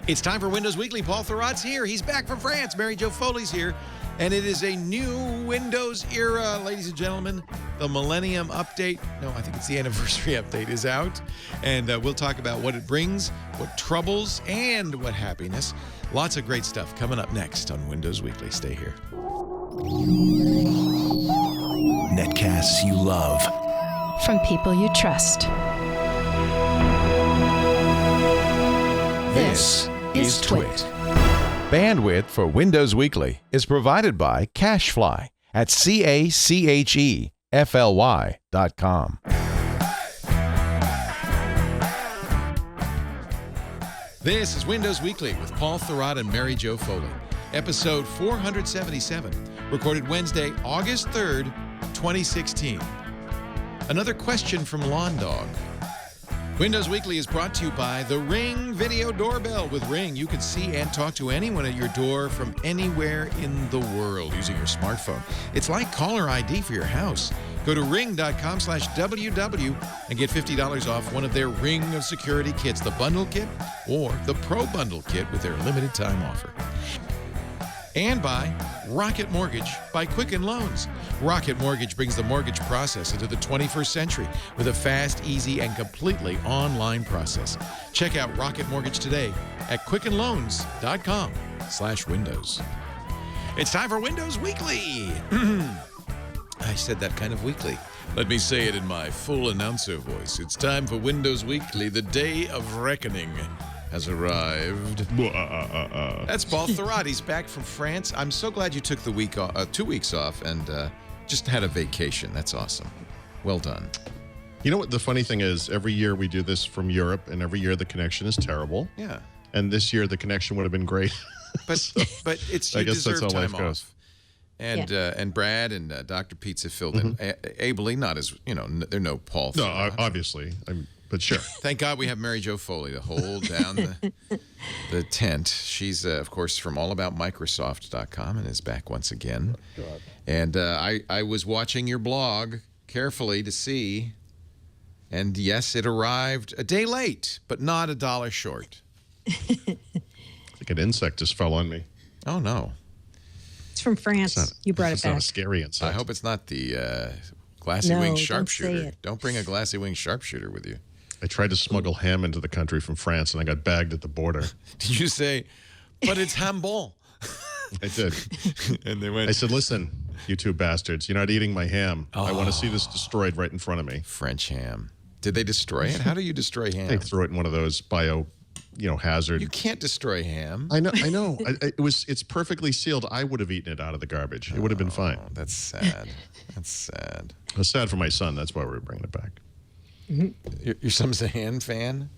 It's time for Windows Weekly. Paul Thurrott's here. He's back from France. Mary Jo Foley's here. And it is a new Windows era, ladies and gentlemen. The Millennium Update, no, I think it's the Anniversary Update, is out. And we'll talk about what it brings, what troubles, and what happiness. Lots of great stuff coming up next on Windows Weekly. Stay here. Netcasts you love. From people you trust. This is Twit. Bandwidth for Windows Weekly is provided by CacheFly at CacheFly.com. This is Windows Weekly with Paul Thurrott and Mary Jo Foley. Episode 477, recorded Wednesday, August 3rd, 2016. Another question from LonnDawg. Windows Weekly is brought to you by the Ring Video Doorbell. With Ring, you can see and talk to anyone at your door from anywhere in the world using your smartphone. It's like caller ID for your house. Go to ring.com/WW and get $50 off one of their Ring of Security kits, the Bundle Kit or the Pro Bundle Kit with their limited time offer. And by Rocket Mortgage by Quicken Loans. Rocket Mortgage brings the mortgage process into the 21st century with a fast, easy, and completely online process. Check out Rocket Mortgage today at quickenloans.com/Windows. It's time for Windows Weekly. I said that kind of weekly. Let me say it in my full announcer voice. It's time for Windows Weekly. The day of reckoning has arrived. That's Paul Thurrott. He's back from France. I'm so glad you took the week off, 2 weeks off and just had a vacation. That's awesome. Well done. You know what the funny thing is? Every year we do this from Europe, and every year the connection is terrible. Yeah. And this year the connection would have been great. But So, but it's you I guess that's deserve how time life goes. off. And and Brad and Dr. Pizza filled in ably, not as there are no Paul. No, Thurrott. obviously, but sure. Thank God we have Mary Jo Foley to hold down the tent. She's, of course, from allaboutmicrosoft.com and is back once again. Oh, God. And I was watching your blog carefully to see, and yes, it arrived a day late, but not $1 short. Like an insect just fell on me. Oh, no. It's from France. You brought it It's back. not a scary insect. I hope it's not the glassy wing No, don't say sharpshooter. it. Don't bring a glassy wing sharpshooter with you. I tried to smuggle ham into the country from France, and I got bagged at the border. Did you say, but it's hambon? I did. And they went, I said, listen, you two bastards, you're not eating my ham. I want to see this Oh. destroyed right in front of me. French ham. Did they destroy it? How do you destroy ham? They threw it in one of those hazard. You can't destroy ham. I know. It's perfectly sealed. I would have eaten it out of the garbage. It would have been fine. Oh, that's sad. That's sad. It was sad for my son. That's why we're bringing it back. Your son's a ham fan?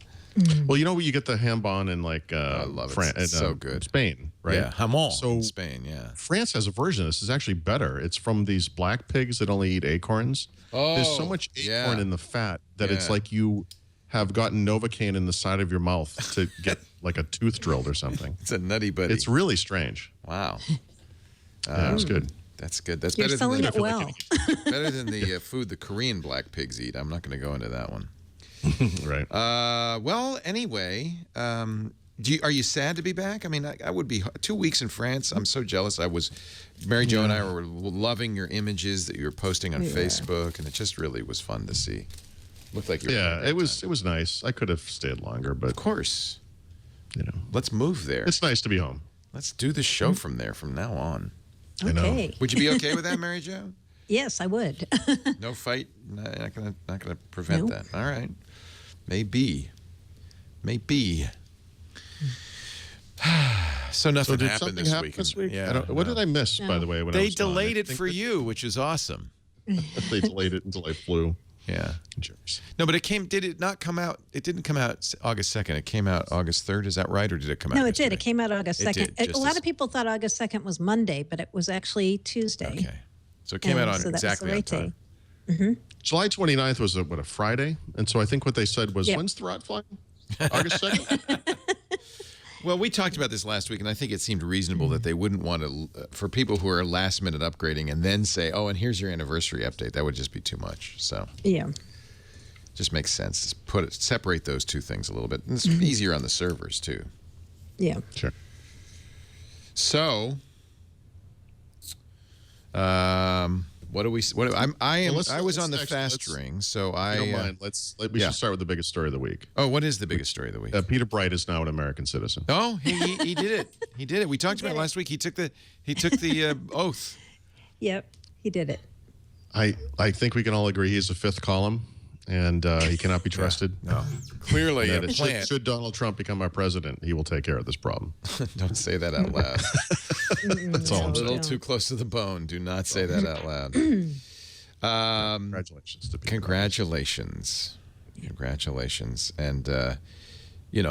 Well, you get the ham bon in I love it. It's so good. Spain, right? Yeah, jamon So in Spain, yeah. France has a version of this. It's actually better. It's from these black pigs that only eat acorns. Oh, There's so much acorn yeah. in the fat that it's Yeah. like you have gotten Novocaine in the side of your mouth to get like a tooth drilled or something. It's a nutty buddy. It's really strange. Wow. Yeah, it was good. That's good. That's You're better selling than it well. better than the food the Korean black pigs eat. I'm not going to go into that one. Right. Well, anyway, are you sad to be back? I mean, I would be 2 weeks in France. I'm so jealous. Mary Jo and I were loving your images that you were posting on Facebook, and it just really was fun to see. Looked like you were having a it great was time. it was nice. I could have stayed longer, but Of course. Let's move there. it's nice to be home. Let's do the show from there from now on. I know. Okay. Would you be okay with that, Mary Jo? Yes, I would. No fight? Not gonna prevent Nope. that. All right. Maybe. So nothing So did happened something this happen week. this week? Yeah. What did I miss, by the way? When I They was gone? delayed I it think for you, which is awesome. They delayed it until I flew. Yeah. Jerks. No, but did it not come out? It didn't come out August 2nd. It came out August 3rd. Is that right? Or did it come out? No, it did. yesterday? It came out August It 2nd. did, A just lot as- of people thought August 2nd was Monday, but it was actually Tuesday. Okay. So it came out on so that was the exactly on right time. day. July 29th was a Friday? And so I think what they said was, Yeah. when's Thurrott flying? August 2nd? Well, we talked about this last week, and I think it seemed reasonable that they wouldn't want to, for people who are last-minute upgrading and then say, oh, and here's your anniversary update. That would just be too much. So Yeah. just makes sense. Just separate those two things a little bit. And it's easier on the servers, too. Yeah. Sure. So, what do we? I was on the fast ring, so I don't mind. We should start with the biggest story of the week. Oh, what is the biggest story of the week? Peter Bright is now an American citizen. Oh, he did it. He did it. We talked about it last week. He took the oath. Yep, he did it. I think we can all agree he's a fifth column, and he cannot be trusted. No, clearly a plan. Should Donald Trump become our president, he will take care of this problem. Don't say that out loud. That's all I'm saying. A little too close to the bone. Do not say that out loud. Congratulations to Peter. Congratulations. And,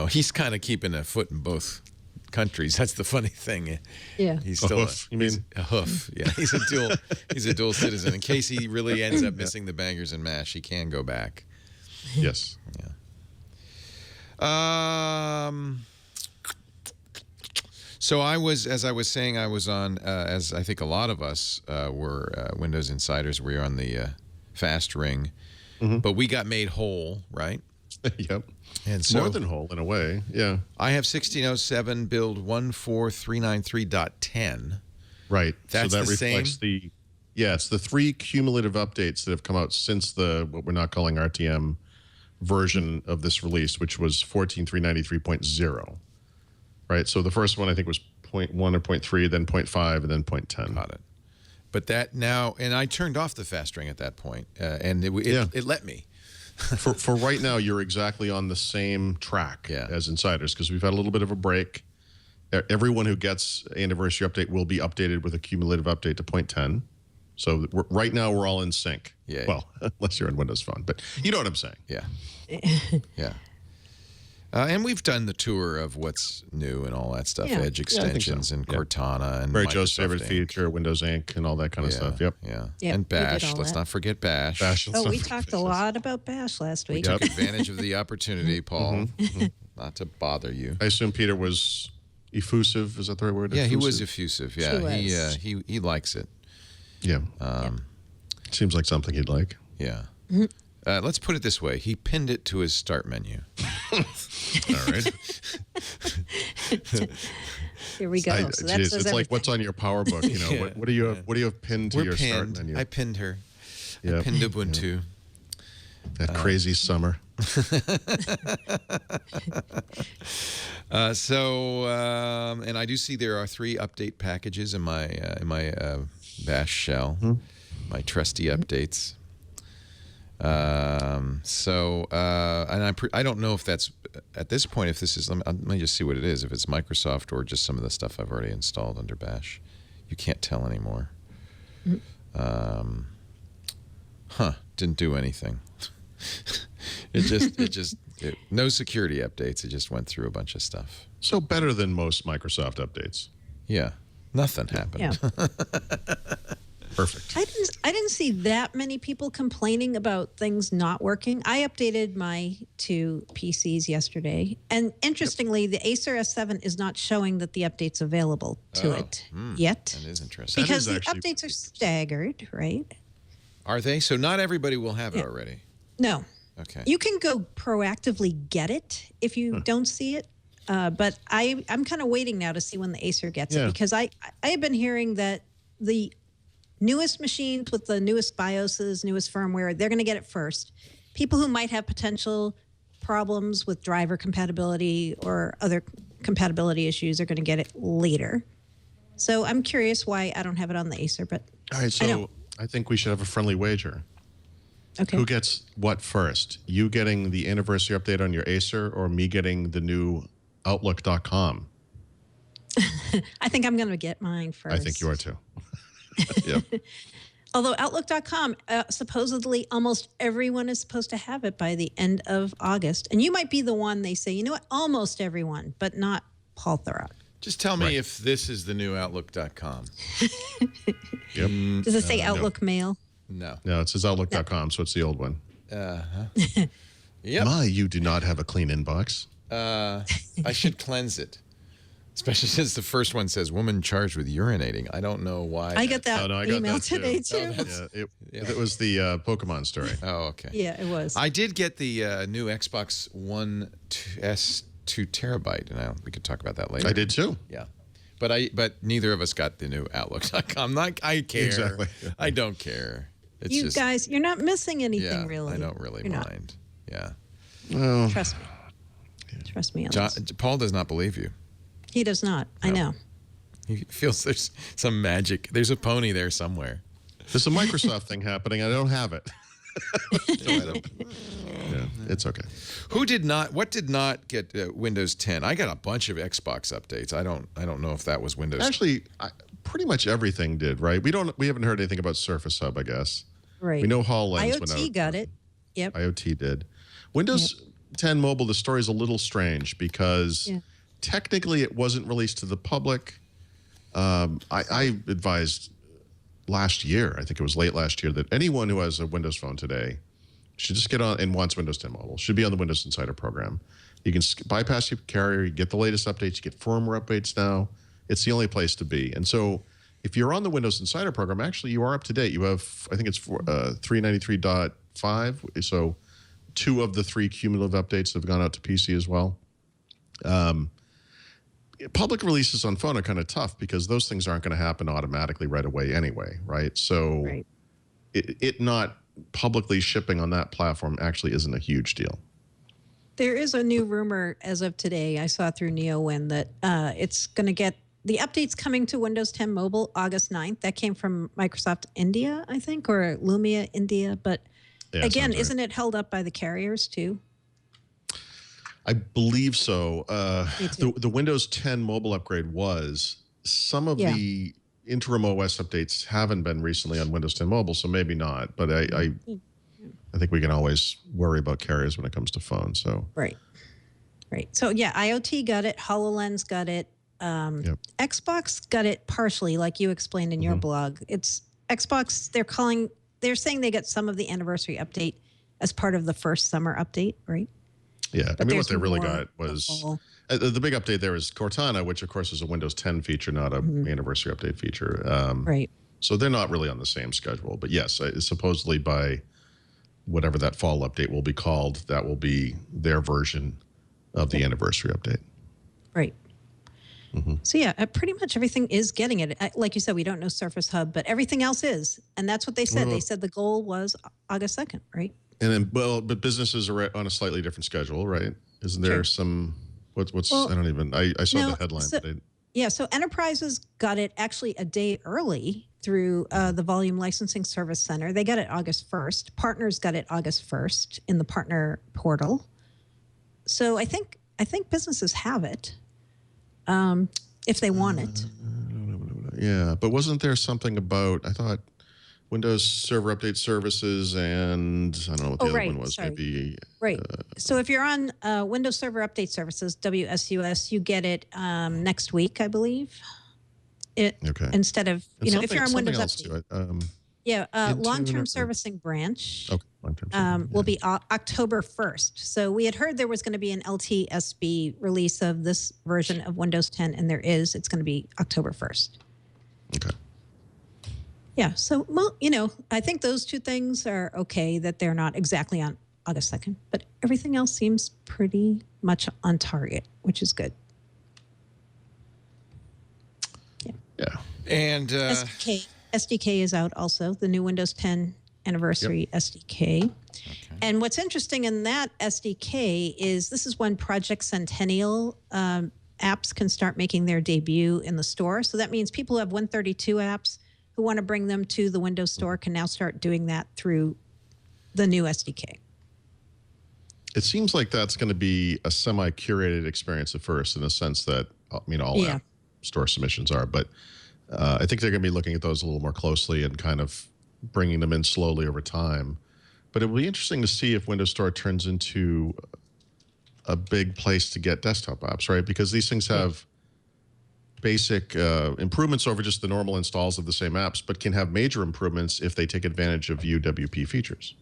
he's kind of keeping a foot in both countries. That's the funny thing. Yeah. He's still a hoof. You mean a hoof? Yeah. He's a dual citizen. In case he really ends up missing the bangers and mash, he can go back. Yes. Yeah. So as I was saying, I was on, as I think a lot of us were Windows insiders. We were on the fast ring, but we got made whole, right? Yep. And so more than whole in a way. Yeah. I have 1607 build 14393.10. Right. That's so that the reflects same? it's the 3 cumulative updates that have come out since what we're not calling RTM version of this release, which was 14393.0. Right. So the first one I think was 0.1 or 0.3, then 0.5, and then 0.10. Got it. But that now, and I turned off the fast ring at that point, and it let me. for right now, you're exactly on the same track as insiders, because we've had a little bit of a break. Everyone who gets anniversary update will be updated with a cumulative update to 0.10. So right now we're all in sync. Yeah. Well, unless you're on Windows Phone, but you know what I'm saying. Yeah. Yeah. And we've done the tour of what's new and all that stuff, Edge extensions and Cortana and Mary Microsoft Jo's favorite Ink. feature, Windows Ink and all that kind of stuff. Yep. Yeah. Yep, And Bash. all Let's that. not forget Bash. We talked a lot about Bash last week. Took advantage of the opportunity, Paul, not to bother you. I assume Peter was effusive. Is that the right word? Yeah, he was effusive. Yeah, he likes it. Yeah. Seems like something he'd like. Yeah. Let's put it this way. He pinned it to his start menu. All right. Here we go. So that says it's like what's on your power book. You know, what do you have pinned to your start menu? I pinned her. I pinned Ubuntu. That crazy summer. And I do see there are 3 update packages in my Bash shell, my trusty updates. And I don't know if that's at this point. If this is, let me just see what it is. If it's Microsoft or just some of the stuff I've already installed under Bash, you can't tell anymore. Didn't do anything. No security updates. It just went through a bunch of stuff. So better than most Microsoft updates. Yeah, nothing happened. Yeah. Perfect. I didn't see that many people complaining about things not working. I updated my 2 PCs yesterday, and interestingly, the Acer S7 is not showing that the update's available to it yet. That is interesting. Because the updates are staggered, right? Are they? So not everybody will have it already. No. Okay. You can go proactively get it if you don't see it. But I'm kind of waiting now to see when the Acer gets it, because I have been hearing that the newest machines with the newest BIOSes, newest firmware, they're going to get it first. People who might have potential problems with driver compatibility or other compatibility issues are going to get it later. So I'm curious why I don't have it on the Acer, but all right, so I think we should have a friendly wager. Okay. Who gets what first? You getting the anniversary update on your Acer, or me getting the new Outlook.com? I think I'm going to get mine first. I think you are too. Yep. Although Outlook.com, supposedly almost everyone is supposed to have it by the end of August. And you might be the one they say, you know what, almost everyone, but not Paul Thurrott. Just tell me if this is the new Outlook.com. Yep. Does it say Outlook Mail? No. No, it says Outlook.com, so it's the old one. Yep. My, you do not have a clean inbox. I should cleanse it. Especially since the first one says woman charged with urinating. I don't know why. I got that I got email that today, too. It was the Pokemon story. Oh, okay. Yeah, it was. I did get the new Xbox One S 2 terabyte, and we could talk about that later. I did too. Yeah. But neither of us got the new Outlook.com. I care. Exactly. I don't care. It's You guys, you're not missing anything really. I don't really mind. Yeah. Well, Trust me. Trust me on this. Paul does not believe you. He does not. I know. He feels there's some magic. There's a pony there somewhere. there's a Microsoft thing happening. I don't have it. Yeah, it's okay. What did not get Windows 10? I got a bunch of Xbox updates. I don't know if that was Windows. Actually, pretty much everything did, right? We haven't heard anything about Surface Hub, I guess. Right. We know HoloLens went out. IoT got it. Yep. IoT did. Windows 10 Mobile, the story is a little strange because technically it wasn't released to the public. I advised last year, I think it was late last year, that anyone who has a Windows phone today should just get on and wants Windows 10 Mobile, should be on the Windows Insider program. You can bypass your carrier, you get the latest updates, you get firmware updates now. It's the only place to be. And so if you're on the Windows Insider program, actually you are up to date. You have, I think it's 393.5. So 2 of the 3 cumulative updates have gone out to PC as well. Public releases on phone are kind of tough because those things aren't going to happen automatically right away anyway, right? So it not publicly shipping on that platform actually isn't a huge deal. There is a new rumor as of today, I saw through NeoWin, that it's going to get the updates coming to Windows 10 Mobile August 9th. That came from Microsoft India, I think, or Lumia India. But again, isn't it held up by the carriers too? I believe so. The Windows 10 Mobile upgrade was. Some of the interim OS updates haven't been recently on Windows 10 Mobile, so maybe not. But I think we can always worry about carriers when it comes to phones. So right. So yeah, IoT got it. HoloLens got it. Xbox got it partially, like you explained in your blog. It's Xbox. They're saying they got some of the anniversary update as part of the first summer update, right? Yeah, But I mean, what they really got was the big update there is Cortana, which of course is a Windows 10 feature, not a anniversary update feature. Right. So they're not really on the same schedule. But yes, supposedly by whatever that fall update will be called, that will be their version of the anniversary update. Right. So yeah, pretty much everything is getting it. Like you said, we don't know Surface Hub, but everything else is. And that's what they said. They said the goal was August 2nd, right? And then, but businesses are on a slightly different schedule, right? Isn't there some, I saw the headline. So enterprises got it actually a day early through the Volume Licensing Service Center. They got it August 1st. Partners got it August 1st in the partner portal. So I think businesses have it if they want it. Yeah, but wasn't there something about, I thought, Windows Server Update Services and I don't know what the other one was. Sorry. Maybe. Right. So if you're on Windows Server Update Services, WSUS, you get it next week, I believe. Instead of, if you're on Windows Update. Long-term servicing branch will be October 1st. So we had heard there was going to be an LTSB release of this version of Windows 10, and there is. It's going to be October 1st. Okay. Yeah. So, well, I think those 2 things are okay that they're not exactly on August 2nd, but everything else seems pretty much on target, which is good. Yeah. And SDK is out also, the new Windows 10 anniversary SDK. Okay. And what's interesting in that SDK is this is when Project Centennial apps can start making their debut in the store. So that means people who have Win32 apps who want to bring them to the Windows Store can now start doing that through the new SDK. It seems like that's going to be a semi-curated experience at first, in the sense that, all app store submissions are, but I think they're going to be looking at those a little more closely and kind of bringing them in slowly over time. But it will be interesting to see if Windows Store turns into a big place to get desktop apps, right? Because these things have basic improvements over just the normal installs of the same apps, but can have major improvements if they take advantage of UWP features,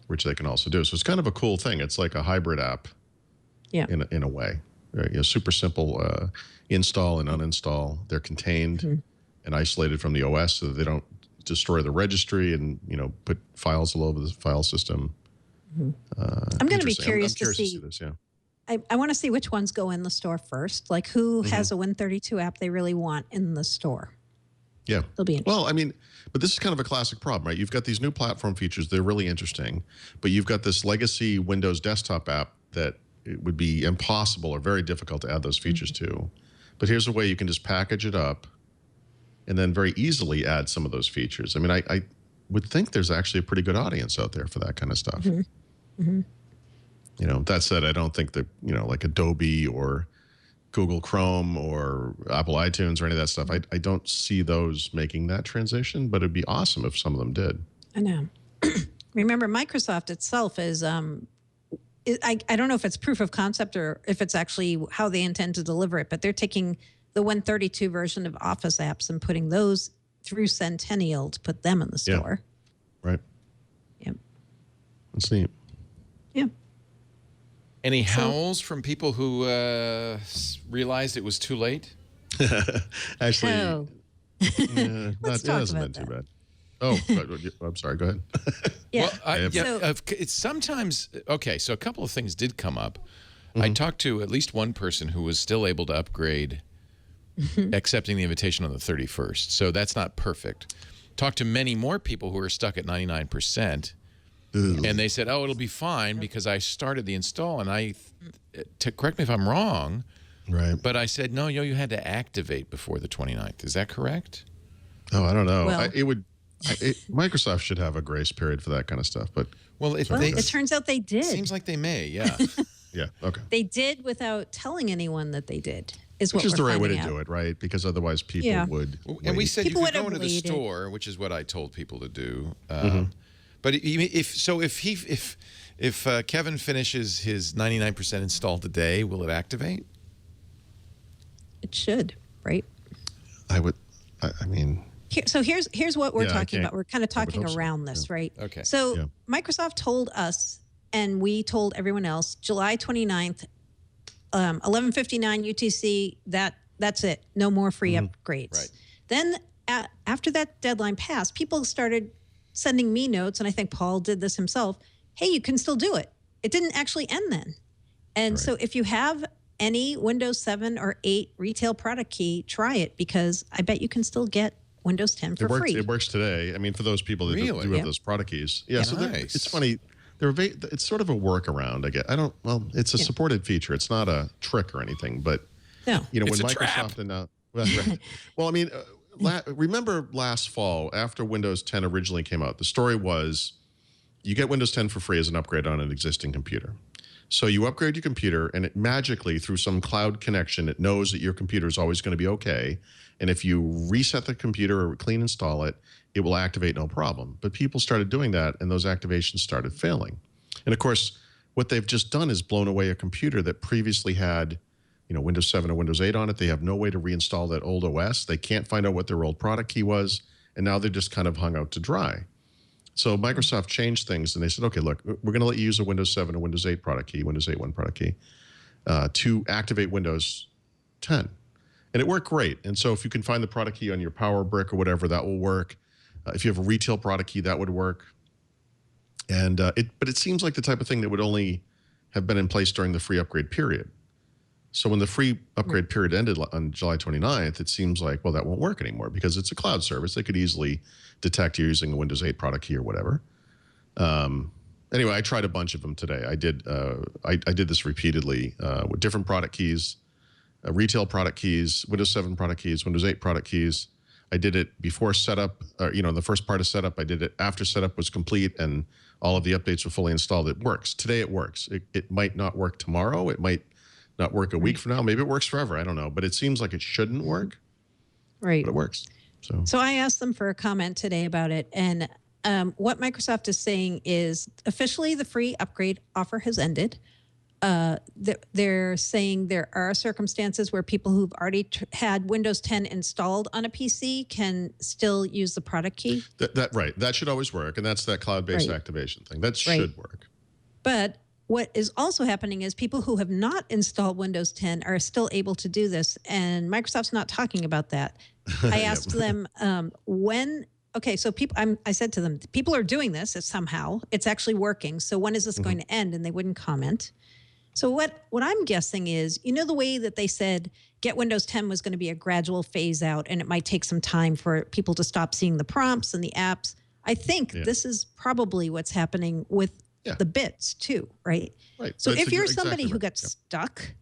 which they can also do. So it's kind of a cool thing. It's like a hybrid app in a way. Super simple install and uninstall. They're contained and isolated from the OS so that they don't destroy the registry and, put files all over the file system. I'm going to be curious to see this, I want to see which ones go in the store first. Like who has a Win32 app they really want in the store. Yeah. It'll be interesting. Well, I mean, but this is kind of a classic problem, right? You've got these new platform features. They're really interesting. But you've got this legacy Windows desktop app that it would be impossible or very difficult to add those features to. But here's a way you can just package it up and then very easily add some of those features. I mean, I would think there's actually a pretty good audience out there for that kind of stuff. You know, that said, I don't think that, you know, like Adobe or Google Chrome or Apple iTunes or any of that stuff, I don't see those making that transition, but it'd be awesome if some of them did. I know. Remember, Microsoft itself is, I don't know if it's proof of concept or if it's actually how they intend to deliver it, but they're taking the Win32 version of Office apps and putting those through Centennial to put them in the store. Yeah. Right. Yep. That's neat. Yeah. Any howls from people who realized it was too late? Actually, Let's talk hasn't about been too that. bad. Oh, I'm sorry. Go ahead. Yeah. Well, it's sometimes, okay, so a couple of things did come up. I talked to at least one person who was still able to upgrade, accepting the invitation on the 31st. So that's not perfect. Talked to many more people who are stuck at 99%. And they said, oh, it'll be fine because I started the install. And correct me if I'm wrong, Right. but I said, no, you had to activate before the 29th. Is that correct? Oh, I don't know. Well, Microsoft should have a grace period for that kind of stuff. But Well, it turns out they did. seems like they may, yeah. yeah, okay. They did without telling anyone that they did. Which is the right way to do it, right? Because otherwise people would. And we said People you could would go into have the waited. store, which is what I told people to do. But if Kevin finishes his 99% install today, will it activate? It should, right? I mean. So here's what we're talking about. We're kind of talking hope so. around this, right? Okay. So Microsoft told us, and we told everyone else, July 29th, 11:59 UTC. That's it. No more free upgrades. Right. Then after that deadline passed, people started sending me notes, and I think Paul did this himself. Hey, you can still do it. It didn't actually end then. And so if you have any Windows 7 or 8 retail product key, try it because I bet you can still get Windows 10 for free. It works today. I mean, for those people that do have those product keys. Yeah, so Nice. it's funny. It's sort of a workaround, I guess. It's a supported feature. It's not a trick or anything, but No. you know, It's when a trap. Microsoft announced, well, I mean, remember last fall after Windows 10 originally came out, the story was you get Windows 10 for free as an upgrade on an existing computer. So you upgrade your computer and it magically through some cloud connection, it knows that your computer is always going to be okay. And if you reset the computer or clean install it, it will activate no problem. But people started doing that and those activations started failing. And of course, what they've just done is blown away a computer that previously had, you know, Windows 7 or Windows 8 on it. They have no way to reinstall that old OS. They can't find out what their old product key was. And now they're just kind of hung out to dry. So Microsoft changed things and they said, okay, look, we're going to let you use a Windows 7 or Windows 8 product key, Windows 8.1 product key, to activate Windows 10. And it worked great. And so if you can find the product key on your Power Brick or whatever, that will work. If you have a retail product key, that would work. And but it seems like the type of thing that would only have been in place during the free upgrade period. So when the free upgrade period ended on July 29th, it seems like, well, that won't work anymore because it's a cloud service. They could easily detect you using a Windows 8 product key or whatever. Anyway, I tried a bunch of them today. I did this repeatedly with different product keys, retail product keys, Windows 7 product keys, Windows 8 product keys. I did it before setup, the first part of setup. I did it after setup was complete and all of the updates were fully installed. It works. Today it works. It might not work tomorrow. It might not work a week from now. Maybe it works forever. I don't know. But it seems like it shouldn't work. Right. But it works. So I asked them for a comment today about it. And what Microsoft is saying is officially the free upgrade offer has ended. They're saying there are circumstances where people who've already had Windows 10 installed on a PC can still use the product key. Right. That should always work. And that's that cloud-based activation thing. That should work. But what is also happening is people who have not installed Windows 10 are still able to do this. And Microsoft's not talking about that. I asked them when. Okay, so I said to them, people are doing this somehow. It's actually working. So when is this going to end? And they wouldn't comment. So what I'm guessing is, the way that they said get Windows 10 was going to be a gradual phase out, and it might take some time for people to stop seeing the prompts and the apps. I think this is probably what's happening with the bits too, right? Right. So if you're somebody who got stuck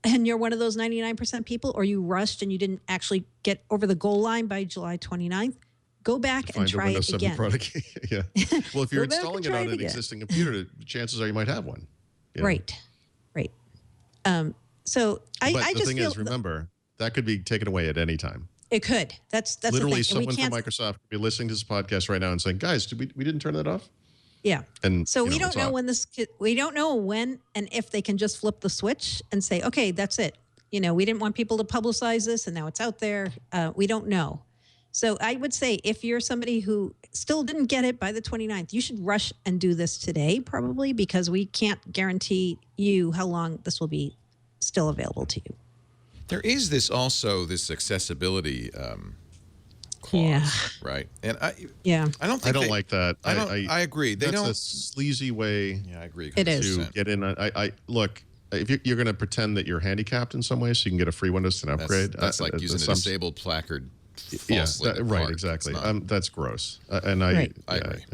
and you're one of those 99% people, or you rushed and you didn't actually get over the goal line by July 29th, go back and try it again. Product. Yeah. Well, if you're installing it on an existing computer, chances are you might have one. Right. Right. So I just feel... the thing is, remember, that could be taken away at any time. It could. That's literally the thing. Someone from Microsoft could be listening to this podcast right now and saying, "Guys, we didn't turn that off?" Yeah. And so we don't know when we don't know when and if they can just flip the switch and say, "Okay, that's it." We didn't want people to publicize this, and now it's out there. We don't know. So I would say if you're somebody who still didn't get it by the 29th, you should rush and do this today, probably, because we can't guarantee you how long this will be still available to you. There is this accessibility clause, right? And I don't like that. I agree. That's a sleazy way. Yeah, I agree. It is to get in. I look. If you're going to pretend that you're handicapped in some way, so you can get a free Windows 10 upgrade, that's like using a disabled placard. Right. Exactly. That's gross. And I agree.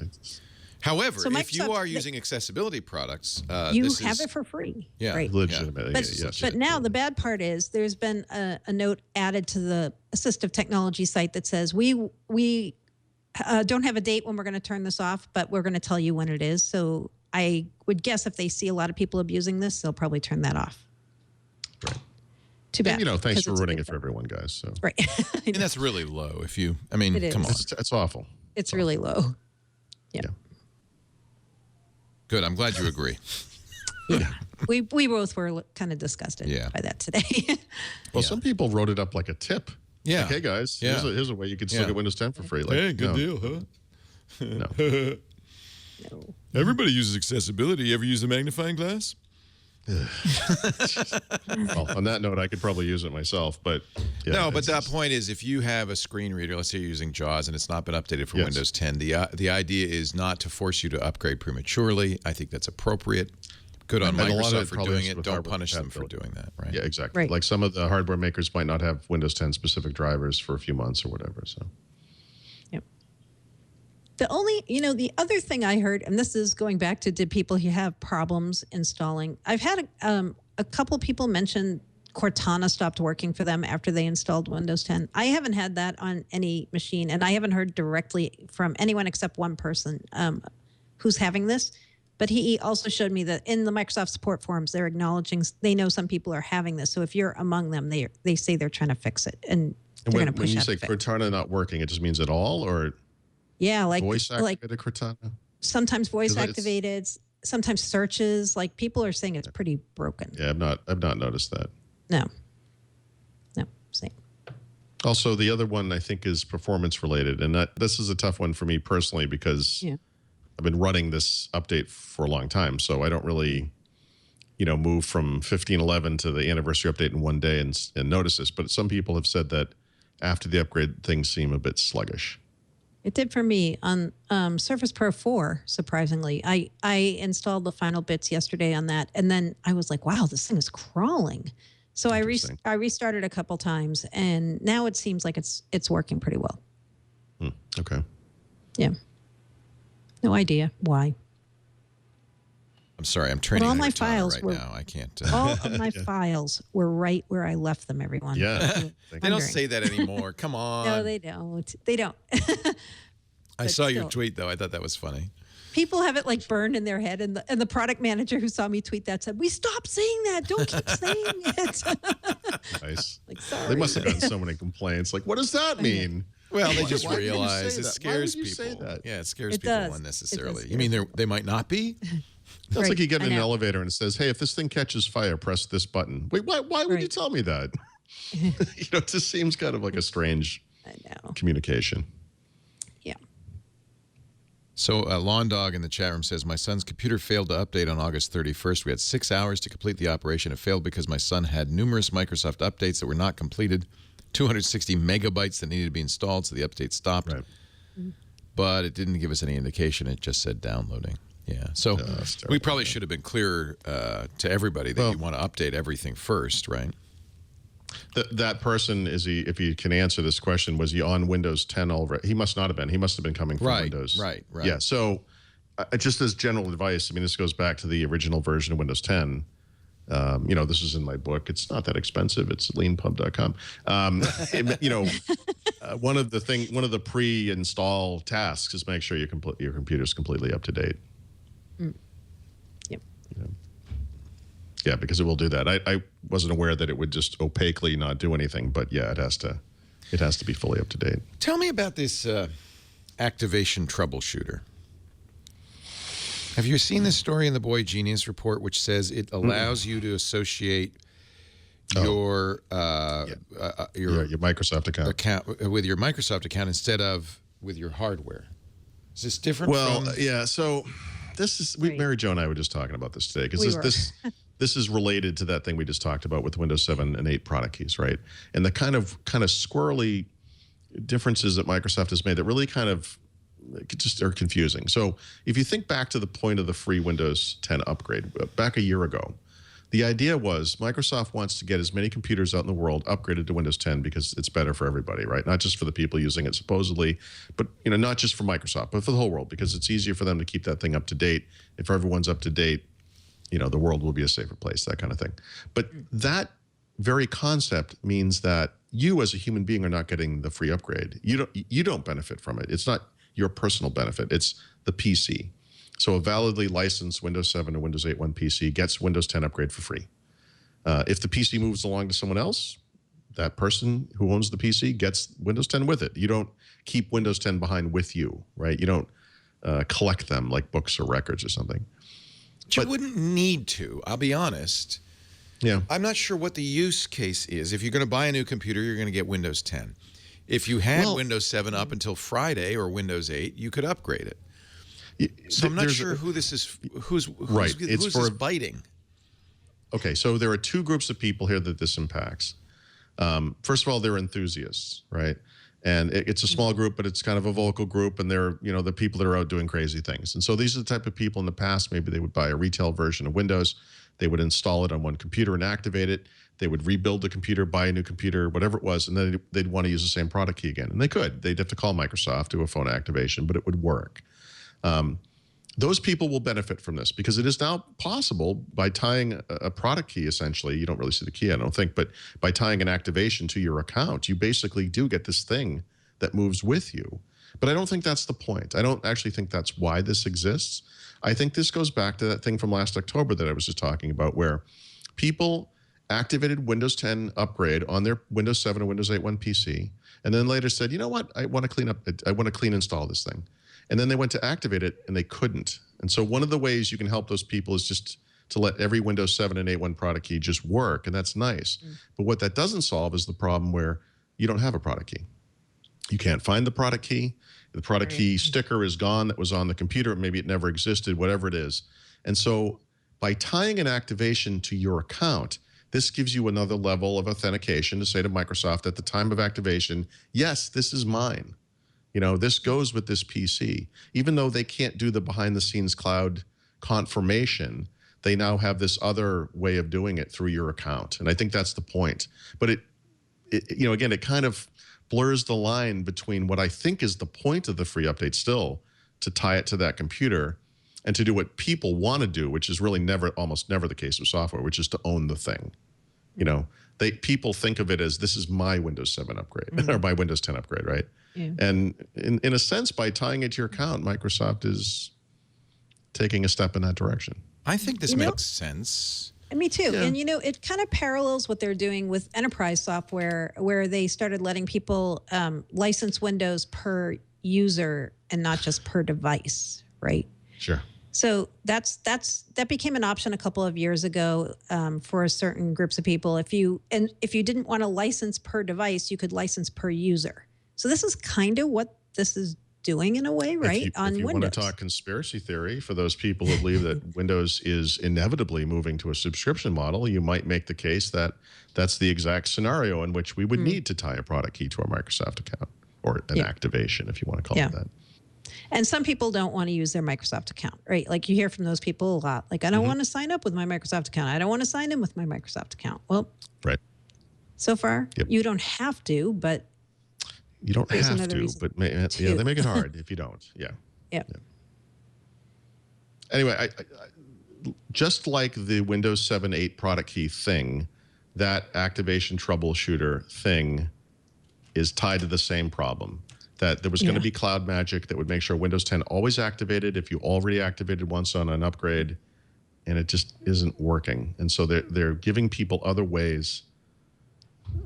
However, if you are using accessibility products, you have it for free. Yeah, right. Legitimately. But now the bad part is there's been a note added to the assistive technology site that says we don't have a date when we're going to turn this off, but we're going to tell you when it is. So I would guess if they see a lot of people abusing this, they'll probably turn that off. Right. Too bad. And, thanks for ruining it for everyone, guys. So. Right. And that's really low. Come on. It's awful. It's really low. Yeah. Good. I'm glad you agree. Yeah. We both were kind of disgusted by that today. Well, some people wrote it up like a tip. Yeah. Like, hey, guys, here's a way you could still get Windows 10 for free. Like, hey, good deal, huh? No. No. Everybody uses accessibility. You ever use a magnifying glass? Well, on that note, I could probably use it myself, but but that point is, if you have a screen reader, let's say you're using JAWS and it's not been updated for Windows 10, the idea is not to force you to upgrade prematurely. I think that's appropriate. Good on Microsoft for doing it. Don't punish them for doing that, right? Yeah, exactly. Right. Like some of the hardware makers might not have Windows 10 specific drivers for a few months or whatever. So. The only, the other thing I heard, and this is going back to did people who have problems installing. I've had a couple people mention Cortana stopped working for them after they installed Windows 10. I haven't had that on any machine, and I haven't heard directly from anyone except one person who's having this. But he also showed me that in the Microsoft support forums, they're acknowledging they know some people are having this. So if you're among them, they say they're trying to fix it, and they're going to push. When you say Cortana not working, it just means at all, or? Yeah, like voice activated Cortana. Sometimes voice activated, sometimes searches. Like people are saying it's pretty broken. Yeah, I've not noticed that. No, same. Also, the other one I think is performance related, and this is a tough one for me personally because I've been running this update for a long time, so I don't really, move from 15.11 to the anniversary update in one day and notice this. But some people have said that after the upgrade, things seem a bit sluggish. It did for me on Surface Pro 4, surprisingly. I installed the final bits yesterday on that, and then I was like, wow, this thing is crawling. So I restarted a couple times, and now it seems like it's working pretty well. Okay. Yeah. No idea why. I'm sorry, I'm training all my Cortana files right now. I can't. All of my files were right where I left them, everyone. Yeah. They don't say that anymore. Come on. No, they don't. They don't. I saw your tweet, though. I thought that was funny. People have it like burned in their head. And the product manager who saw me tweet that said, we stopped saying that. Don't keep saying it. Nice. Like, sorry. They must have gotten so many complaints. Like, what does that mean? Well, they just realize it that? scares Why would you people. Say that? Yeah, it scares it people does. unnecessarily. You mean they might not be? It's like you get in an elevator and it says, hey, if this thing catches fire, press this button. Wait, why would you tell me that? It just seems kind of like a strange communication. Yeah. So LonnDawg in the chat room says, my son's computer failed to update on August 31st. We had 6 hours to complete the operation. It failed because my son had numerous Microsoft updates that were not completed, 260 megabytes that needed to be installed, so the update stopped. Right. But it didn't give us any indication. It just said downloading. Yeah. So we probably should have been clearer to everybody that you want to update everything first, right? That person, if he can answer this question, was he on Windows 10 already? He must not have been. He must have been coming from Windows. Right. Yeah. So just as general advice, I mean, this goes back to the original version of Windows 10. You know, this is in my book. It's not that expensive. It's leanpub.com. You know, one of the pre-install tasks is make sure your computer's completely up to date. Yep. Yeah, because it will do that. I wasn't aware that it would just opaquely not do anything, but yeah, it has to be fully up to date. Tell me about this activation troubleshooter. Have you seen this story in the Boy Genius report, which says it allows you to associate your Microsoft account with your Microsoft account instead of with your hardware? Is this different? Well, yeah. So this is Mary Jo and I were just talking about this today because this is related to that thing we just talked about with Windows 7 and 8 product keys, right? And the kind of squirrely differences that Microsoft has made that really kind of just are confusing. So if you think back to the point of the free Windows 10 upgrade back a year ago, the idea was Microsoft wants to get as many computers out in the world upgraded to Windows 10 because it's better for everybody, right? Not just for the people using it supposedly, but not just for Microsoft, but for the whole world, because it's easier for them to keep that thing up to date. If everyone's up to date, the world will be a safer place, that kind of thing. But that very concept means that you as a human being are not getting the free upgrade. You don't benefit from it. It's not your personal benefit. It's the PC. So a validly licensed Windows 7 or Windows 8.1 PC gets Windows 10 upgrade for free. If the PC moves along to someone else, that person who owns the PC gets Windows 10 with it. You don't keep Windows 10 behind with you, right? You don't collect them like books or records or something. But you wouldn't need to, I'll be honest. Yeah. I'm not sure what the use case is. If you're going to buy a new computer, you're going to get Windows 10. If you had Windows 7 up until Friday or Windows 8, you could upgrade it. So I'm not sure who this is. Who's this biting? Okay, so there are two groups of people here that this impacts. First of all, they're enthusiasts, right? And it's a small group, but it's kind of a vocal group, and they're the people that are out doing crazy things. And so these are the type of people in the past. Maybe they would buy a retail version of Windows. They would install it on one computer and activate it. They would rebuild the computer, buy a new computer, whatever it was, and then they'd want to use the same product key again. And they could. They'd have to call Microsoft, do a phone activation, but it would work. Those people will benefit from this because it is now possible by tying a product key, essentially. You don't really see the key, I don't think, but by tying an activation to your account, you basically do get this thing that moves with you. But I don't think that's the point. I don't actually think that's why this exists. I think this goes back to that thing from last October that I was just talking about, where people activated Windows 10 upgrade on their Windows 7 or Windows 8.1 PC, and then later said, you know what, I want to clean install this thing. And then they went to activate it, and they couldn't. And so one of the ways you can help those people is just to let every Windows 7 and 8.1 product key just work, and that's nice. But what that doesn't solve is the problem where you don't have a product key. You can't find the product key. The product key sticker is gone that was on the computer. Maybe it never existed, whatever it is. And so by tying an activation to your account, this gives you another level of authentication to say to Microsoft at the time of activation, yes, this is mine. This goes with this PC. Even though they can't do the behind-the-scenes cloud confirmation, they now have this other way of doing it through your account. And I think that's the point. But again, it kind of blurs the line between what I think is the point of the free update still, to tie it to that computer and to do what people want to do, which is really almost never the case with software, which is to own the thing. People think of it as, this is my Windows 7 upgrade or my Windows 10 upgrade, right? Yeah. And in a sense, by tying it to your account, Microsoft is taking a step in that direction. I think this makes sense. Me too. Yeah. And, it kind of parallels what they're doing with enterprise software, where they started letting people license Windows per user and not just per device, right? Sure. So that became an option a couple of years ago for certain groups of people. If you didn't want to license per device, you could license per user. So this is kind of what this is doing in a way, right? If you Windows. want to talk conspiracy theory, for those people who believe that Windows is inevitably moving to a subscription model, you might make the case that that's the exact scenario in which we would need to tie a product key to our Microsoft account, or an activation, if you want to call it that. And some people don't want to use their Microsoft account, right? Like you hear from those people a lot. Like, I don't want to sign up with my Microsoft account. I don't want to sign in with my Microsoft account. Well, right. So far, you don't have to, but you don't have to. But yeah, they make it hard if you don't. Yeah. Yeah. Anyway, I just like the Windows 7 8 product key thing, that activation troubleshooter thing is tied to the same problem. That there was going to be cloud magic that would make sure Windows 10 always activated if you already activated once on an upgrade, and it just isn't working. And so they're giving people other ways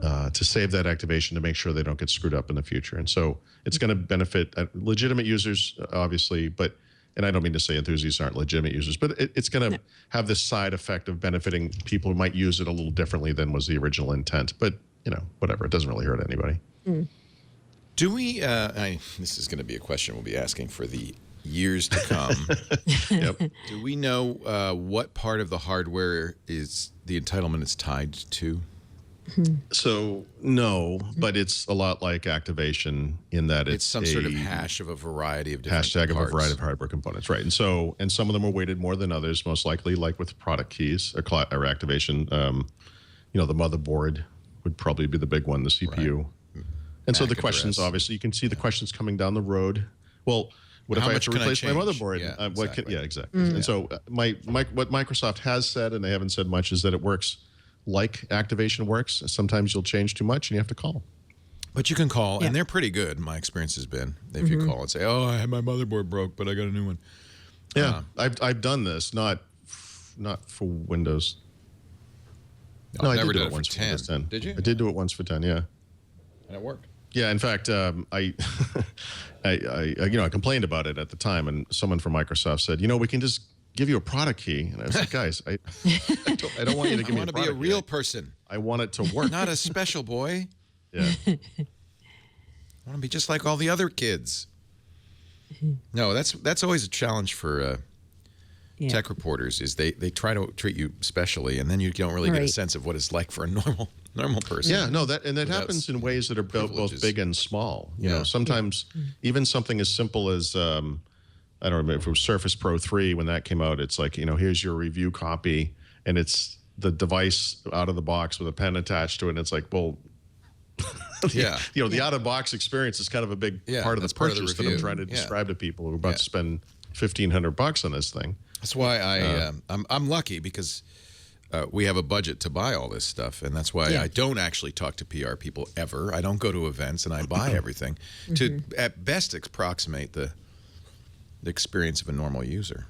to save that activation to make sure they don't get screwed up in the future. And so it's going to benefit legitimate users, obviously, and I don't mean to say enthusiasts aren't legitimate users, but it's going to have this side effect of benefiting people who might use it a little differently than was the original intent. But, whatever. It doesn't really hurt anybody. Do we, this is going to be a question we'll be asking for the years to come. Do we know what part of the hardware is the entitlement is tied to? So no, but it's a lot like activation in that it's some sort of hash of a variety of different hashtag parts. of a variety of hardware components, right? And some of them are weighted more than others, most likely, like with product keys or activation. The motherboard would probably be the big one, the CPU. Right. And so the questions, obviously, you can see the questions coming down the road. Well, what if I have to replace my motherboard? Yeah, exactly. Exactly. And so what Microsoft has said, and they haven't said much, is that it works like activation works. Sometimes you'll change too much and you have to call. But you can call, and they're pretty good. My experience has been if you call and say, "Oh, I had my motherboard broke, but I got a new one." Yeah, I've done this, not for Windows. No, I did never do did it once for for Windows 10. Did you? I did do it once for 10. Yeah, and it worked. Yeah, in fact, I complained about it at the time, and someone from Microsoft said, we can just give you a product key. And I was like, guys, I don't want you to give me a product key. I want to be a real person. I want it to work. Not a special boy. Yeah. I want to be just like all the other kids. No, that's always a challenge for tech reporters is they try to treat you specially, and then you don't really get a sense of what it's like for a normal person. Yeah, no, that happens in ways that are both big and small. Sometimes even something as simple as I don't remember if it was Surface Pro 3 when that came out. It's like, here's your review copy, and it's the device out of the box with a pen attached to it. And it's like, well, the out of box experience is kind of a big part of the purchase that I'm trying to describe to people who are about to spend $1,500 on this thing. That's why I'm lucky because we have a budget to buy all this stuff, and that's why I don't actually talk to PR people ever. I don't go to events, and I buy everything to at best approximate the experience of a normal user.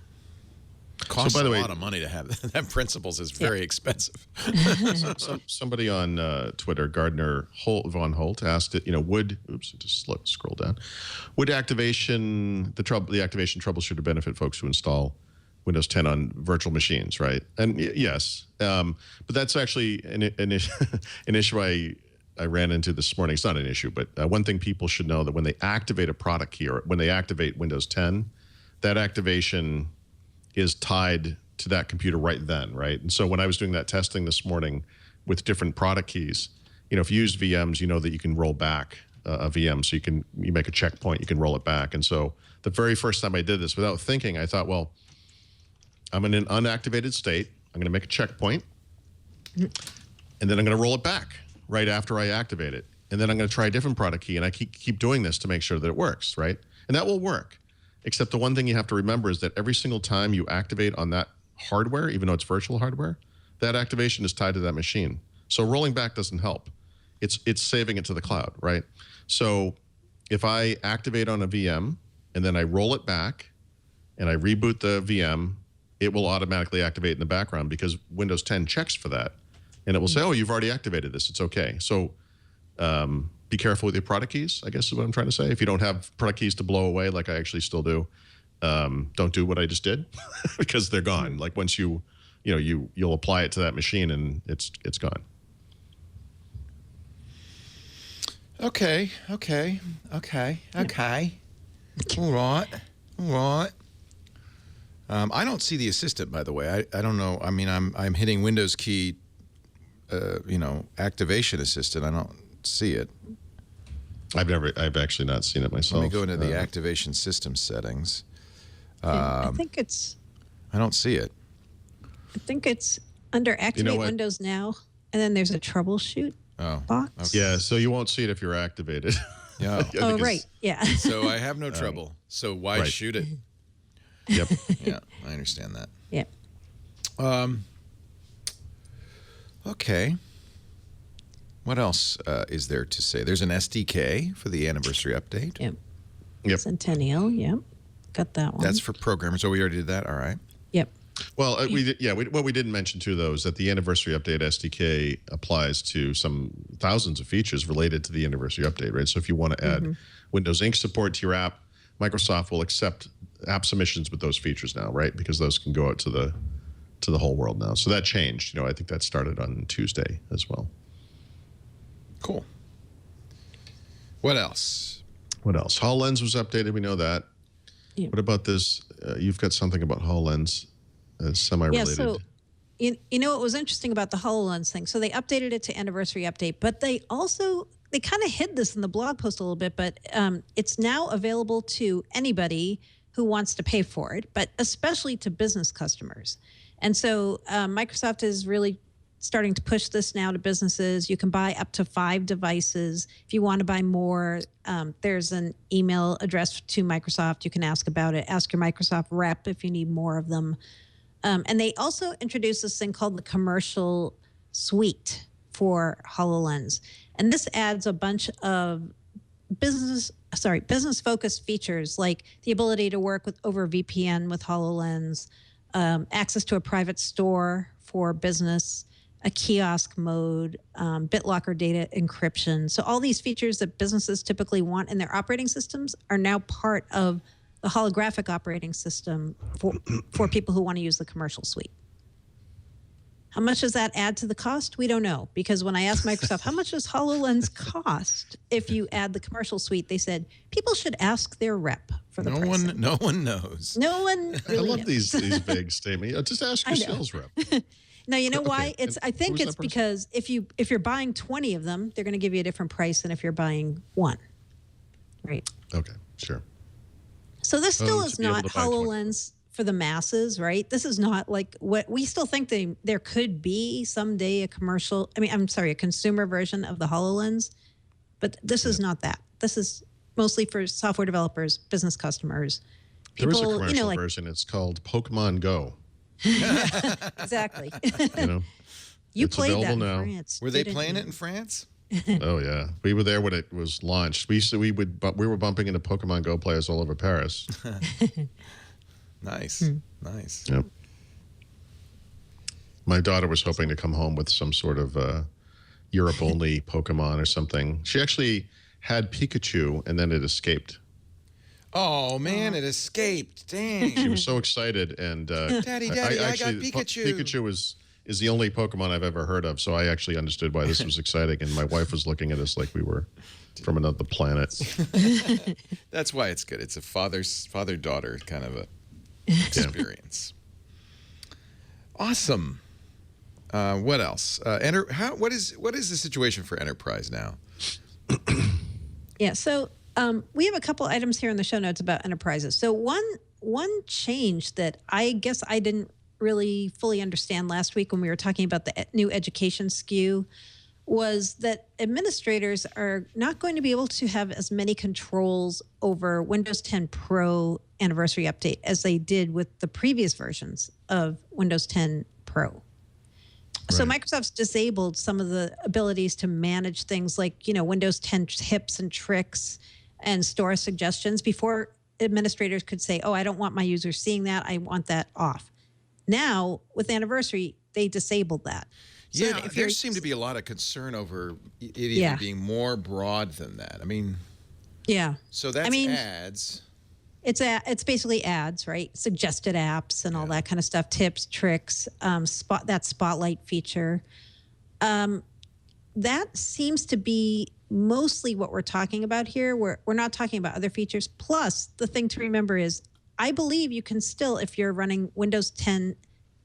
It costs a lot of money to have that. Principles is very expensive. Somebody on Twitter, Gardner Von Holt, asked it. Would scroll down. Would the activation troubleshooter benefit folks who install Windows 10 on virtual machines? Right, and yes, but that's actually an issue I ran into this morning. It's not an issue, but one thing people should know that when they activate a product key or when they activate Windows 10, that activation is tied to that computer right then, right? And so when I was doing that testing this morning with different product keys, if you use VMs, you know that you can roll back a VM. So you make a checkpoint, you can roll it back. And so the very first time I did this, without thinking, I thought, well, I'm in an unactivated state. I'm going to make a checkpoint, and then I'm going to roll it back right after I activate it. And then I'm going to try a different product key, and I keep doing this to make sure that it works, right? And that will work. Except the one thing you have to remember is that every single time you activate on that hardware, even though it's virtual hardware, that activation is tied to that machine. So rolling back doesn't help. It's saving it to the cloud, right? So if I activate on a VM and then I roll it back and I reboot the VM, it will automatically activate in the background because Windows 10 checks for that. And it will say, oh, you've already activated this. It's okay. So be careful with your product keys, I guess is what I'm trying to say. If you don't have product keys to blow away, like I actually still do, don't do what I just did because they're gone. Like once you'll apply it to that machine and it's gone. Okay. All right. I don't see the assistant, by the way. I don't know. I mean, I'm hitting Windows key, activation assistant. I don't see it. I've actually not seen it myself. Let me go into the activation system settings. I think it's. I don't see it. I think it's under Activate Windows Now, and then there's a troubleshoot box. Okay. Yeah, so you won't see it if you're activated. Yeah. Oh, right. Yeah. So I have no trouble. So why shoot it? Yep. Yeah, I understand that. Yeah. Okay. What else is there to say? There's an SDK for the anniversary update. Yep. Centennial. Yep. Got that one. That's for programmers. Oh, we already did that. All right. Yep. Well, what we didn't mention too, though, is that the anniversary update SDK applies to some thousands of features related to the anniversary update, right? So if you want to add Windows Ink support to your app, Microsoft will accept app submissions with those features now, right? Because those can go out to the whole world now. So that changed. I think that started on Tuesday as well. Cool. What else? HoloLens was updated. We know that. Yeah. What about this? You've got something about HoloLens. Semi-related. Yeah, so you know what was interesting about the HoloLens thing? So they updated it to anniversary update, but they kind of hid this in the blog post a little bit, but it's now available to anybody who wants to pay for it, but especially to business customers. And so Microsoft is really starting to push this now to businesses. You can buy up to 5 devices. If you want to buy more, there's an email address to Microsoft. You can ask about it. Ask your Microsoft rep if you need more of them. And they also introduced this thing called the commercial suite for HoloLens. And this adds a bunch of business-focused features like the ability to work over VPN with HoloLens, access to a private store for business, a kiosk mode, BitLocker data encryption. So all these features that businesses typically want in their operating systems are now part of the holographic operating system for people who want to use the commercial suite. How much does that add to the cost? We don't know, because when I asked Microsoft, how much does HoloLens cost if you add the commercial suite, they said people should ask their rep for the pricing. No one knows. No one really I love knows. these vague statements. Just ask your sales rep. No, you know why? Okay. I think it's because if you're buying 20 of them, they're going to give you a different price than if you're buying one. Right. Okay, sure. So this still is not HoloLens for the masses, right? This is not like what we still think there could be someday a consumer version of the HoloLens, but this is not that. This is mostly for software developers, business customers. There is a commercial version. It's called Pokemon Go. Exactly. You played that in now. France. Were they playing it in France? Oh yeah, we were there when it was launched. We were bumping into Pokemon Go players all over Paris. Nice. Yep. My daughter was hoping to come home with some sort of Europe-only Pokemon or something. She actually had Pikachu, and then it escaped. Oh man, it escaped! Dang. She was so excited, and Daddy, I got Pikachu. Pikachu is the only Pokemon I've ever heard of, so I actually understood why this was exciting, and my wife was looking at us like we were from another planet. That's why it's good. It's a father-daughter kind of a experience. Awesome. What else? What is the situation for enterprise now? Yeah, so we have a couple items here in the show notes about enterprises. So one change that I guess I didn't really fully understand last week when we were talking about the new education SKU was that administrators are not going to be able to have as many controls over Windows 10 Pro anniversary update as they did with the previous versions of Windows 10 Pro. Right. So Microsoft's disabled some of the abilities to manage things like, Windows 10 tips and tricks and store suggestions. Before, administrators could say, oh, I don't want my users seeing that. I want that off. Now, with Anniversary, they disabled that. So yeah, there seemed to be a lot of concern over it even being more broad than that. I mean, so that's ads. It's basically ads, right? Suggested apps and all that kind of stuff, tips, tricks, that spotlight feature. That seems to be mostly what we're talking about here. We're not talking about other features. Plus, the thing to remember is, I believe you can still, if you're running Windows 10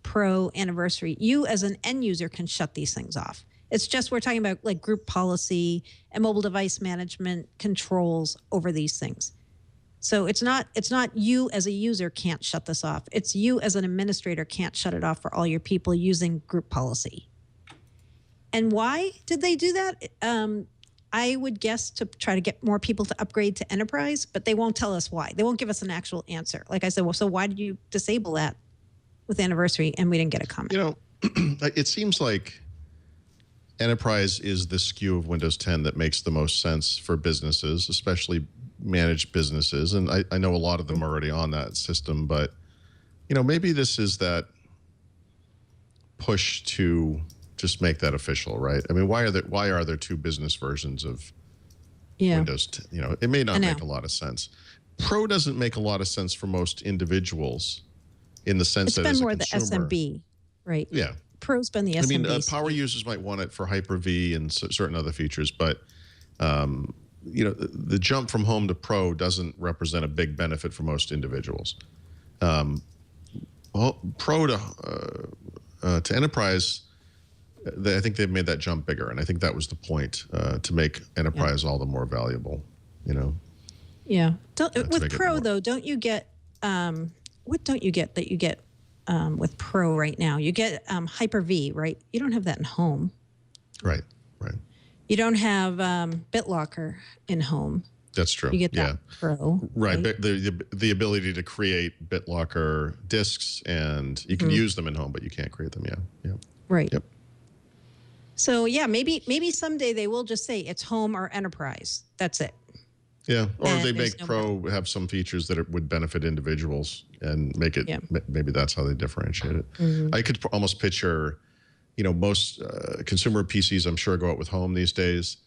Pro Anniversary, you as an end user can shut these things off. It's just we're talking about like group policy and mobile device management controls over these things. So it's not you as a user can't shut this off. It's you as an administrator can't shut it off for all your people using group policy. And why did they do that? I would guess to try to get more people to upgrade to enterprise, but they won't tell us why. They won't give us an actual answer. Like I said, well, so why did you disable that with anniversary? And we didn't get a comment. You know, it seems like enterprise is the SKU of Windows 10 that makes the most sense for businesses, especially managed businesses. And I know a lot of them are already on that system, but, you know, maybe this is that push to just make that official, right? I mean, why are there two business versions of Windows 10? You know, it may not make a lot of sense. Pro doesn't make a lot of sense for most individuals in the sense that as a consumer, it's been more the SMB, right? Yeah. Pro's been the SMB. I mean, power users might want it for Hyper-V and certain other features, but you know, the jump from home to Pro doesn't represent a big benefit for most individuals. Pro to Enterprise, I think they've made that jump bigger, and I think that was the point, to make Enterprise all the more valuable. You know. Yeah. With Pro though, don't you get what don't you get that you get with Pro right now? You get Hyper-V, right? You don't have that in home. Right. Right. You don't have BitLocker in home. That's true. You get that Pro. Right. The ability to create BitLocker disks, and you can use them in home, but you can't create them. Yeah. Right. Yep. So yeah, maybe someday they will just say it's home or enterprise. That's it. Yeah. Or they make Pro have some features that would benefit individuals and make it. Yeah. Maybe that's how they differentiate it. I could almost picture, you know, most consumer PCs, I'm sure, go out with home these days.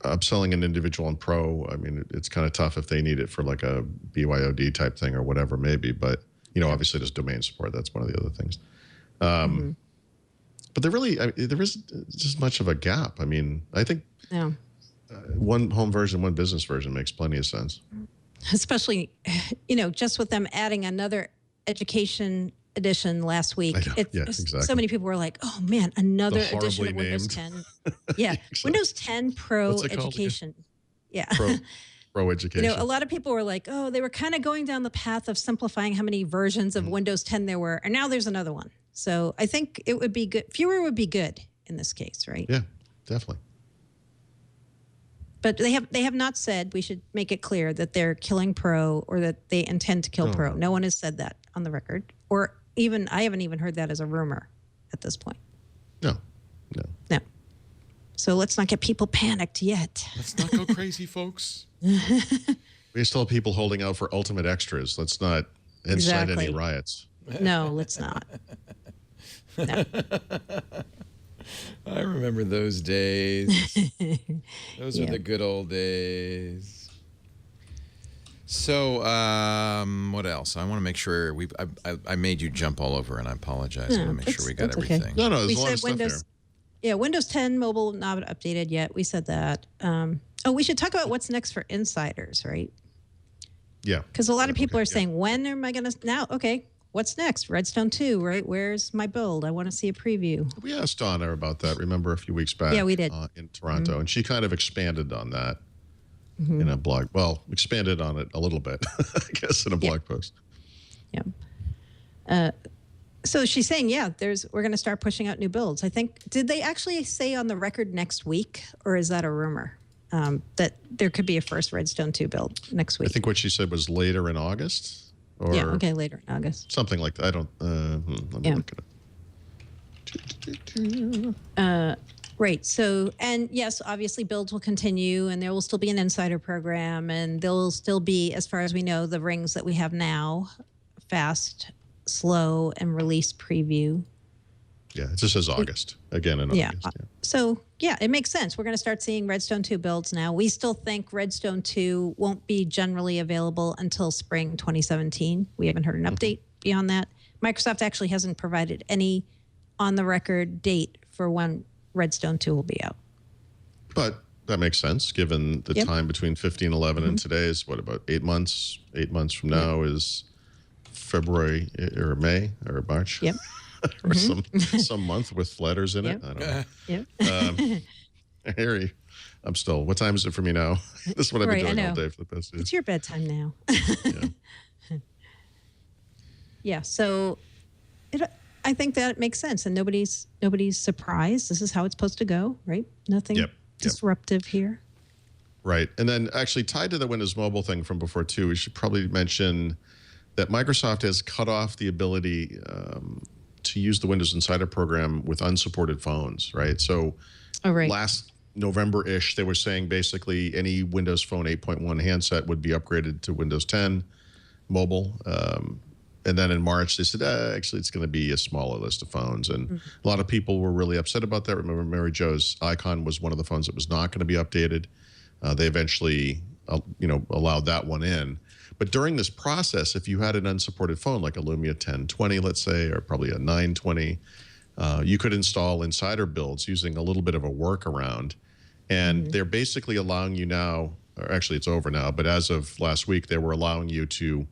Upselling an individual on Pro, I mean, it's kind of tough if they need it for like a BYOD type thing or whatever, maybe. But, you know, obviously there's domain support. That's one of the other things. But there isn't just much of a gap. I mean, I think one home version, one business version makes plenty of sense. Especially, you know, just with them adding another education edition last week. Exactly. So many people were like, "Oh man, another edition of Windows 10." Yeah, exactly. Windows 10 Pro Education. Yeah, Pro Education. You know, a lot of people were like, "Oh, they were kind of going down the path of simplifying how many versions of Windows 10 there were, and now there's another one." So I think it would be good. Fewer would be good in this case, right? Yeah, definitely. But they have not said, we should make it clear, that they're killing Pro or that they intend to kill Pro. No one has said that on the record, or even I haven't even heard that as a rumor at this point. No. So let's not get people panicked yet. Let's not go crazy, folks. We still have people holding out for ultimate extras. Let's not incite any riots. No, let's not. No. I remember those days. Those were the good old days. So, what else? I want to make sure I made you jump all over, and I apologize. I want to make sure we got everything. Okay. No, there's a lot of stuff here. Yeah, Windows 10 mobile not updated yet. We said that. We should talk about what's next for insiders, right? Yeah. Because a lot of people are saying, when am I going to now? Okay. What's next? Redstone 2, right? Where's my build? I want to see a preview. We asked Donna about that, remember, a few weeks back. Yeah, we did. In Toronto. And she kind of expanded on that in a blog. Well, expanded on it a little bit, I guess, in a blog post. Yeah. So she's saying, we're going to start pushing out new builds. I think, did they actually say on the record next week, or is that a rumor that there could be a first Redstone 2 build next week? I think what she said was later in August. Or later in August. Something like that. I don't. Let me look at it. Right. So, and yes, obviously builds will continue, and there will still be an insider program, and there'll still be, as far as we know, the rings that we have now: fast, slow, and release preview. Yeah, it just says August again in August. Yeah. So it makes sense. We're going to start seeing Redstone 2 builds now. We still think Redstone 2 won't be generally available until spring 2017. We haven't heard an update beyond that. Microsoft actually hasn't provided any on-the-record date for when Redstone 2 will be out. But that makes sense, given the time between 1511 and today is, what, about 8 months? 8 months from now is February or May or March? Yep. or some month with letters in it. I don't know. Yep. Harry, I'm still. What time is it for me now? This is what I've been doing all day for the past days. It's your bedtime now. Yeah. Yeah. So, I think that makes sense, and nobody's surprised. This is how it's supposed to go, right? Nothing disruptive here. Right. And then actually tied to the Windows Mobile thing from before too, we should probably mention that Microsoft has cut off the ability to use the Windows Insider program with unsupported phones, right? So last November-ish, they were saying basically any Windows Phone 8.1 handset would be upgraded to Windows 10 mobile. And then in March, they said, actually, it's going to be a smaller list of phones. And a lot of people were really upset about that. Remember, Mary Jo's Icon was one of the phones that was not going to be updated. They eventually, allowed that one in. But during this process, if you had an unsupported phone, like a Lumia 1020, let's say, or probably a 920, you could install Insider builds using a little bit of a workaround. And they're basically allowing you now, or actually it's over now, but as of last week, they were allowing you to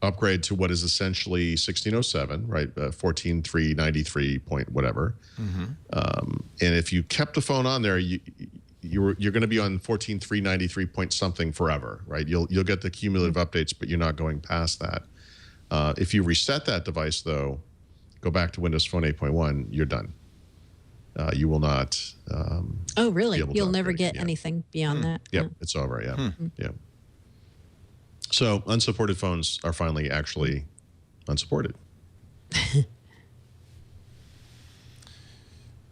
upgrade to what is essentially 1607, right? 14.393 point whatever. And if you kept the phone on there, you're going to be on 14.393 point something forever, right? You'll get the cumulative updates, but you're not going past that. If you reset that device, though, go back to Windows Phone 8.1, you're done. You will not. Oh, really? You'll never get anything beyond that. Yep, it's over. Yeah, yeah. So unsupported phones are finally actually unsupported.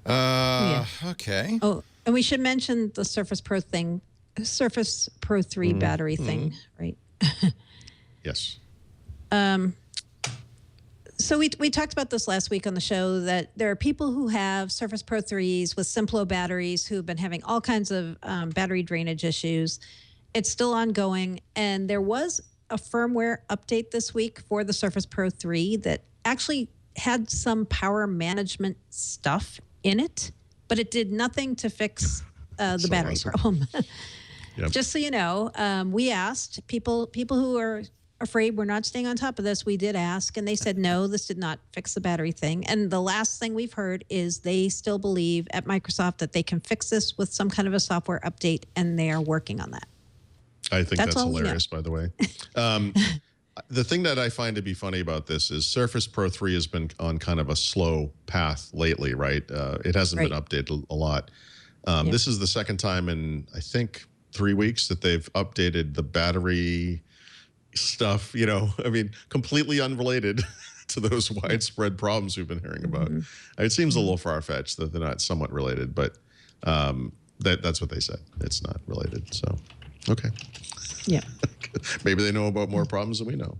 Okay. Oh, and we should mention the Surface Pro 3 battery thing, right? Yes. So we talked about this last week on the show, that there are people who have Surface Pro 3s with Simplo batteries who have been having all kinds of battery drainage issues. It's still ongoing, and there was a firmware update this week for the Surface Pro 3 that actually had some power management stuff in it, but it did nothing to fix the battery problem. Just so you know, we asked people who are afraid we're not staying on top of this. We did ask, and they said, no, this did not fix the battery thing. And the last thing we've heard is they still believe at Microsoft that they can fix this with some kind of a software update, and they are working on that. I think that's hilarious, by the way. The thing that I find to be funny about this is Surface Pro 3 has been on kind of a slow path lately, right? It hasn't been updated a lot. This is the second time in, I think, 3 weeks that they've updated the battery stuff, I mean, completely unrelated to those widespread problems we've been hearing about. It seems a little far-fetched that they're not somewhat related, but that's what they said. It's not related, so, okay. Yeah. Maybe they know about more problems than we know.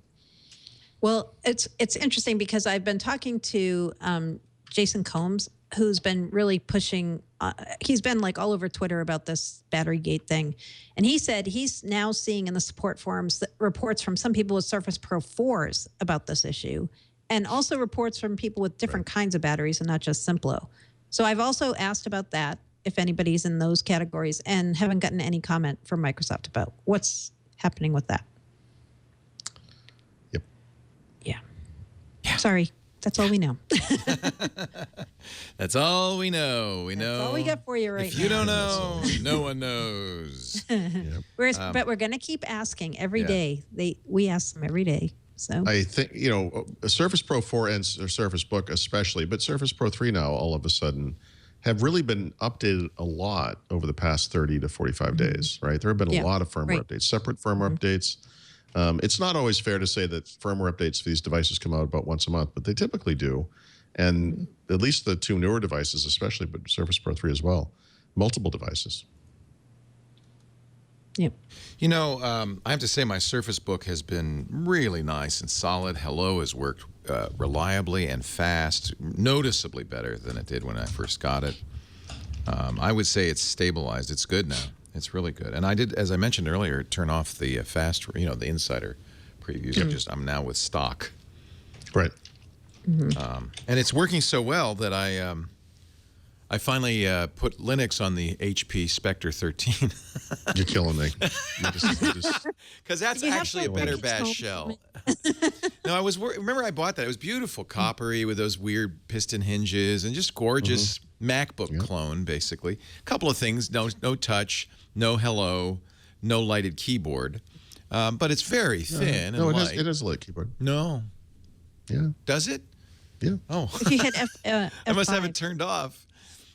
Well, it's interesting because I've been talking to Jason Combs, who's been really pushing. He's been like all over Twitter about this battery gate thing. And he said he's now seeing in the support forums that reports from some people with Surface Pro 4s about this issue, and also reports from people with different kinds of batteries and not just Simplo. So I've also asked about that, if anybody's in those categories, and haven't gotten any comment from Microsoft about what's happening with that. Yep. Yeah. Sorry. That's all we know. That's all we know. That's all we got for you right now. If you don't know, no one knows. But we're going to keep asking every day. We ask them every day. So I think, Surface Pro 4 and Surface Book especially, but Surface Pro 3 now all of a sudden have really been updated a lot over the past 30 to 45 days, right? There have been a lot of firmware updates, separate firmware updates. It's not always fair to say that firmware updates for these devices come out about once a month, but they typically do. And at least the two newer devices, especially, but Surface Pro 3 as well, multiple devices. Yep. I have to say my Surface Book has been really nice and solid. Hello has worked reliably and fast, noticeably better than it did when I first got it. I would say it's stabilized. It's good now. It's really good. And I did, as I mentioned earlier, turn off the the insider previews. I'm now with stock. Right. Mm-hmm. And it's working so well that I finally put Linux on the HP Spectre 13. You're killing me. Because that's actually a better bash shell. No, I was remember I bought that. It was beautiful, coppery with those weird piston hinges and just gorgeous MacBook clone, basically. A couple of things: no touch, no hello, no lighted keyboard, but it's very thin and light. it is a light keyboard. No. Yeah. Does it? Yeah. Oh. If you hit I must have it turned off.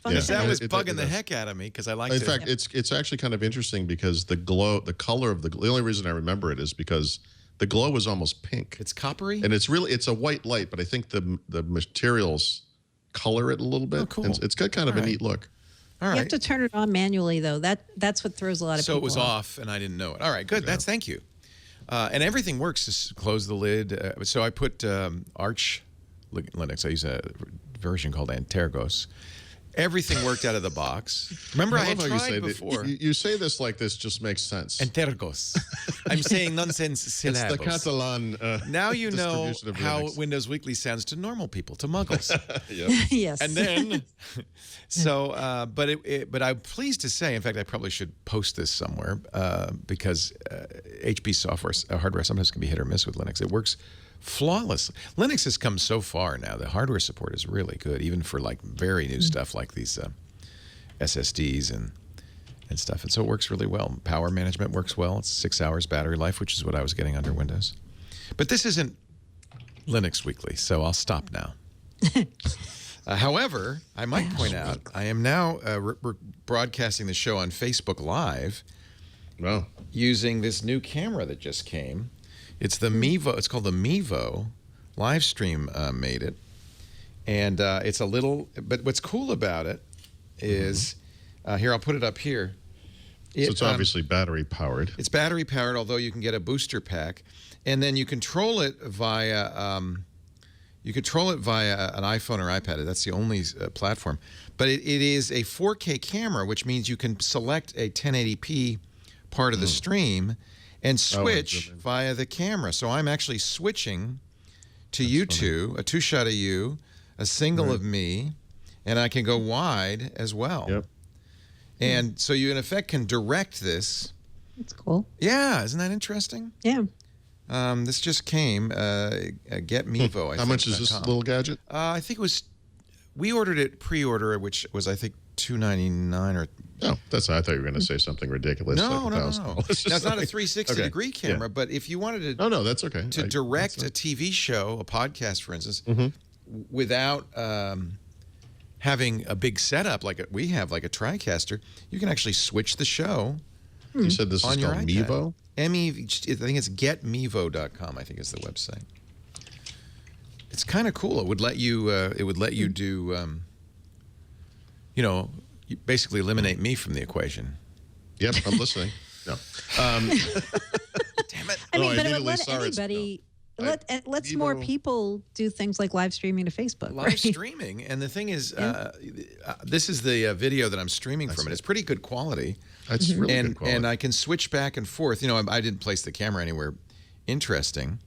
Function. That was It bugging the does. heck out of me because I liked In it. fact, it's actually kind of interesting because the color of the only reason I remember it is because the glow was almost pink. It's coppery? And it's a white light, but I think the materials color it a little bit. Oh, cool. And it's got kind of a neat look. All You right. have to turn it on manually, though. That's what throws a lot of people So it was off, and I didn't know it. All right, good. Thank you. And everything works. Just close the lid. So I put Arch Linux. I use a version called Antergos. Everything worked out of the box. Remember, I had love how tried before. You say this like this just makes sense. Antergos. I'm saying nonsense syllables. It's the Catalan Now you know distribution of how Linux. Windows Weekly sounds to normal people, to muggles. Yes. And then, but I'm pleased to say, in fact, I probably should post this somewhere because HP hardware sometimes can be hit or miss with Linux. It works flawlessly. Linux has come so far now. The hardware support is really good, even for like very new stuff like these SSDs and stuff. And so it works really well. Power management works well. It's 6 hours battery life, which is what I was getting under Windows. But this isn't Linux Weekly, so I'll stop now. However, I might point out I am now broadcasting the show on Facebook Live using this new camera that just came. It's the Mevo. It's called the Mevo. Livestream made it, and it's a little. But what's cool about it is, here I'll put it up here. So it's obviously battery powered. It's battery powered, although you can get a booster pack, and then you control it via. You control it via an iPhone or iPad. That's the only platform. But it is a 4K camera, which means you can select a 1080p part of the stream and switch via the camera. So I'm actually switching to you two, a two-shot of you, a single of me, and I can go wide as well. Yep. And so you, in effect, can direct this. That's cool. Yeah, isn't that interesting? Yeah. This just came. Get Mevo. I How think, much is this little gadget? I think it was. We ordered it pre-order, which was I think $299 or. Oh, I thought you were going to say something ridiculous. No. Like Now, it's not a 360-degree camera, but if you wanted to. Oh no, that's okay. To direct a TV show, a podcast, for instance, without having a big setup like we have, like a TriCaster, you can actually switch the show. You said this is called Mevo? I think it's getmevo.com, I think is the website. It's kind of cool. It would let you do, you basically eliminate me from the equation. Yep, I'm listening. No. Damn it. I mean, but it immediately would let saw it. anybody. No. Let's more people do things like live streaming to Facebook. Live right? streaming. And the thing is, this is the video that I'm streaming from, and it's pretty good quality. That's really good quality. And I can switch back and forth. I didn't place the camera anywhere interesting,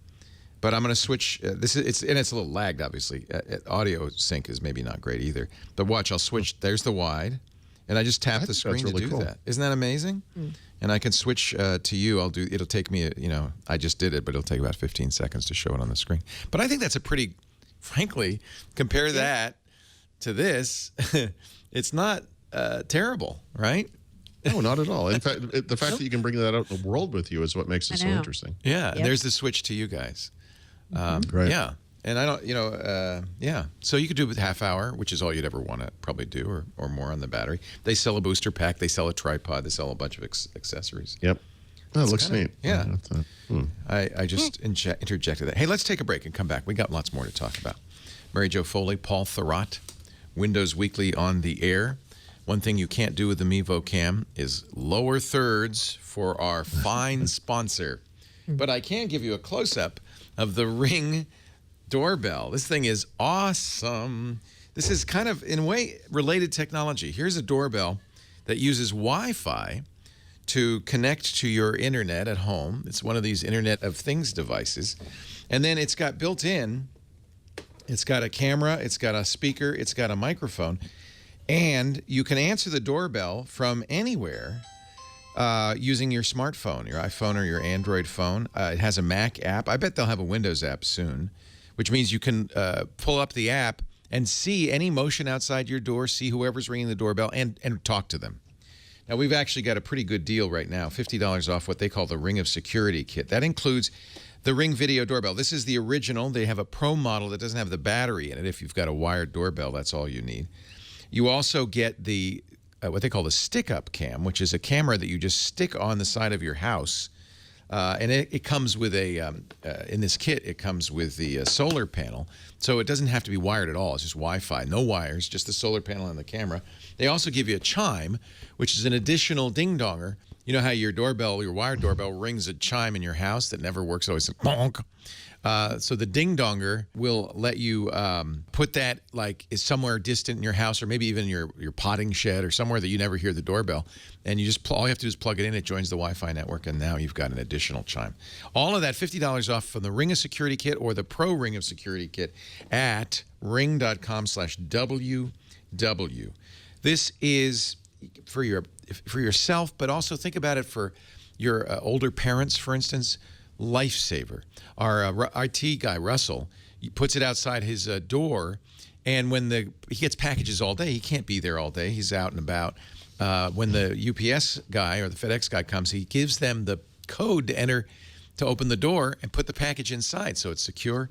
but I'm going to switch. It's a little lagged, obviously. Audio sync is maybe not great either. But watch, I'll switch. There's the wide, and I just tap the screen to do that. Isn't that amazing? And I can switch to you. It'll take me, I just did it, but it'll take about 15 seconds to show it on the screen. But I think that's a pretty, frankly, compare that to this, it's not terrible, right? No, not at all. In fact, the fact that you can bring that out in the world with you is what makes it so interesting. Yeah, and there's the switch to you guys. Right. Yeah, and I don't, yeah. So you could do it with half hour, which is all you'd ever want to probably do, or more on the battery. They sell a booster pack. They sell a tripod. They sell a bunch of accessories. Yep. Oh, it looks neat. Yeah. I just interjected that. Hey, let's take a break and come back. We got lots more to talk about. Mary Jo Foley, Paul Thurrott, Windows Weekly on the air. One thing you can't do with the Mevo Cam is lower thirds for our fine sponsor. But I can give you a close-up of the Ring doorbell. This thing is awesome. This is kind of, in a way, related technology. Here's a doorbell that uses Wi-Fi to connect to your internet at home. It's one of these Internet of Things devices. And then it's got built in, it's got a camera, it's got a speaker, it's got a microphone. And you can answer the doorbell from anywhere using your smartphone, your iPhone or your Android phone. It has a Mac app. I bet they'll have a Windows app soon, which means you can pull up the app and see any motion outside your door, see whoever's ringing the doorbell, and talk to them. Now, we've actually got a pretty good deal right now, $50 off what they call the Ring of Security Kit. That includes the Ring Video Doorbell. This is the original. They have a Pro model that doesn't have the battery in it. If you've got a wired doorbell, that's all you need. You also get the what they call the stick-up cam, which is a camera that you just stick on the side of your house. And it comes with a, in this kit, it comes with the solar panel. So it doesn't have to be wired at all. It's just Wi-Fi, no wires, just the solar panel and the camera. They also give you a chime, which is an additional ding-donger. You know how your doorbell, your wired doorbell, rings a chime in your house that never works, always bonk. So the ding-donger will let you put that like is somewhere distant in your house, or maybe even your potting shed or somewhere that you never hear the doorbell. And you just all you have to do is plug it in. It joins the Wi-Fi network, and now you've got an additional chime. All of that $50 off from the Ring of Security Kit or the Pro Ring of Security Kit at ring.com/WW. This is for yourself, but also think about it for your older parents, for instance. Lifesaver. Our IT guy, Russell, he puts it outside his door, and when he gets packages all day, he can't be there all day. He's out and about. When the UPS guy or the FedEx guy comes, he gives them the code to enter to open the door and put the package inside so it's secure,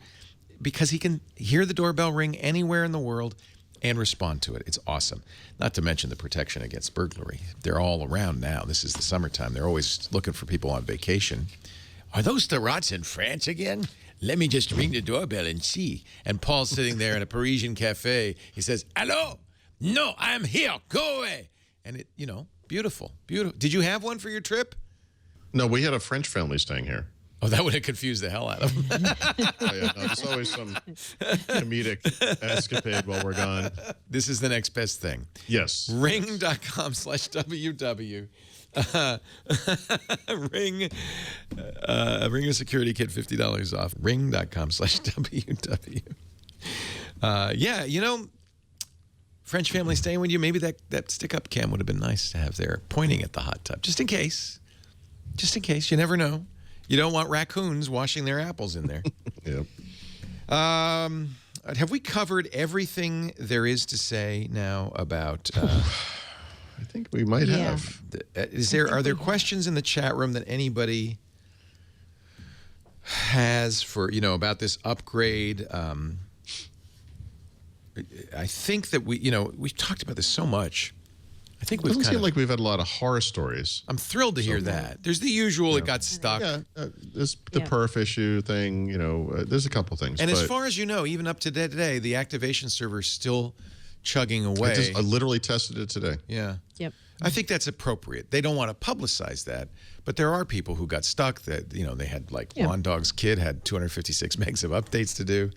because he can hear the doorbell ring anywhere in the world and respond to it. It's awesome. Not to mention the protection against burglary. They're all around now. This is the summertime. They're always looking for people on vacation. Are those Thurrotts in France again? Let me just ring the doorbell and see. And Paul's sitting there in a Parisian cafe. He says, "Hello? No, I'm here. Go away." And it, beautiful, beautiful. Did you have one for your trip? No, we had a French family staying here. Oh, that would have confused the hell out of them. Oh, yeah, no, there's always some comedic escapade while we're gone. This is the next best thing. Yes. Ring.com/WW. Ring a security kit, $50 off. Ring.com/WW. Yeah, French family staying with you. Maybe that stick-up cam would have been nice to have there, pointing at the hot tub, just in case. Just in case. You never know. You don't want raccoons washing their apples in there. Yep. Have we covered everything there is to say now about? I think we might have. Are there questions in the chat room that anybody has for about this upgrade? I think that we've talked about this so much. I think it doesn't seem like we've had a lot of horror stories. I'm thrilled to hear that. There's the usual. It got stuck. Yeah, there's the perf issue thing. There's a couple things. And as far as you know, even up to today, the activation server is still chugging away. I literally tested it today. Yeah. Yep. I think that's appropriate. They don't want to publicize that, but there are people who got stuck that, they had LonnDawg's kid had 256 megs of updates to do.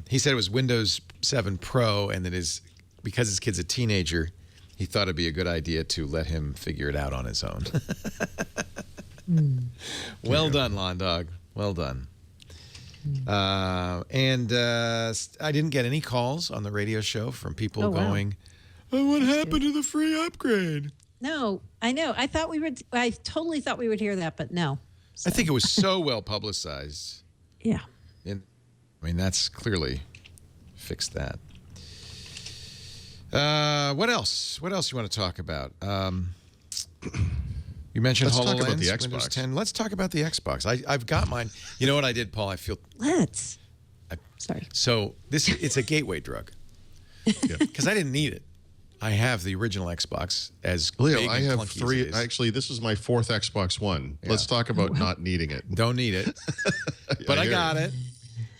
He said it was Windows 7 Pro, and that because his kid's a teenager, he thought it'd be a good idea to let him figure it out on his own. Well done, LonnDawg. Well done. And I didn't get any calls on the radio show from people going, "Oh, what happened to the free upgrade?" No, I know. I totally thought we would hear that, but no. So. I think it was so well publicized. Yeah. That's clearly fixed that. What else? What else you want to talk about? You mentioned HoloLens. Let's talk about the Xbox. Windows 10. Let's talk about the Xbox. I've got mine. You know what I did, Paul? Sorry. So it's a gateway drug. Because I didn't need it. I have the original Xbox as Leo, big I and have clunky 3. as it is. Actually, this is my 4th Xbox One. Yeah. Let's talk about not needing it. Don't need it. But I got it.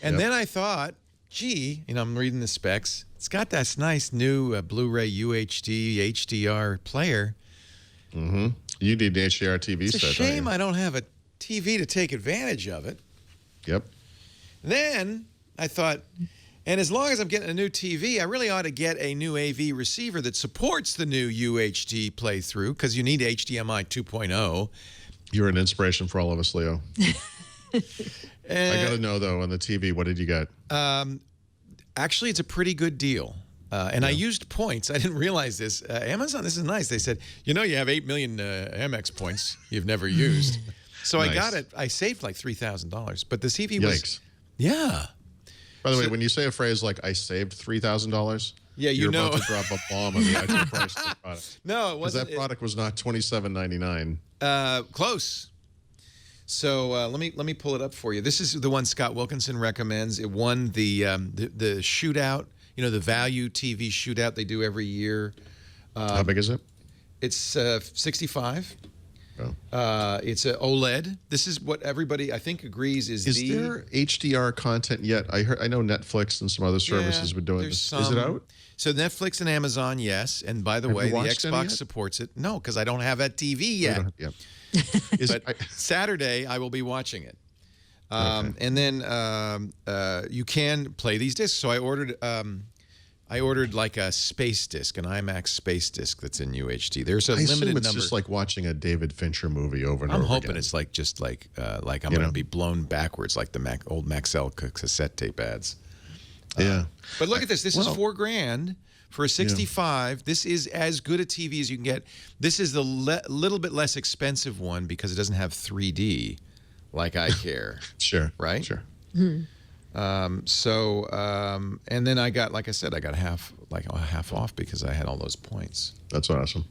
And then I thought, gee, I'm reading the specs. It's got this nice new Blu-ray UHD HDR player. Mm-hmm. You need an HDR TV set. It's a shame I don't have a TV to take advantage of it. Yep. Then I thought, and as long as I'm getting a new TV, I really ought to get a new AV receiver that supports the new UHD playthrough, because you need HDMI 2.0. You're an inspiration for all of us, Leo. I got to know, though, on the TV, what did you get? Actually, it's a pretty good deal. And I used points. I didn't realize this. Amazon, this is nice. They said, you have 8 million Amex points you've never used. So Nice. I got it. I saved like $3,000. But the CV Yikes. was, yeah. By the way, when you say a phrase like "I saved $3,000," Yeah, you're about to drop a bomb on the actual price of the product. No, it Because wasn't. that product was not $27.99. Close. So let me pull it up for you. This is the one Scott Wilkinson recommends. It won the shootout. The value TV shootout they do every year. How big is it? It's 65. Oh. It's an OLED. This is what everybody I think agrees is there HDR content yet? I know Netflix and some other services were doing this. Is it out? So Netflix and Amazon, yes. And by the Have way, you the watched any Xbox yet? supports it. No, because I don't have that TV yet. But Saturday I will be watching it. And then you can play these discs. So I ordered like a space disc, an IMAX space disc that's in UHD. There's a I assume limited it's number. just like watching a David Fincher movie over and I'm over hoping again. it's like just like I'm going to be blown backwards like the old Maxell cassette tape ads. Yeah. But look at this. This is $4,000 for a 65. This is as good a TV as you can get. This is the little bit less expensive one because it doesn't have 3D like I care. Sure. Right? Sure. And then I got, like I said, I got half off because I had all those points. That's awesome.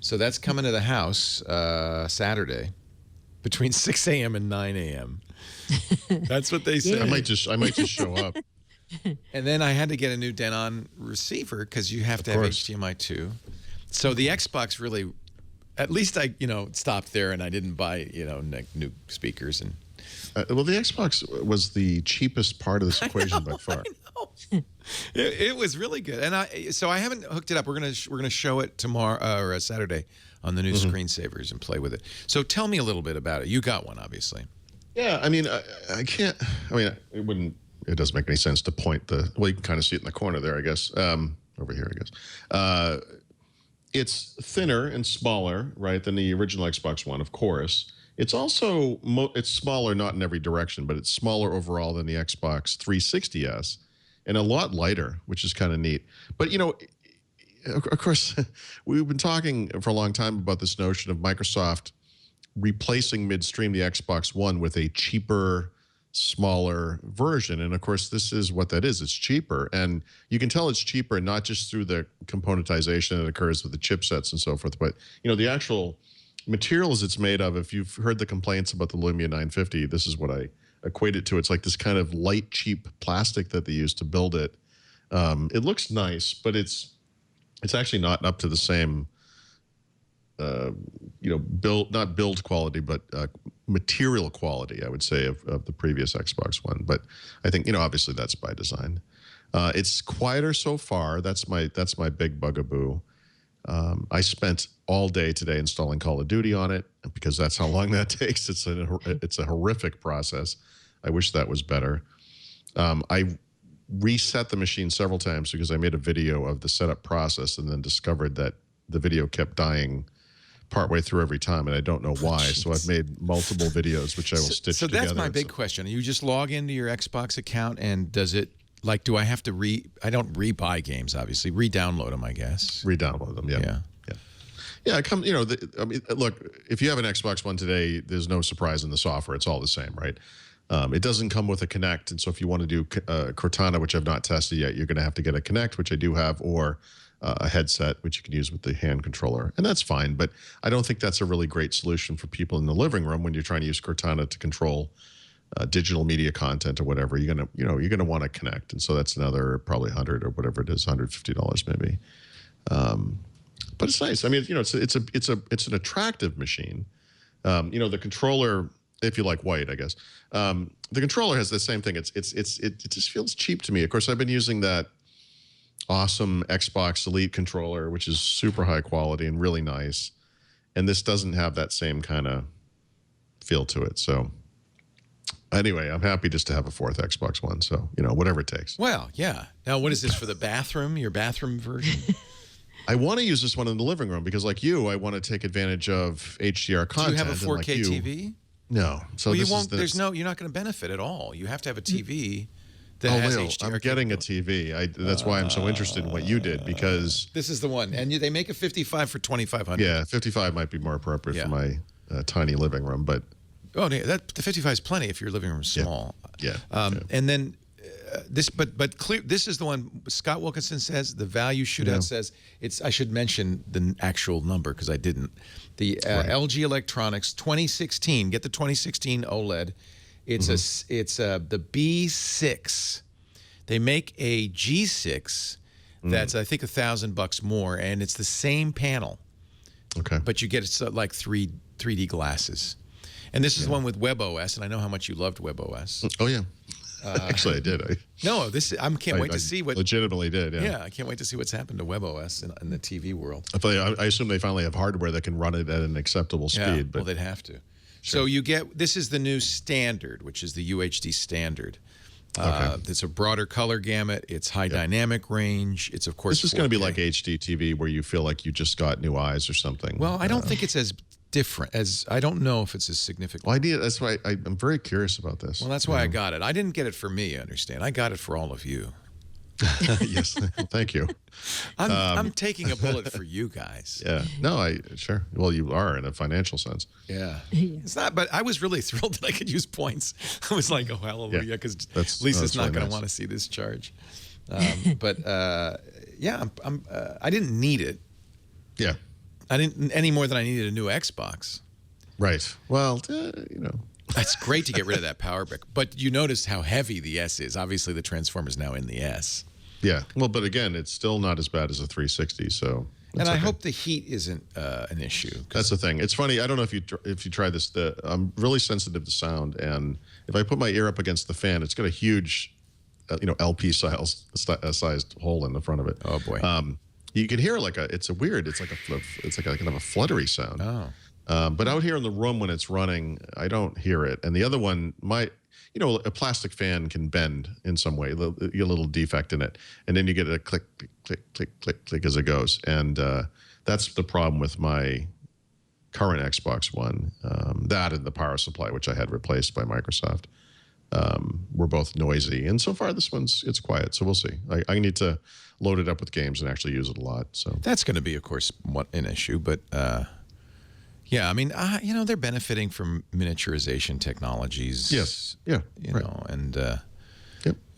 So that's coming to the house Saturday between 6 a.m. and 9 a.m. That's what they said. I might just show up. And then I had to get a new Denon receiver because you have to have HDMI 2. So the Xbox really, at least I, stopped there and I didn't buy, new speakers. And Well, the Xbox was the cheapest part of this equation by far. It was really good. And I haven't hooked it up. We're gonna show it tomorrow or Saturday on the new screensavers and play with it. So tell me a little bit about it. You got one, obviously. Yeah, I mean, I can't. I mean, it wouldn't. It doesn't make any sense to point the. Well, you can kind of see it in the corner there, I guess. Over here, I guess. It's thinner and smaller, right, than the original Xbox One, of course. It's also it's smaller, not in every direction, but it's smaller overall than the Xbox 360s, and a lot lighter, which is kind of neat. But of course, we've been talking for a long time about this notion of Microsoft replacing midstream the Xbox One with a cheaper, smaller version. And of course, this is what that is. It's cheaper. And you can tell it's cheaper not just through the componentization that occurs with the chipsets and so forth, but the actual materials it's made of. If you've heard the complaints about the Lumia 950, this is what I equate it to. It's like this kind of light, cheap plastic that they use to build it. It looks nice, but it's actually not up to the same not build quality, but material quality, I would say, of the previous Xbox One. But I think, obviously that's by design. It's quieter so far. That's my big bugaboo. I spent all day today installing Call of Duty on it because that's how long that takes. It's a horrific process. I wish that was better. I reset the machine several times because I made a video of the setup process and then discovered that the video kept dying partway through every time, and I don't know why. So I've made multiple videos, which I will stitch together. So that's my big question. You just log into your Xbox account, and does it, like, do I have to I don't re-buy games, obviously. Re-download them, I guess. Re-download them, yeah. Yeah, it comes, I mean, look, if you have an Xbox One today, there's no surprise in the software. It's all the same, right? It doesn't come with a Kinect, and so if you want to do Cortana, which I've not tested yet, you're going to have to get a Kinect, which I do have, or a headset, which you can use with the hand controller, and that's fine. But I don't think that's a really great solution for people in the living room when you're trying to use Cortana to control digital media content or whatever. You're gonna want to connect, and so that's another probably $100 or whatever it is, $150 maybe. But it's nice. I mean, it's an attractive machine. The controller, if you like white, I guess, the controller has the same thing. It just feels cheap to me. Of course, I've been using that awesome Xbox Elite controller, which is super high quality and really nice. And this doesn't have that same kind of feel to it. So anyway, I'm happy just to have a fourth Xbox One. So, whatever it takes. Well, yeah. Now, what is this for the bathroom, your bathroom version? I want to use this one in the living room because, like you, I want to take advantage of HDR content. Do you have a 4K TV? No. So well, you're not going to benefit at all. You have to have a TV that has Leo, HDR I'm getting a TV. That's why I'm so interested in what you did, because this is the one, and they make a 55 for 2,500. yeah, 55 might be more appropriate for my tiny living room, but the 55 is plenty if your living room is small. Yeah. And then this is the one Scott Wilkinson says the value shootout says it's. I should mention the actual number because I didn't. The LG Electronics 2016. Get the 2016 OLED. It's the B6. They make a G6 that's I think $1,000 more, and it's the same panel. Okay. But you get like 3D glasses. And this is the one with WebOS, and I know how much you loved WebOS. Oh yeah. Actually, I did. I can't wait to see what. Legitimately did. Yeah. Yeah, I can't wait to see what's happened to WebOS in the TV world. I assume they finally have hardware that can run it at an acceptable speed. But well, they'd have to. Sure. So this is the new standard, which is the UHD standard. It's a broader color gamut. It's high dynamic range. It's of course. This is going to be like HD TV, where you feel like you just got new eyes or something. Well, I don't think it's as different as. I don't know if it's as significant. Well, that's why I'm very curious about this. Well, that's why I got it. I didn't get it for me. I understand. I got it for all of you. Yes, thank you. I'm taking a bullet for you guys. Yeah. No, sure. Well, you are in a financial sense. Yeah. It's not, but I was really thrilled that I could use points. I was like, oh, hallelujah, because Lisa's not going to want to see this charge. But yeah, I didn't need it. Yeah. I didn't any more than I needed a new Xbox. Right. Well, It's great to get rid of that power brick, but you notice how heavy the S is. Obviously, the Transformer's now in the S. Yeah. Well, but again, it's still not as bad as a 360. So. And I hope the heat isn't an issue. That's the thing. It's funny. I don't know if you try this. I'm really sensitive to sound, and if I put my ear up against the fan, it's got a huge, LP sized hole in the front of it. Oh boy. You can hear it's like a kind of a fluttery sound. Oh. But out here in the room when it's running, I don't hear it. And the other one a plastic fan can bend in some way. You get a little defect in it, and then you get a click, click, click, click, click, click as it goes. And that's the problem with my current Xbox One. That and the power supply, which I had replaced by Microsoft, were both noisy. And so far, it's quiet. So we'll see. I need to load it up with games and actually use it a lot. So that's going to be, of course, an issue, but. Yeah, I mean, they're benefiting from miniaturization technologies. Yes, yeah, and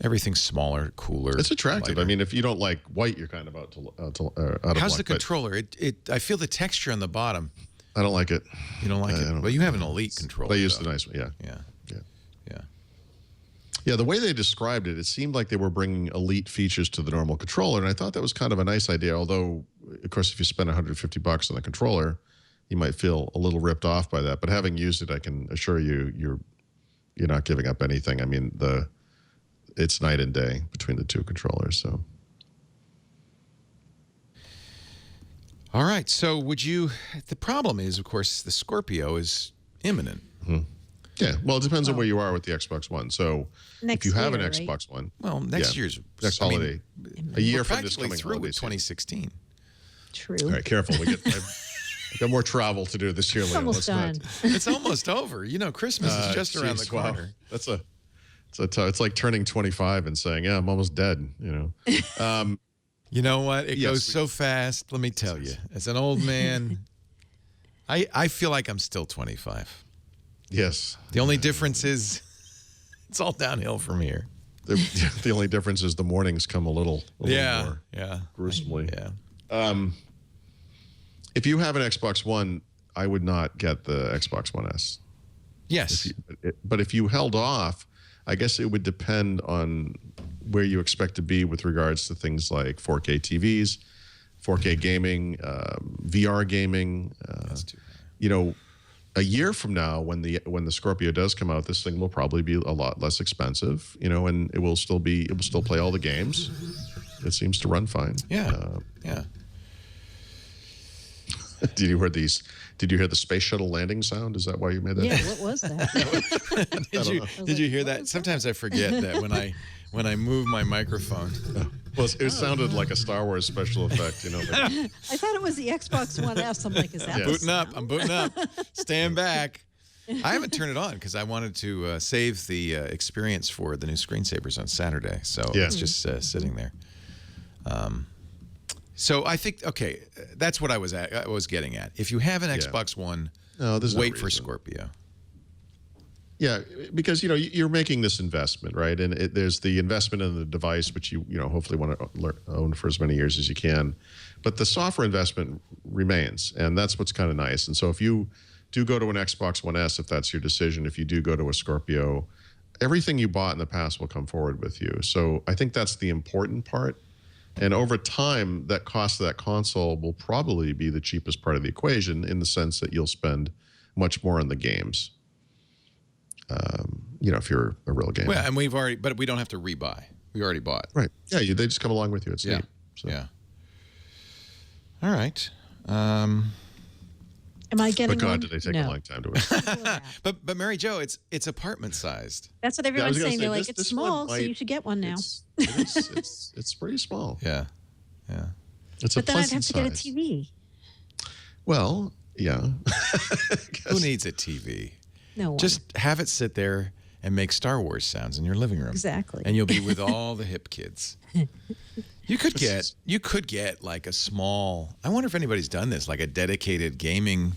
everything's smaller, cooler. It's attractive. Lighter. I mean, if you don't like white, you're kind of out of How's luck, the controller? I feel the texture on the bottom. I don't like it. You don't like it? Well, you have an Elite controller. They used the nice one. Yeah. Yeah, the way they described it, it seemed like they were bringing Elite features to the normal controller, and I thought that was kind of a nice idea. Although, of course, if you spend $150 on the controller, you might feel a little ripped off by that. But having used it, I can assure you, you're not giving up anything. I mean, it's night and day between the two controllers. So, all right. So, the problem is, of course, the Scorpio is imminent. Mm-hmm. Yeah. Well, it depends on where you are with the Xbox One. So, if you have an Xbox One, well, next holiday, a year from this coming through holiday with 2016. True. All right, careful. I've got more travel to do this year. It's almost done. It's almost over. Christmas is just around the corner. Wow. It's like turning 25 and saying, "Yeah, I'm almost dead." You know what? It goes so fast. Let me tell you, as an old man, I feel like I'm still 25. Yes. The only difference is it's all downhill from here. The only difference is the mornings come a little more gruesomely. Yeah. If you have an Xbox One, I would not get the Xbox One S. Yes. But if you held off, I guess it would depend on where you expect to be with regards to things like 4K TVs, 4K gaming, VR gaming. A year from now, when the Scorpio does come out, this thing will probably be a lot less expensive, and it will still play all the games. It seems to run fine. Yeah. Did you hear the space shuttle landing sound? Is that why you made that? Yeah, what was that? Did you hear that? Sometimes I forget that when I move my microphone. Well, it sounded like a Star Wars special effect, I thought it was the Xbox One S. I'm like, is that booting up? I'm booting up. Stand back. I haven't turned it on because I wanted to save the experience for the new screensavers on Saturday. So it's just sitting there. So I think, okay, that's what I was getting at. If you have an Xbox One, wait for Scorpio. Yeah, because you're making this investment, right? And there's the investment in the device, which you hopefully want to own for as many years as you can, but the software investment remains, and that's what's kind of nice. And so if you do go to an Xbox One S, if that's your decision, if you do go to a Scorpio, everything you bought in the past will come forward with you. So I think that's the important part. And over time, that cost of that console will probably be the cheapest part of the equation, in the sense that you'll spend much more on the games. If you're a real gamer. Well, and but we don't have to rebuy. We already bought. Right. Yeah, they just come along with you. It's neat. So. Yeah. All right. Am I getting? But God, did they take a long time to win? But Mary Jo, it's apartment sized. That's what everyone's saying. They're like, it's small, so you should get one now. It's pretty small. Yeah. It's but a then I'd have size. to get a TV. Well, yeah. Who needs a TV? No one. Just have it sit there and make Star Wars sounds in your living room. Exactly. And you'll be with all the hip kids. You could get like a small, I wonder if anybody's done this, like a dedicated gaming,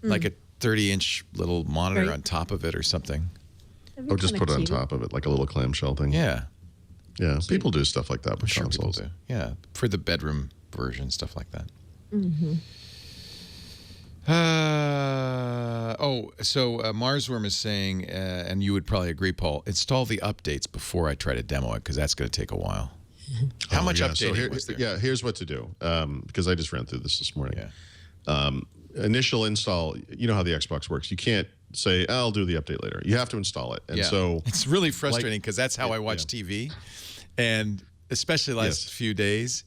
like a 30-inch little monitor on top of it or something. Or just put it on top of it, like a little clamshell thing. Yeah. Yeah, people do stuff like that with Sure, people consoles. do. Yeah, for the bedroom version, stuff like that. Mm-hmm. So Marsworm is saying, and you would probably agree, Paul, install the updates before I try to demo it, because that's going to take a while. How much updating was there? Yeah, here's what to do, because I just ran through this morning. Yeah. Initial install, you know how the Xbox works. You can't say, I'll do the update later. You have to install it. And so it's really frustrating, because that's how I watch TV. And especially the last few days,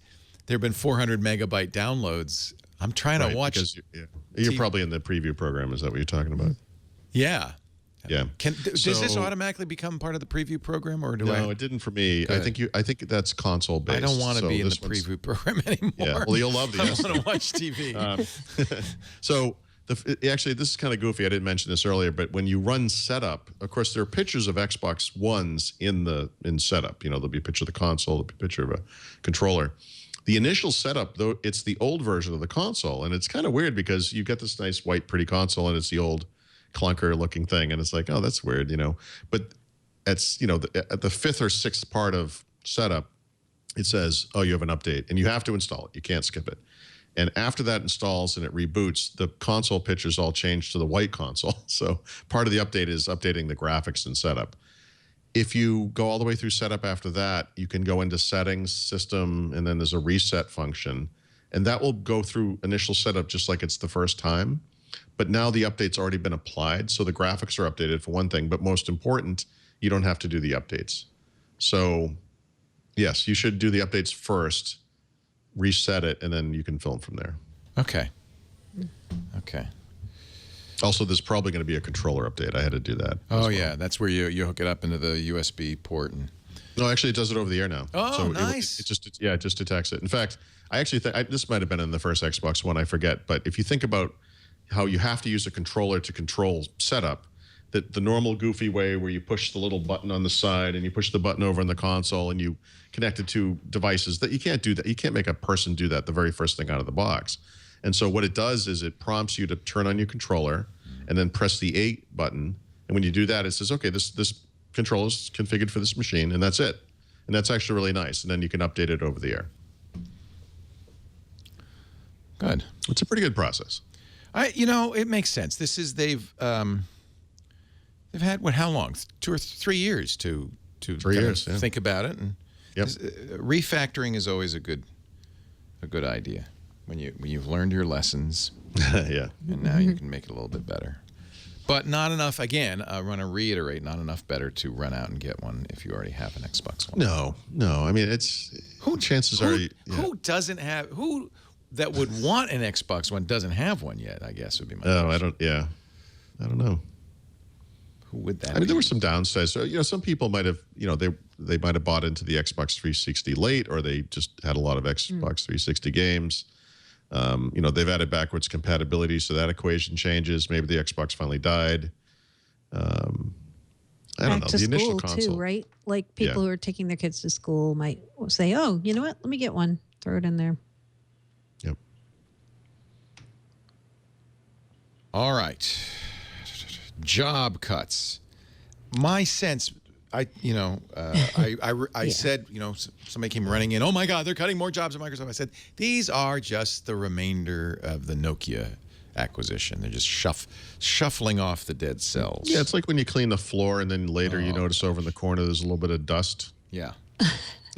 there have been 400 megabyte downloads. I'm trying to watch. Because you're probably in the preview program. Is that what you're talking about? Yeah. Yeah. Does this automatically become part of the preview program, or No, it didn't for me. I think that's console based. I don't want to be in the preview program anymore. Yeah. Well, you'll love these. I want to watch TV. So actually, this is kind of goofy. I didn't mention this earlier, but when you run setup, of course, there are pictures of Xbox Ones in setup. There'll be a picture of the console, there'll be a picture of a controller. The initial setup, though, it's the old version of the console, and it's kind of weird because you get this nice white pretty console, and it's the old clunker-looking thing, and it's like, oh, that's weird, But at the fifth or sixth part of setup, it says, oh, you have an update, and you have to install it. You can't skip it. And after that installs and it reboots, the console pictures all change to the white console. So part of the update is updating the graphics and setup. If you go all the way through setup after that, you can go into settings, system, and then there's a reset function. And that will go through initial setup just like it's the first time. But now the update's already been applied. So the graphics are updated for one thing. But most important, you don't have to do the updates. So yes, you should do the updates first, reset it, and then you can film from there. Okay. Also, there's probably going to be a controller update. I had to do that. Oh, yeah. That's where you hook it up into the USB port. No, actually, it does it over the air now. Oh, so nice. It just detects it. In fact, I actually think this might have been in the first Xbox One. I forget. But if you think about how you have to use a controller to control setup, that the normal goofy way where you push the little button on the side and you push the button over on the console and you connect it to devices, that you can't do that. You can't make a person do that the very first thing out of the box. And so what it does is it prompts you to turn on your controller and then press the A button. And when you do that, it says, okay, this controller is configured for this machine, and that's it. And that's actually really nice. And then you can update it over the air. Good. It's a pretty good process. It makes sense. They've had how long? 2 or 3 years to 3 years, think about it. And refactoring is always a good idea when you've learned your lessons. Yeah. And now you can make it a little bit better. But not enough, again, I want to reiterate, not enough better to run out and get one if you already have an Xbox One. No. I mean, who that would want an Xbox One doesn't have one yet, I guess would be my question. I don't know. Who would that be? I mean, there were some downsides. So, some people might have, they might have bought into the Xbox 360 late, or they just had a lot of Xbox 360 games. They've added backwards compatibility, so that equation changes. Maybe the Xbox finally died. I don't Back know, to the initial school console. too, right? Like people who are taking their kids to school might say, "Oh, you know what? Let me get one. Throw it in there." Yep. All right. Job cuts. My sense, I said, somebody came running in. Oh my God, they're cutting more jobs at Microsoft. I said, these are just the remainder of the Nokia acquisition. They're just shuffling off the dead cells. Yeah, it's like when you clean the floor and then later you notice over in the corner there's a little bit of dust. Yeah.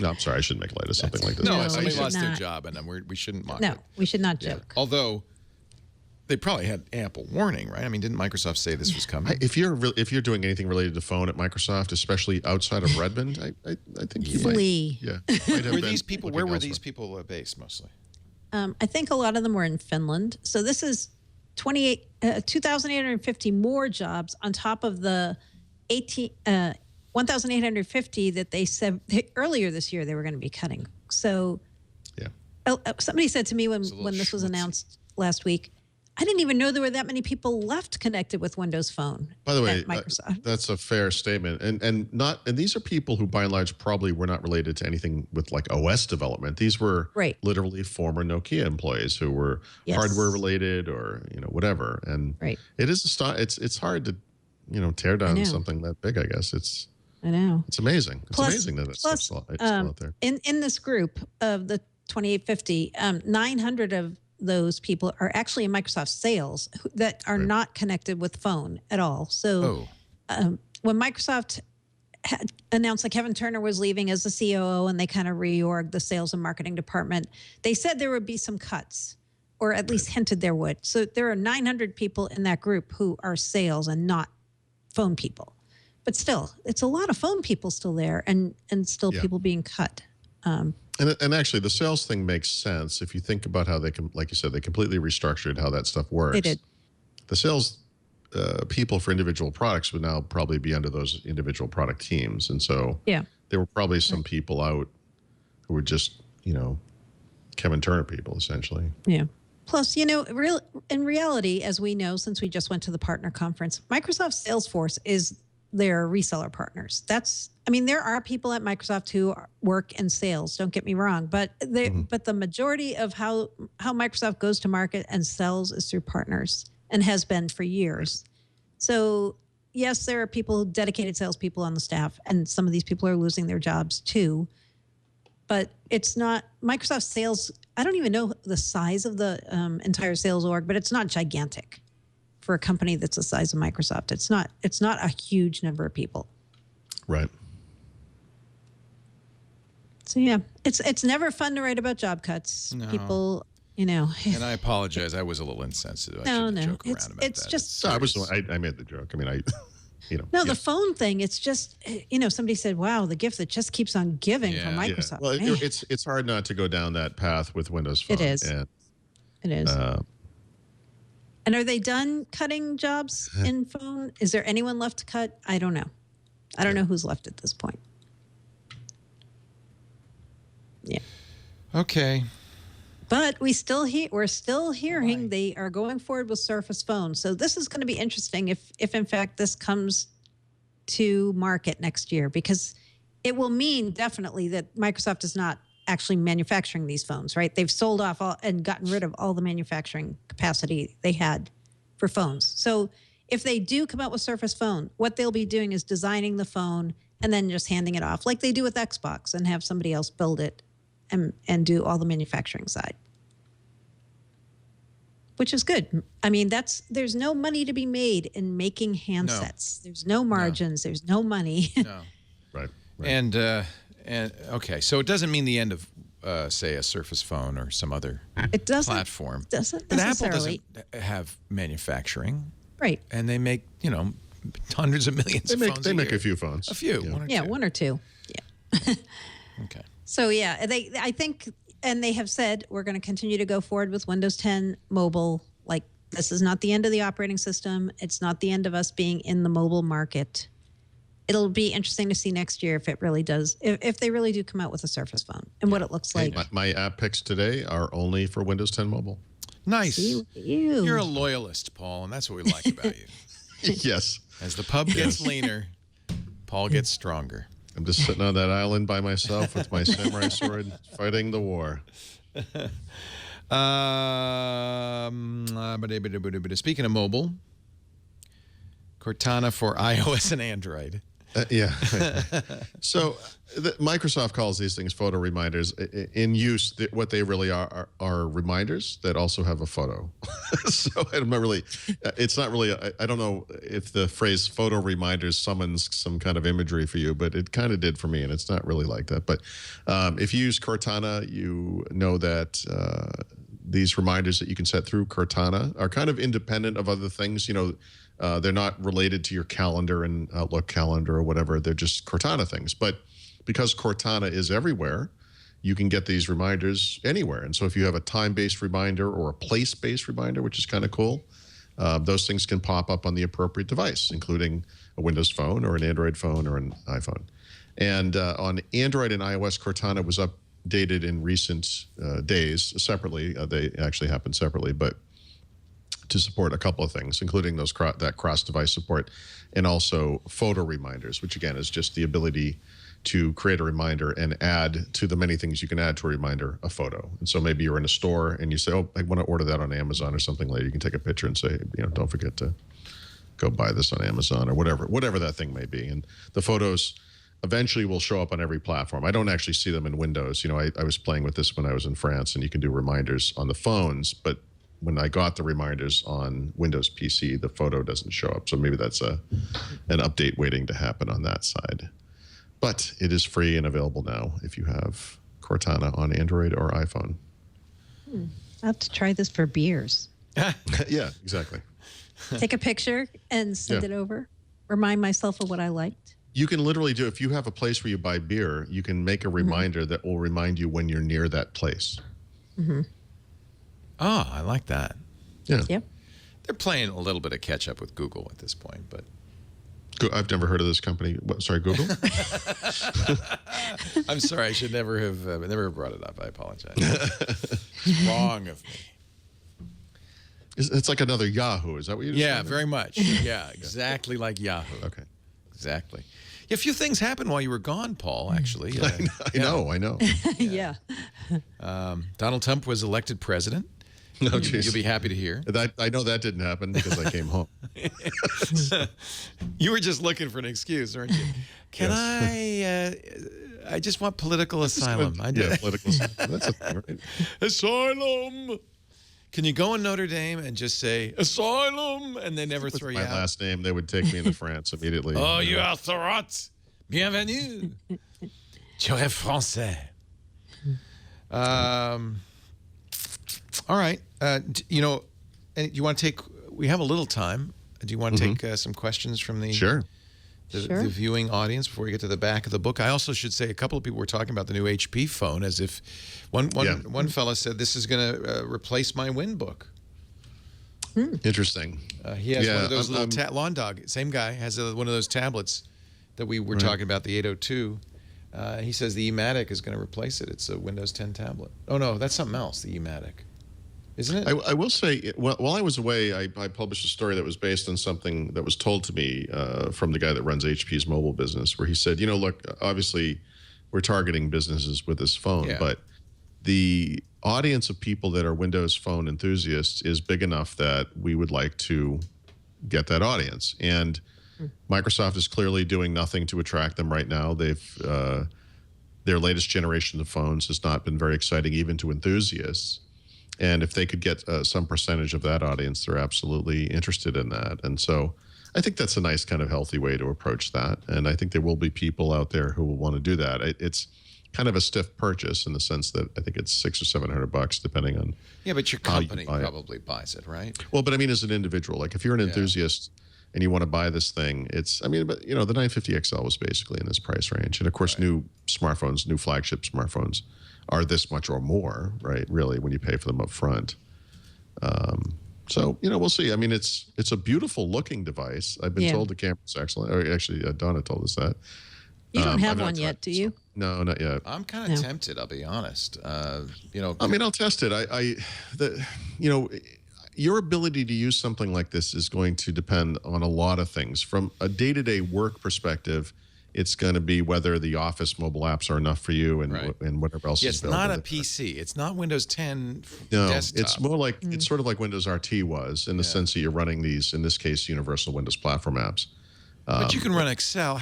No, I'm sorry, I shouldn't make light of something like this. No, No, somebody we lost should their not. job, and we shouldn't mock No, it. we should not Yeah. joke. Although they probably had ample warning, right? I mean, didn't Microsoft say this was coming? If you're doing anything related to phone at Microsoft, especially outside of Redmond, I think you might. Flee. Yeah. might have Were been these people? looking Where were elsewhere. these people based mostly? I think a lot of them were in Finland. So this is 2,850 more jobs on top of the 1,850 that they said earlier this year they were going to be cutting. So Yeah. somebody said to me when a little this was schmutzy. announced last week, I didn't even know there were that many people left connected with Windows Phone. By the way, at Microsoft. that's a fair statement, and these are people who, by and large, probably were not related to anything with like OS development. These were Right. literally former Nokia employees who were Yes. hardware related or whatever. And Right. it is it's hard to tear down know. something that big. I guess it's I know. amazing. It's Plus- amazing that it's plus, still out there. In this group of the 2,850, 900 of those people are actually in Microsoft sales that are not connected with phone at all. So when Microsoft announced that Kevin Turner was leaving as the COO and they kind of reorged the sales and marketing department, they said there would be some cuts, or at least hinted there would. So there are 900 people in that group who are sales and not phone people. But still, it's a lot of phone people still there and still people being cut. And actually, the sales thing makes sense if you think about how they like you said, they completely restructured how that stuff works. They did. The sales people for individual products would now probably be under those individual product teams, and so there were probably some people out who were just Kevin Turner people essentially. Yeah. Plus, in reality, as we know, since we just went to the partner conference, Microsoft Salesforce is their reseller partners. There are people at Microsoft who work in sales, don't get me wrong, but the majority of how Microsoft goes to market and sells is through partners and has been for years. So yes, there are dedicated salespeople on the staff, and some of these people are losing their jobs too. But it's not Microsoft sales. I don't even know the size of the entire sales org, but it's not gigantic for a company that's the size of Microsoft. It's not a huge number of people. Right. So yeah, it's never fun to write about job cuts. No. People, And I apologize. I was a little insensitive. I shouldn't joke around about it's that. just. I made the joke. No, the phone thing. It's just somebody said, "Wow, the gift that just keeps on giving from Yeah. Microsoft." Well, Man, it's hard not to go down that path with Windows Phone. It is. And, it is. And are they done cutting jobs in phone? Is there anyone left to cut? I don't know. I don't know who's left at this point. Yeah. Okay. But we're still hearing they are going forward with Surface Phone. So this is going to be interesting if in fact this comes to market next year, because it will mean definitely that Microsoft is not actually manufacturing these phones, right? They've sold off and gotten rid of all the manufacturing capacity they had for phones. So if they do come out with Surface Phone, what they'll be doing is designing the phone and then just handing it off like they do with Xbox and have somebody else build it and do all the manufacturing side, which is good. There's no money to be made in making handsets. There's no margins. There's no money. No. right. And okay, so it doesn't mean the end of, say, a Surface Phone or some other platform. Doesn't but Apple necessarily. doesn't have manufacturing, Right. and they make hundreds of millions of phones. They make year. a few phones. A few. Yeah, one or two. Yeah. Okay. So yeah, I think, and they have said we're going to continue to go forward with Windows 10 mobile. Like, this is not the end of the operating system. It's not the end of us being in the mobile market. It'll be interesting to see next year if it really does, if they really do come out with a Surface Phone and what it looks like. My app picks today are only for Windows 10 mobile. Nice. See, you. You're a loyalist, Paul, and that's what we like about you. Yes. As the pub gets leaner, Paul gets stronger. I'm just sitting on that island by myself with my samurai sword, fighting the war. Speaking of mobile, Cortana for iOS and Android. Yeah. So Microsoft calls these things photo reminders. In use, what they really are reminders that also have a photo. So I'm not really, it's not really, I don't know if the phrase photo reminders summons some kind of imagery for you, but it kind of did for me, and it's not really like that. But if you use Cortana, you know that these reminders that you can set through Cortana are kind of independent of other things. You know, they're not related to your calendar and Outlook calendar or whatever. They're just Cortana things. But because Cortana is everywhere, you can get these reminders anywhere. And so if you have a time-based reminder or a place-based reminder, which is kind of cool, those things can pop up on the appropriate device, including a Windows phone or an Android phone or an iPhone. And on Android and iOS, Cortana was updated in recent days separately. They actually happened separately, but to support a couple of things, including those that cross-device support, and also photo reminders, which again is just the ability to create a reminder and add to the many things you can add to a reminder a photo. And so maybe you're in a store and you say, oh, I want to order that on Amazon or something later. You can take a picture and say, you know, don't forget to go buy this on Amazon or whatever that thing may be. And the photos eventually will show up on every platform. I don't actually see them in Windows. You know, I was playing with this when I was in France, and you can do reminders on the phones, but when I got the reminders on Windows PC, the photo doesn't show up. So maybe that's an update waiting to happen on that side. But it is free and available now if you have Cortana on Android or iPhone. I'll have to try this for beers. Yeah, exactly. Take a picture and send it over. Remind myself of what I liked. You can literally do, if you have a place where you buy beer, you can make a reminder that will remind you when you're near that place. Oh, I like that. Yeah. Yep. They're playing a little bit of catch up with Google at this point, but I've never heard of this company. What, sorry, Google? I'm sorry. I should never have brought it up. I apologize. It's wrong of me. It's like another Yahoo. Is that what you Yeah, described? very much. Yeah, exactly like Yahoo. Okay. Exactly. Yeah, a few things happened while you were gone, Paul, actually. I know. Yeah. Donald Trump was elected president. No, geez. You'll be happy to hear. I know that didn't happen because I came home. You were just looking for an excuse, weren't you? Can I just want political asylum. Yeah, political asylum. That's a thing, right? Asylum. Can you go in Notre Dame and just say, asylum, and they never throw you out? My last name, they would take me into France immediately. Oh, you are Thurrott. Bienvenue. Tu es français. All right. You know, and you want to take, we have a little time. Do you want to take some questions from the the viewing audience before we get to the back of the book? I also should say a couple of people were talking about the new HP phone as if one fella said, this is going to replace my WinBook. Interesting. He has one of those little LonnDawg, same guy, has one of those tablets that we were talking about, the 802. He says the eMatic is going to replace it. It's a Windows 10 tablet. Oh, no, that's something else, the eMatic. Isn't it? I will say, while I was away, I published a story that was based on something that was told to me from the guy that runs HP's mobile business, where he said, you know, look, obviously we're targeting businesses with this phone, but the audience of people that are Windows Phone enthusiasts is big enough that we would like to get that audience. And Microsoft is clearly doing nothing to attract them right now. They've their latest generation of phones has not been very exciting even to enthusiasts. And if they could get some percentage of that audience, they're absolutely interested in that. And so I think that's a nice kind of healthy way to approach that. And I think there will be people out there who will want to do that. It's kind of a stiff purchase in the sense that I think it's $600 or $700 depending on. Yeah, but your company probably buys it, right? Well, but I mean, as an individual, like if you're an enthusiast and you want to buy this thing, but you know, the 950 XL was basically in this price range. And of course, new smartphones, new flagship smartphones are this much or more, right? Really, when you pay for them up front. So, you know, we'll see. I mean, it's a beautiful looking device. I've been told the camera's excellent. Or actually, Donna told us that. You don't have one yet, do you? No, not yet. I'm kind of tempted, I'll be honest. You know, I mean, I'll test it. your ability to use something like this is going to depend on a lot of things. From a day-to-day work perspective, it's going to be whether the Office mobile apps are enough for you and whatever else is available. It's not a PC. It's not Windows 10 no, desktop. it's more like it's sort of like Windows RT was in the sense that you're running these, in this case, universal Windows platform apps. But you can run Excel.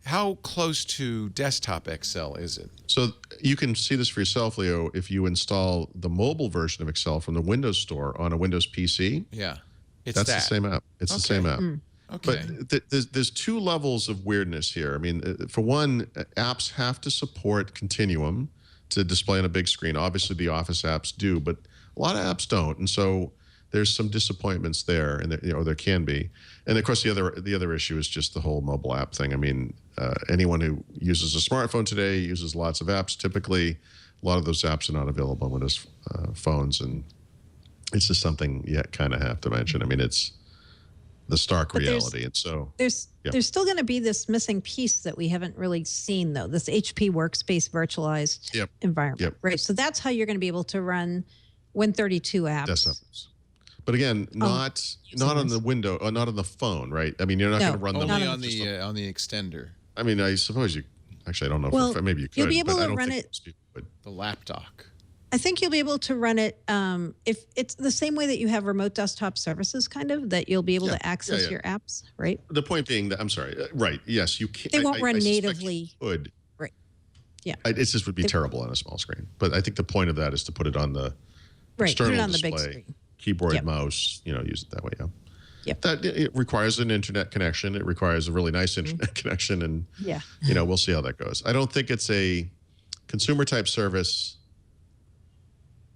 How close to desktop Excel is it? So you can see this for yourself, Leo, if you install the mobile version of Excel from the Windows Store on a Windows PC. Yeah, that's the same app. It's the same app. Okay. But there's two levels of weirdness here. I mean, for one, apps have to support Continuum to display on a big screen. Obviously, the Office apps do, but a lot of apps don't. And so there's some disappointments there, and there can be. And of course, the other issue is just the whole mobile app thing. I mean, anyone who uses a smartphone today uses lots of apps. Typically, a lot of those apps are not available on Windows phones, and it's just something you kind of have to mention. I mean, it's the stark reality. And so there's still going to be this missing piece that we haven't really seen, though, this HP workspace virtualized environment, right? So that's how you're going to be able to run Win32 apps. Desktops. But again, not on the window, or not on the phone, right? I mean, you're not going to run them only on the extender. I mean, I suppose you actually, I don't know. Well, maybe you could. You'll be able but to run it. The laptop. I think you'll be able to run it if it's the same way that you have remote desktop services, kind of, that you'll be able to access your apps, right? The point being that, I'm sorry, right, yes, you can. They won't run natively. Could. Right. Yeah. It just would be terrible on a small screen. But I think the point of that is to put it on the external put it on display, the big screen. Keyboard, mouse, use it that way, Yep. That it requires an internet connection. It requires a really nice internet connection, and we'll see how that goes. I don't think it's a consumer type service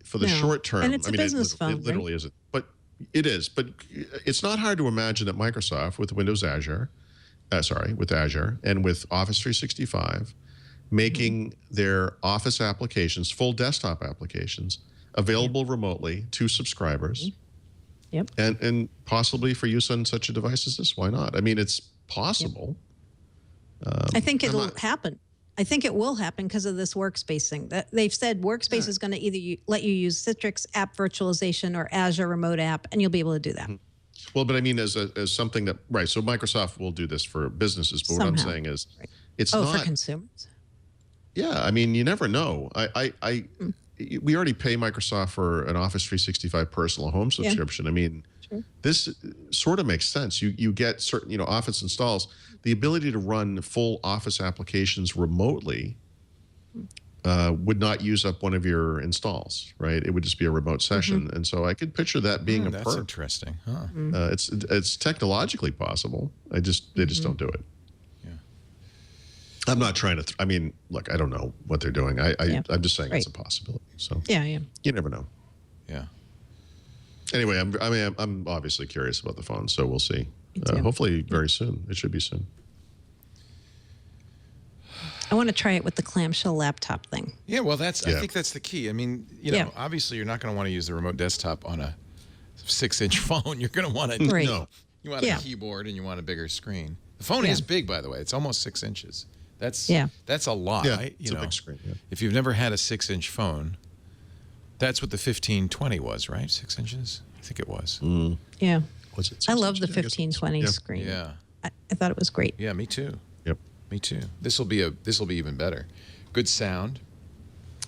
for the short term. And it's a business phone. It literally isn't, but it is. But it's not hard to imagine that Microsoft with Windows Azure, with Azure and with Office 365, making their Office applications, full desktop applications, available remotely to subscribers. Yep. And possibly for use on such a device as this. Why not? I mean, it's possible. I think it'll happen. I think it will happen because of this workspace thing. That they've said workspace is going to either let you use Citrix app virtualization or Azure remote app, and you'll be able to do that. Well, but I mean, as something that so Microsoft will do this for businesses. But what I'm saying is, it's not for consumers. Yeah, I mean, you never know. We already pay Microsoft for an Office 365 personal home subscription. I mean, this sort of makes sense. You get certain, Office installs. The ability to run full Office applications remotely would not use up one of your installs, right? It would just be a remote session. And so I could picture that being a perk. That's interesting, huh? It's technologically possible. They just don't do it. I'm not trying to. I mean, look, I don't know what they're doing. I'm just saying it's a possibility. So you never know. Yeah. Anyway, I'm obviously curious about the phone, so we'll see. Hopefully, very soon. It should be soon. I want to try it with the clamshell laptop thing. Yeah, well, I think that's the key. I mean, obviously, you're not going to want to use the remote desktop on a 6-inch phone. You're going to want to. No. You want a keyboard and you want a bigger screen. The phone is big, by the way. It's almost 6 inches. That's a lot. Yeah, it's a big screen. Yeah. If you've never had a 6-inch phone, that's what the 1520 was, right? 6 inches? I think it was. Yeah. Was it 6 I love the inches? 1520 screen. Yeah. I thought it was great. Yeah, me too. Yep. Me too. This will be even better. Good sound.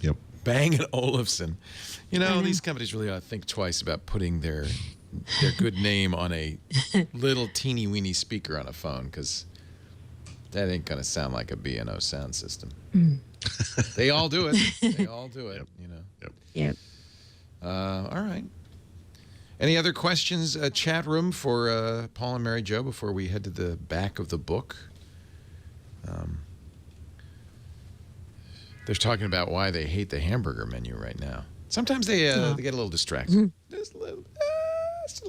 Yep. Bang & Olufsen. These companies really ought to think twice about putting their good name on a little teeny weeny speaker on a phone, because that ain't going to sound like a B&O sound system. They all do it. They all do it, Yep. All right. Any other questions, chat room for Paul and Mary Jo before we head to the back of the book? They're talking about why they hate the hamburger menu right now. Sometimes they get a little distracted. Just a little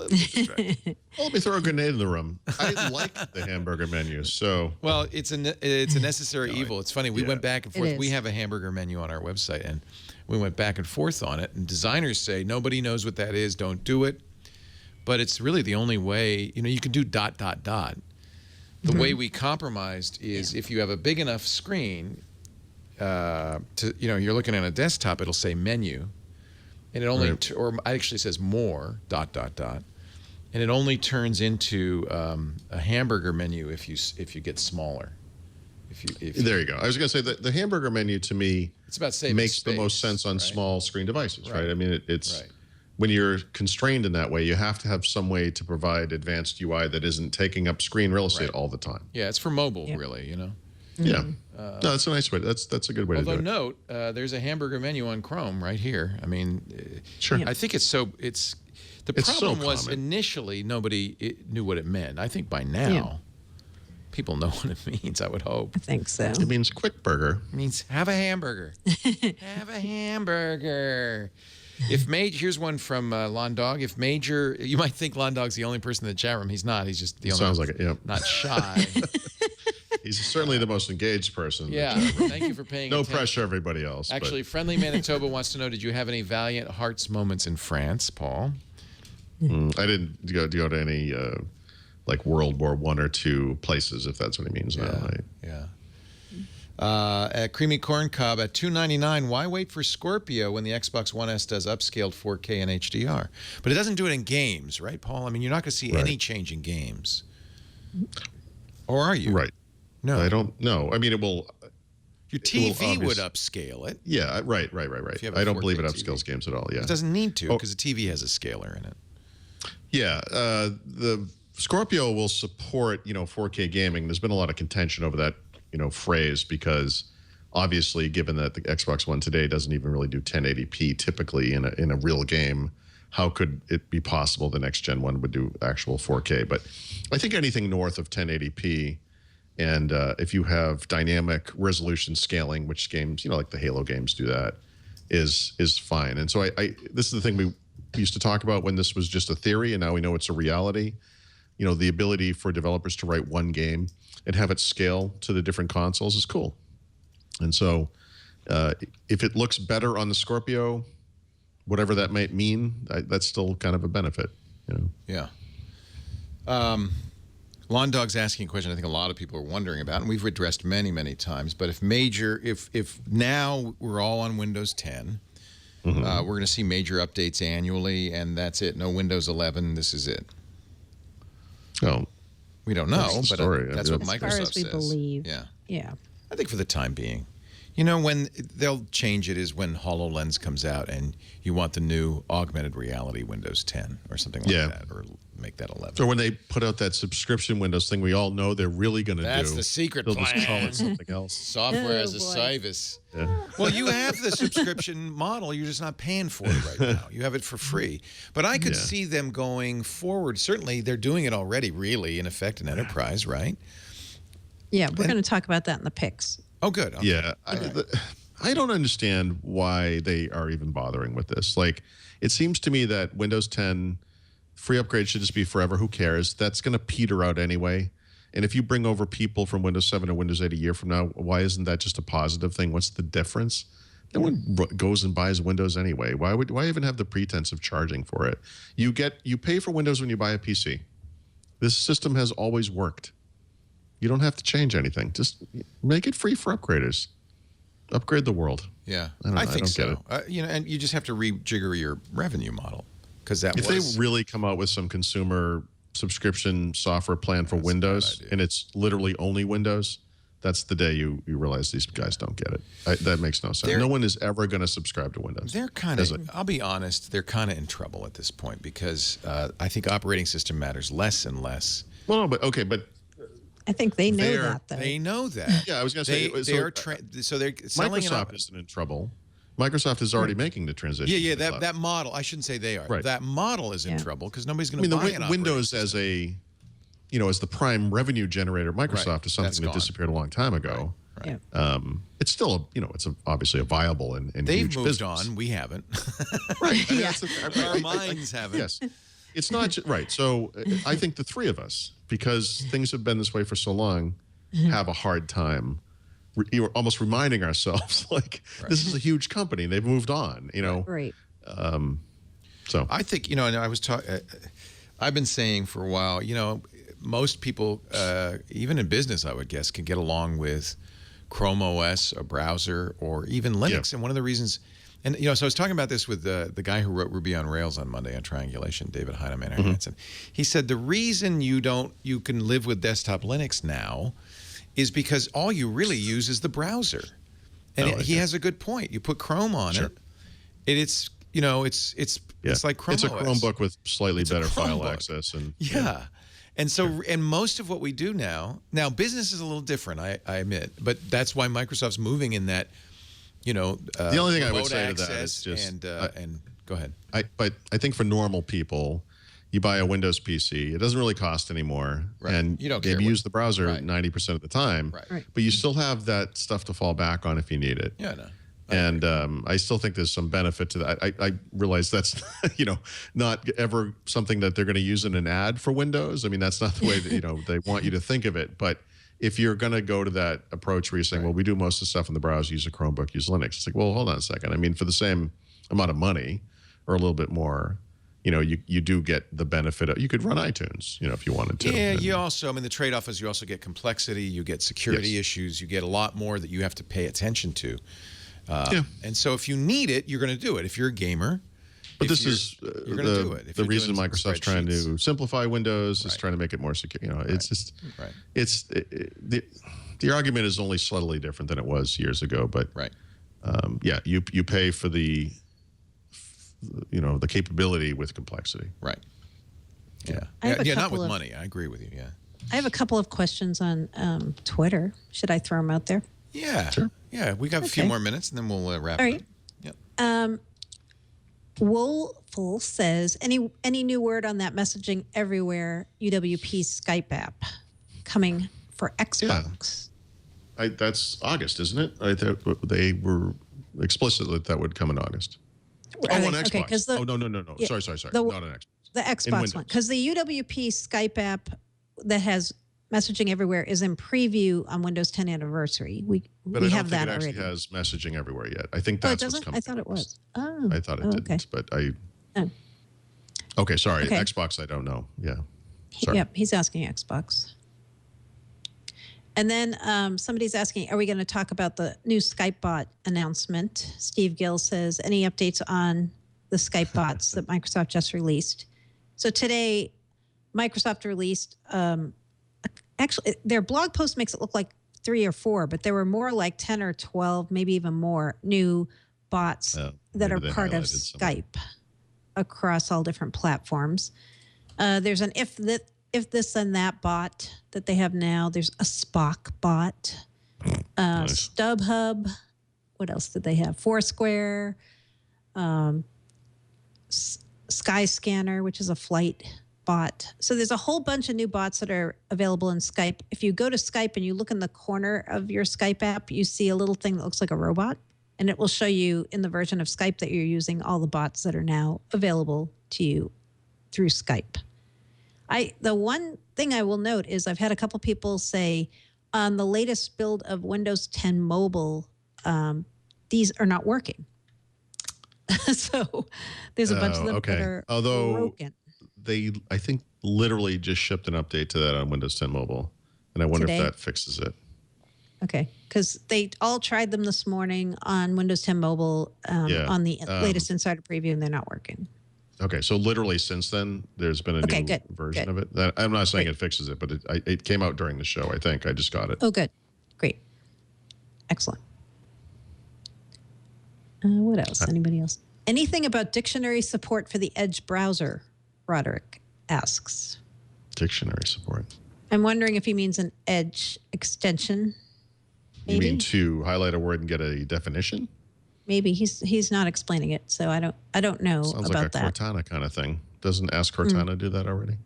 distracted. Well, let me throw a grenade in the room. I like the hamburger menu, so. Well, it's a necessary evil. It's funny. We went back and forth. We have a hamburger menu on our website, and we went back and forth on it. And designers say nobody knows what that is. Don't do it. But it's really the only way. You can do ... The way we compromised is if you have a big enough screen, you're looking at a desktop, it'll say menu. And it only, or it actually says more, ... And it only turns into a hamburger menu if you get smaller. There you go. I was going to say that the hamburger menu to me it's about saving makes space, the most sense on small screen devices, right? I mean, it's right. When you're constrained in that way, you have to have some way to provide advanced UI that isn't taking up screen real estate all the time. Yeah, it's for mobile, really, Yeah. No, that's a nice way. That's a good way to do it. Although note, there's a hamburger menu on Chrome right here. I mean, sure. I think the problem was initially nobody knew what it meant. I think by now people know what it means, I would hope. I think so. It means quick burger. It means have a hamburger. Have a hamburger. Here's one from LonnDawg. If Major, you might think LonnDawg's the only person in the chat room. He's not. He's just the only. Sounds like it. Yep. Not shy. He's certainly the most engaged person. Yeah. Thank you for paying attention. No pressure, everybody else. Actually, Friendly Manitoba wants to know: did you have any valiant hearts moments in France, Paul? I didn't go to any like World War I or II places, if that's what he means. Yeah. At Creamy Corn Cob at $2.99. Why wait for Scorpio when the Xbox One S does upscaled 4K and HDR? But it doesn't do it in games, right, Paul? I mean, you're not going to see any change in games, or are you? Right. No, I don't know. I mean, it will. Your TV would upscale it. Yeah. Right. I don't believe it upscales games at all. Yeah. It doesn't need to because the TV has a scaler in it. Yeah. The Scorpio will support 4K gaming. There's been a lot of contention over that phrase because obviously, given that the Xbox One today doesn't even really do 1080p typically in a real game, how could it be possible the next gen one would do actual 4K? But I think anything north of 1080p, and if you have dynamic resolution scaling, which games like the Halo games do that, is fine. And so this is the thing we used to talk about when this was just a theory, and now we know it's a reality. The ability for developers to write one game and have it scale to the different consoles is cool. And so if it looks better on the Scorpio, whatever that might mean, that's still kind of a benefit. Yeah. LonnDawg's asking a question I think a lot of people are wondering about, and we've addressed many, many times. But if now we're all on Windows 10, we're going to see major updates annually, and that's it. No Windows 11. This is it. Oh, we don't know, but that's what Microsoft says. As far as we believe. Yeah. I think for the time being. When they'll change it is when HoloLens comes out and you want the new augmented reality Windows 10 or something like that, or make that 11. Or when they put out that subscription Windows thing, we all know they're really going to do. That's the secret They'll plan. just call it something else. Software as a service. Yeah. Well, you have the subscription model. You're just not paying for it right now. You have it for free. But I could see them going forward. Certainly, they're doing it already, really, in effect, in enterprise, right? Yeah, we're going to talk about that in the picks. Oh, good. Okay. Yeah. I don't understand why they are even bothering with this. Like, it seems to me that Windows 10 free upgrade should just be forever. Who cares? That's going to peter out anyway. And if you bring over people from Windows 7 to Windows 8 a year from now, why isn't that just a positive thing? What's the difference? No one goes and buys Windows anyway. Why even have the pretense of charging for it? You pay for Windows when you buy a PC. This system has always worked. You don't have to change anything. Just make it free for upgraders. Upgrade the world. Yeah, I think so. And you just have to rejigger your revenue model because if they really come out with some consumer subscription software plan for Windows and it's literally only Windows, that's the day you realize these guys don't get it. That makes no sense. No one is ever going to subscribe to Windows. They're kind of, I'll be honest, they're kind of in trouble at this point because I think operating system matters less and less. Well, but I think they know that, though. They know that. Yeah, I was going to say. They're selling Microsoft isn't in trouble. Microsoft is already making the transition. Yeah. That model. I shouldn't say they are. Right. That model is in trouble because nobody's going to buy it. Windows as as the prime revenue generator, Microsoft is something that disappeared a long time ago. Right. It's still it's obviously a viable and they've huge moved business. on. We haven't. Right. Our minds haven't. Yes. It's not right. So I think the three of us, because things have been this way for so long, have a hard time. You're almost reminding ourselves, this is a huge company. They've moved on. Right. So I think and I was talking. I've been saying for a while. Most people, even in business, I would guess, can get along with Chrome OS, a browser, or even Linux. And one of the reasons And, so I was talking about this with the guy who wrote Ruby on Rails on Monday on Triangulation, David Heinemann Hansen. He said the reason you can live with desktop Linux now is because all you really use is the browser. And he has a good point. You put Chrome on it, and it's like Chrome It's a OS. Chromebook with slightly better file access. And And so, and most of what we do now business is a little different, I admit, but that's why Microsoft's moving in that, the only thing I would say to that is just, and go ahead. But I think for normal people, you buy a Windows PC, it doesn't really cost anymore, and you don't maybe use the browser 90% of the time, but you still have that stuff to fall back on if you need it. Yeah, no. And I still think there's some benefit to that. I realize that's not ever something that they're going to use in an ad for Windows. I mean, that's not the way that they want you to think of it. But if you're going to go to that approach where you're saying, well, we do most of the stuff in the browser, use a Chromebook, use Linux. It's like, well, hold on a second. I mean, for the same amount of money or a little bit more, you do get the benefit of, you could run iTunes, if you wanted to. Yeah, you also, the trade-off is you also get complexity, you get security issues, you get a lot more that you have to pay attention to. And so if you need it, you're going to do it. If you're a gamer, but this is you're going to do it. If the you're reason doing Microsoft's trying to simplify Windows is trying to make it more secure. It's just the argument is only subtly different than it was years ago. But you pay for the the capability with complexity. Right. Yeah. Not with money. I agree with you. Yeah. I have a couple of questions on Twitter. Should I throw them out there? Yeah. Sure. Yeah, we got a few more minutes, and then we'll wrap All it right. up. Yep. Woeful says, any new word on that messaging everywhere UWP Skype app coming for Xbox? That's August, isn't it? I thought they were explicit that would come in August. On Xbox. Okay, no. Yeah, Sorry. Not an Xbox. The Xbox one. Because the UWP Skype app that has messaging everywhere is in preview on Windows 10 anniversary. We have that already. It actually has messaging everywhere yet. I think that's what's coming. I thought it was. I thought it didn't, but I. Oh. Okay, sorry. Okay. Xbox, I don't know. Yeah. Sorry. Yep, he's asking Xbox. And then somebody's asking, are we going to talk about the new Skype bot announcement? Steve Gill says, any updates on the Skype bots that Microsoft just released? So today, Microsoft released, actually, their blog post makes it look like 3 or 4, but there were more like 10 or 12, maybe even more new bots that are part of Skype across all different platforms. There's an if this and that bot that they have now. There's a Spock bot, Nice. StubHub. What else did they have? Foursquare, Skyscanner, which is a flight bot. So there's a whole bunch of new bots that are available in Skype. If you go to Skype and you look in the corner of your Skype app, you see a little thing that looks like a robot, and it will show you in the version of Skype that you're using all the bots that are now available to you through Skype. The one thing I will note is I've had a couple people say on the latest build of Windows 10 Mobile, these are not working. So there's a bunch of them that are broken. They, I think, literally just shipped an update to that on Windows 10 Mobile, and I wonder if that fixes it. Okay, because they all tried them this morning on Windows 10 Mobile on the latest Insider Preview, and they're not working. Okay, so literally since then, there's been a new version of it. I'm not saying it fixes it, but it came out during the show, I think. I just got it. Oh, good. Great. Excellent. What else? Anybody else? Anything about dictionary support for the Edge browser, Roderick asks. Dictionary support. I'm wondering if he means an Edge extension. Maybe? You mean to highlight a word and get a definition? Maybe he's not explaining it, so I don't know Sounds about like a Cortana kind of thing. Doesn't Ask Cortana do that already?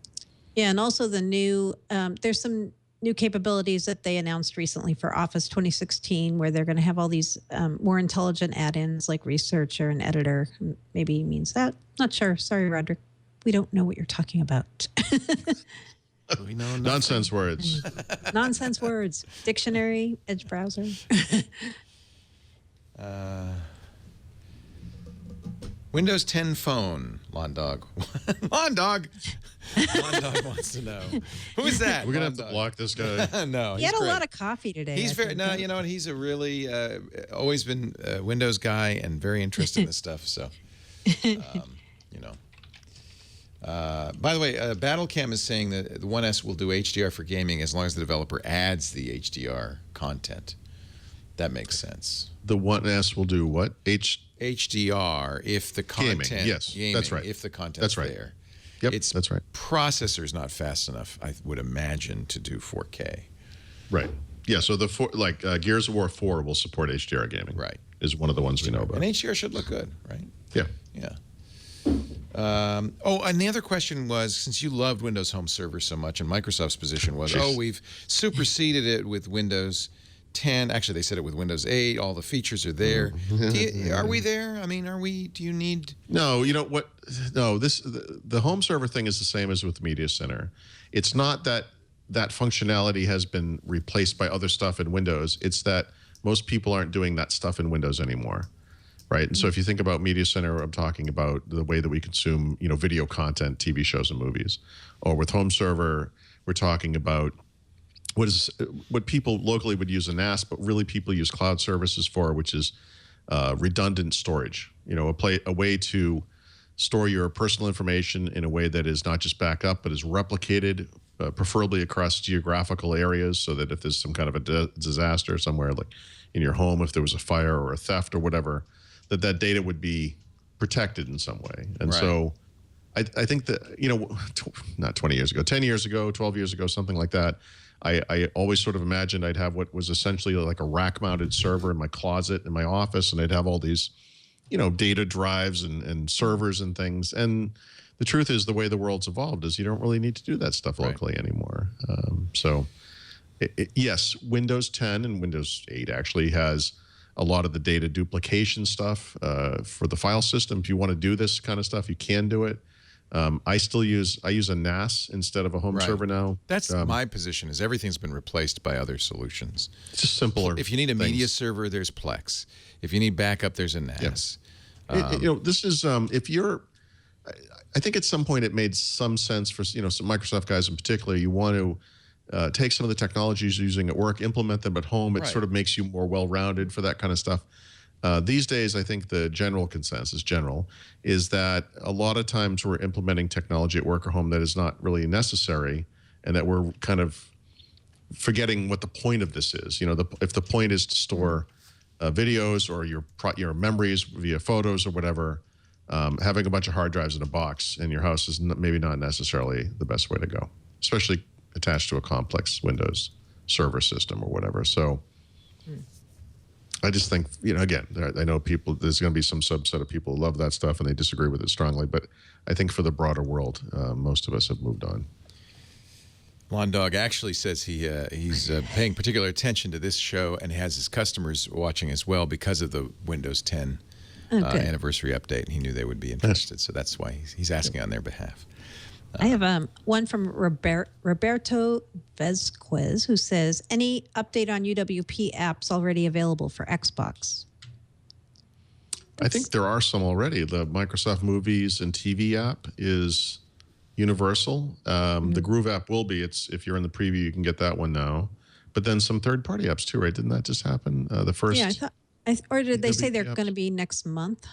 Yeah, and also the new there's some new capabilities that they announced recently for Office 2016, where they're going to have all these more intelligent add-ins like Researcher and Editor. Maybe he means that. Not sure. Sorry, Roderick. We don't know what you're talking about. We know nonsense words. Nonsense words. Dictionary, Edge browser. Windows 10 phone, LonnDawg. LonnDawg. LonnDawg wants to know. Who is that? We're going to have to block this guy. No, He had a lot of coffee today. He's very, no, you know what? He's a really, always been a Windows guy and very interested in this stuff. So, you know. By the way, BattleCam is saying that the 1S will do HDR for gaming as long as the developer adds the HDR content. That makes sense. The 1S will do what? HDR if the content. Gaming, yes, that's right. If the content's that's right. there. Yep, It's that's right. Processor's not fast enough, I would imagine, to do 4K. Right. Yeah, so the Gears of War 4 will support HDR gaming. Right. Is one of the ones we know about. And HDR should look good, right? Yeah. Yeah. And the other question was, since you loved Windows Home Server so much, and Microsoft's position was, we've superseded it with Windows 10. Actually, they said it with Windows 8. All the features are there. Are we there? I mean, do you need... No, you know what? No, the home server thing is the same as with the Media Center. It's not that functionality has been replaced by other stuff in Windows. It's that most people aren't doing that stuff in Windows anymore. Right. And so if you think about Media Center, I'm talking about the way that we consume, video content, TV shows and movies. Or with Home Server, we're talking about what people locally would use a NAS, but really people use cloud services for, which is redundant storage. A way to store your personal information in a way that is not just backup, but is replicated, preferably across geographical areas, so that if there's some kind of a disaster somewhere, like in your home, if there was a fire or a theft or whatever, that data would be protected in some way. And so I think that, not 20 years ago, 10 years ago, 12 years ago, something like that, I always sort of imagined I'd have what was essentially like a rack-mounted server in my closet in my office, and I'd have all these, data drives and servers and things. And the truth is, the way the world's evolved is you don't really need to do that stuff locally anymore. Yes, Windows 10 and Windows 8 actually has a lot of the data duplication stuff for the file system. If you want to do this kind of stuff, you can do it. I use a NAS instead of a home server now. That's my position. Is everything's been replaced by other solutions. It's just simpler. If you need a media server, there's Plex. If you need backup, there's a NAS. This is if you're. I think at some point it made some sense for some Microsoft guys in particular. You want to take some of the technologies you're using at work, implement them at home. It sort of makes you more well-rounded for that kind of stuff. These days, I think the general consensus, is that a lot of times we're implementing technology at work or home that is not really necessary, and that we're kind of forgetting what the point of this is. If the point is to store videos or your memories via photos or whatever, having a bunch of hard drives in a box in your house is maybe not necessarily the best way to go, especially attached to a complex Windows server system or whatever. So I just think, again, I know there's going to be some subset of people who love that stuff and they disagree with it strongly, but I think for the broader world, most of us have moved on. LonnDawg actually says he's paying particular attention to this show and has his customers watching as well because of the Windows 10 anniversary update. And he knew they would be interested, so that's why he's asking on their behalf. I have one from Roberto Vesquez, who says, any update on UWP apps already available for Xbox? I think there are some already. The Microsoft Movies and TV app is universal. The Groove app will be. If you're in the preview, you can get that one now. But then some third-party apps too, right? Didn't that just happen? The first. Yeah, or did they say they're going to be next month?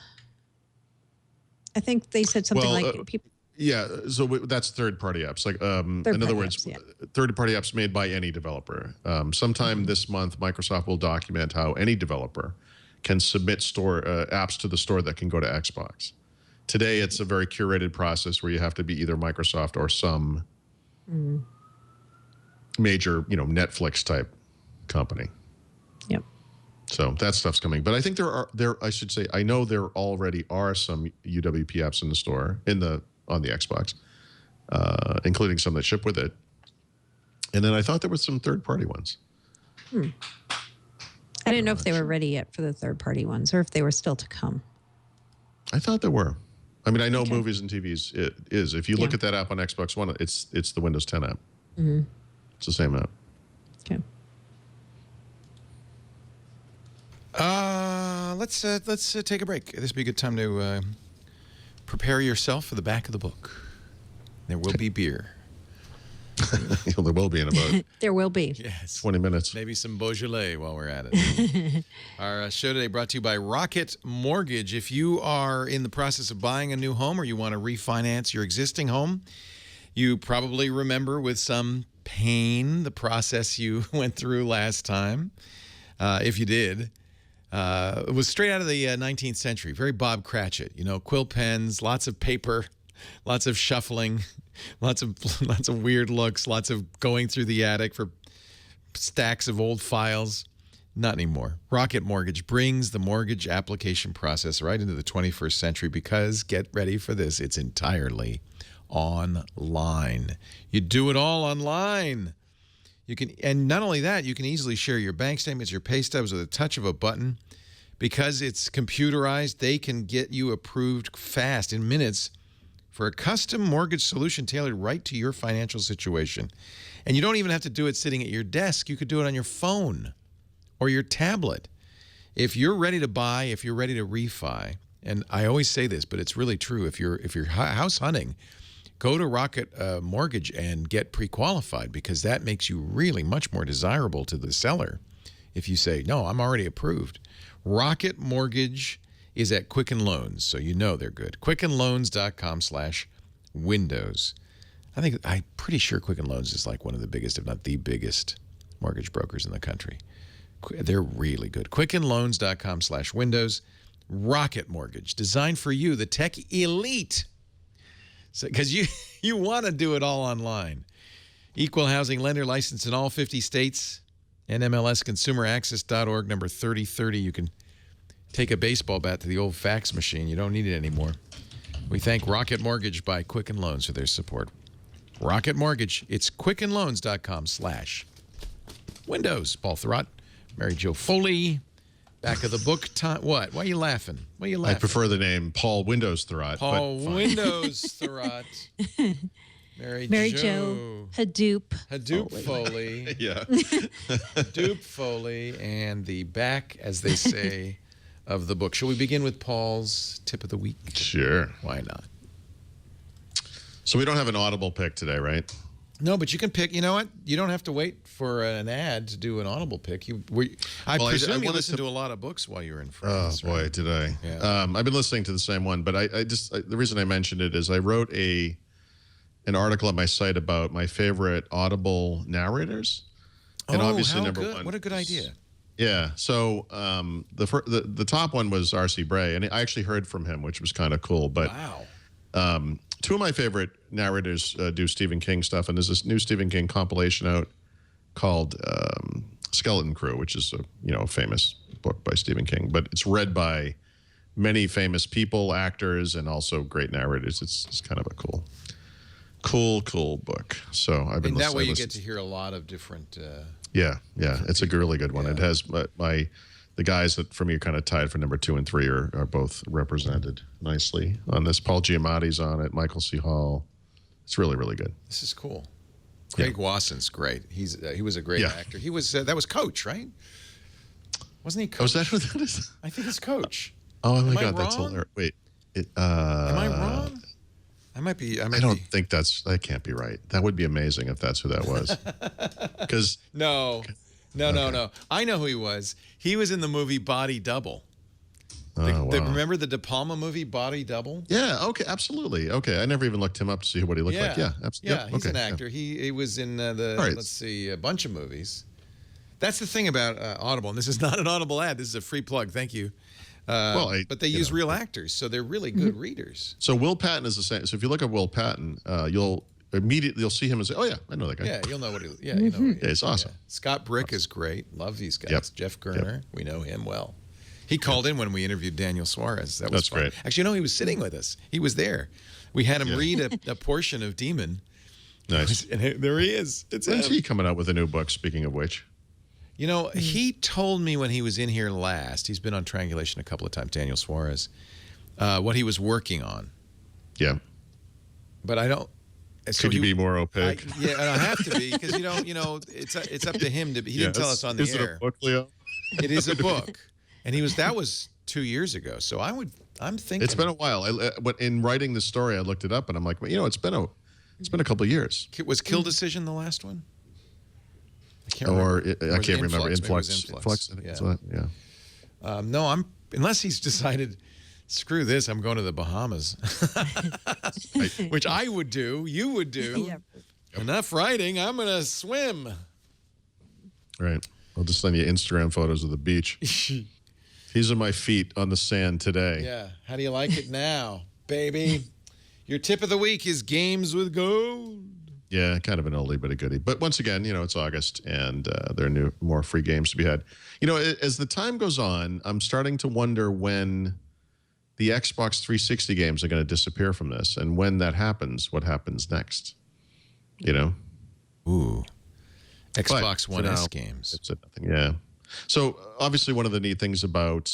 I think they said something like people. Yeah, so that's third-party apps. Like, in other words, third-party apps made by any developer. Sometime this month, Microsoft will document how any developer can submit apps to the store that can go to Xbox. Today, it's a very curated process where you have to be either Microsoft or some major, Netflix type company. Yep. So that stuff's coming. But I think I know there already are some UWP apps in the store on the Xbox, including some that ship with it. And then I thought there were some third-party ones. I didn't know if they were ready yet for the third-party ones or if they were still to come. I thought there were. I mean, I know movies and TVs it is. If you look at that app on Xbox One, it's the Windows 10 app. It's the same app. Okay. Let's take a break. This would be a good time to prepare yourself for the back of the book. There will be beer. There will be in about There will be. Yes. 20 minutes. Maybe some Beaujolais while we're at it. Our show today brought to you by Rocket Mortgage. If you are in the process of buying a new home or you want to refinance your existing home, you probably remember with some pain the process you went through last time. If you did. It was straight out of the 19th century. Very Bob Cratchit. You know, quill pens, lots of paper, lots of shuffling, lots of weird looks, lots of going through the attic for stacks of old files. Not anymore. Rocket Mortgage brings the mortgage application process right into the 21st century because, get ready for this, it's entirely online. You do it all online. You can, and not only that, you can easily share your bank statements, your pay stubs with a touch of a button. Because it's computerized, they can get you approved fast in minutes for a custom mortgage solution tailored right to your financial situation. And you don't even have to do it sitting at your desk. You could do it on your phone or your tablet. If you're ready to buy, if you're ready to refi, and I always say this, but it's really true. If you're house hunting, go to Rocket Mortgage and get pre-qualified because that makes you really much more desirable to the seller. If you say, no, I'm already approved. Rocket Mortgage is at Quicken Loans, so you know they're good. QuickenLoans.com/Windows. I'm pretty sure Quicken Loans is like one of the biggest, if not the biggest, mortgage brokers in the country. They're really good. QuickenLoans.com/Windows. Rocket Mortgage, designed for you, the tech elite. Because you want to do it all online. Equal housing lender licensed in all 50 states. NMLSconsumeraccess.org, number 3030. You can take a baseball bat to the old fax machine. You don't need it anymore. We thank Rocket Mortgage by Quicken Loans for their support. Rocket Mortgage, it's QuickenLoans.com/Windows. Paul Thurrott, Mary Jo Foley. Back of the book time. What? Why are you laughing? Why are you laughing? I prefer the name Paul Windows Thurrott. Paul Windows Thurrott. Mary Jo Hadoop Foley. Yeah. Hadoop Foley, and the back, as they say, of the book. Shall we begin with Paul's tip of the week? Sure. Why not? So we don't have an Audible pick today, right? No, but you can pick. You know what? You don't have to wait for an ad to do an Audible pick. I presume you listen to a lot of books while you're in France. Oh, boy, right? did I. Yeah. I've been listening to the same one, but the reason I mentioned it is I wrote an article at my site about my favorite Audible narrators. And obviously, number one. What a good idea. Yeah. So the top one was R.C. Bray, and I actually heard from him, which was kind of cool. But wow. Two of my favorite narrators do Stephen King stuff, and there's this new Stephen King compilation out called Skeleton Crew, which is a famous book by Stephen King, but it's read by many famous people, actors, and also great narrators. It's kind of a cool book. So I've been. And that way you get to hear a lot of different. Yeah, it's a really good one. Yeah. It has the guys that for me are kind of tied for number 2 and 3 are both represented nicely on this. Paul Giamatti's on it. Michael C. Hall. It's really, really good. This is cool. Craig Wasson's great. He was a great actor. He was that was Coach, right? Wasn't he Coach? Oh, is that who that is? I think it's Coach. Oh my God, that's hilarious. Wait, am I wrong? I might be. I don't think that can't be right. That would be amazing if that's who that was. Because No. I know who he was. He was in the movie Body Double. Wow. Remember the De Palma movie Body Double? Yeah. Okay. Absolutely. Okay. I never even looked him up to see what he looked like. Yeah. Absolutely. Yeah. He's an actor. Yeah. He was in let's see, a bunch of movies. That's the thing about Audible, and this is not an Audible ad. This is a free plug. Thank you. But they use real actors, so they're really good readers. So Will Patton is the same. So if you look at Will Patton, you'll see him and say, "Oh yeah, I know that guy." Yeah, you'll know what he. Yeah, you know. Who he is. Yeah, he's awesome. Yeah. Scott Brick is great. Love these guys. Yep. Jeff Gerner, we know him well. He called in when we interviewed Daniel Suarez. That's fun. Great. Actually, no, he was sitting with us. He was there. We had him read a portion of Demon. Nice. And there he is. When's he coming out with a new book? Speaking of which. You know, he told me when he was in here last, he's been on Triangulation a couple of times, Daniel Suarez, what he was working on. Yeah. But I don't. So Could you be more opaque? Yeah, and I have to be because you don't. It's up to him to. He didn't tell us on the air. Is it a book, Leo? It is a book, and that was 2 years ago. So I'm thinking It's been a while. But in writing the story, I looked it up, and I'm like, well, it's been a couple of years. Was Kill Decision the last one? I can't remember. Influx. Influx. I think Yeah. that's what, yeah. No, unless he's decided, screw this, I'm going to the Bahamas, which I would do. You would do. Yeah. Enough writing. I'm going to swim. Right. I'll just send you Instagram photos of the beach. These are my feet on the sand today. Yeah. How do you like it now, baby? Your tip of the week is games with gold. Yeah, kind of an oldie but a goodie. But once again, it's August, and there are more free games to be had. As the time goes on, I'm starting to wonder when the Xbox 360 games are going to disappear from this, and when that happens, what happens next? Ooh. Xbox But One for S now, games. It's nothing. Yeah. So obviously, one of the neat things about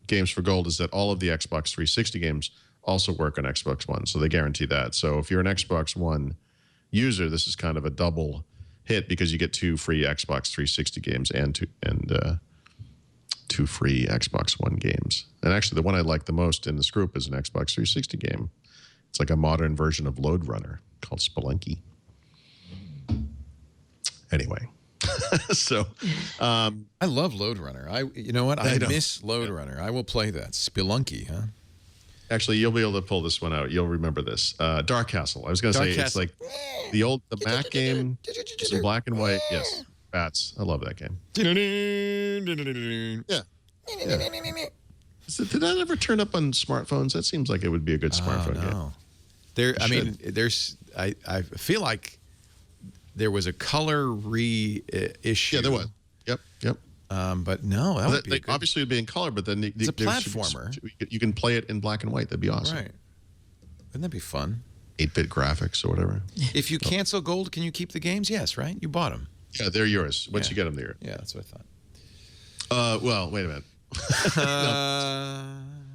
Games for Gold is that all of the Xbox 360 games also work on Xbox One, so they guarantee that. So if you're an Xbox One user, this is kind of a double hit because you get 2 free Xbox 360 games and two free Xbox One games. And actually, the one I like the most in this group is an Xbox 360 game. It's like a modern version of Lode Runner called Spelunky. Anyway, so I love Lode Runner. You know what? I miss Lode Runner. I will play that. Spelunky, huh? actually, you'll be able to pull this one out. You'll remember this. Dark Castle. I was going to say it's like the Mac game. It's in black and white. Yes, bats. I love that game. Yeah. Did that ever turn up on smartphones? That seems like it would be a good smartphone game. I feel like there was a color reissue. Yeah, there was. Yep. But no, that would be a good... obviously it'd be in color, but then it's a platformer. You can play it in black and white. That'd be awesome. Right? Wouldn't that be fun? 8-bit graphics or whatever. If you cancel gold, can you keep the games? Yes, right. You bought them. Yeah, they're yours. Once you get them, they're yours. Yeah, that's what I thought. Well, wait a minute.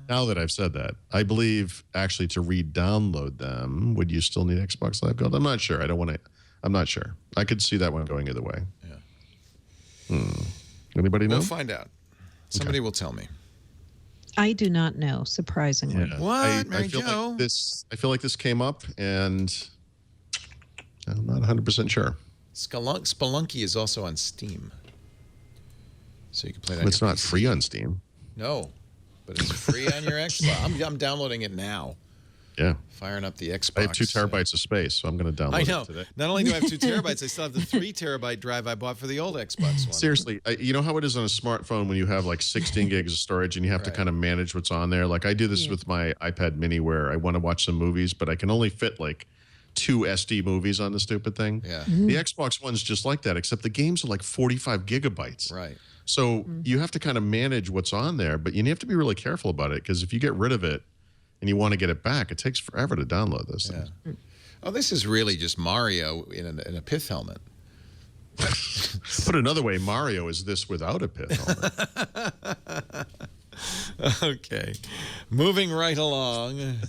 Now that I've said that, I believe actually to re-download them, would you still need Xbox Live Gold? I'm not sure. I'm not sure. I could see that one going either way. Yeah. Anybody know? We'll find out. Somebody will tell me. I do not know, surprisingly. Yeah. What, Mary Jo? I feel like this came up, and I'm not 100% sure. Spelunky is also on Steam. So you can play that on It's your not PC. free on Steam. No, but it's free on your Xbox. I'm downloading it now. Yeah. Firing up the Xbox. I have 2 terabytes of space, so I'm going to download it today. Not only do I have 2 terabytes, I still have the 3 terabyte drive I bought for the old Xbox One. Seriously, you know how it is on a smartphone when you have like 16 gigs of storage and you have to kind of manage what's on there? Like I do this with my iPad mini where I want to watch some movies, but I can only fit like 2 SD movies on the stupid thing. Yeah. The Xbox One's just like that, except the games are like 45 gigabytes. Right. So you have to kind of manage what's on there, but you have to be really careful about it because if you get rid of it and you want to get it back, it takes forever to download those things. Oh, this is really just Mario in a pith helmet. Put another way, Mario is this without a pith helmet. Okay. Moving right along.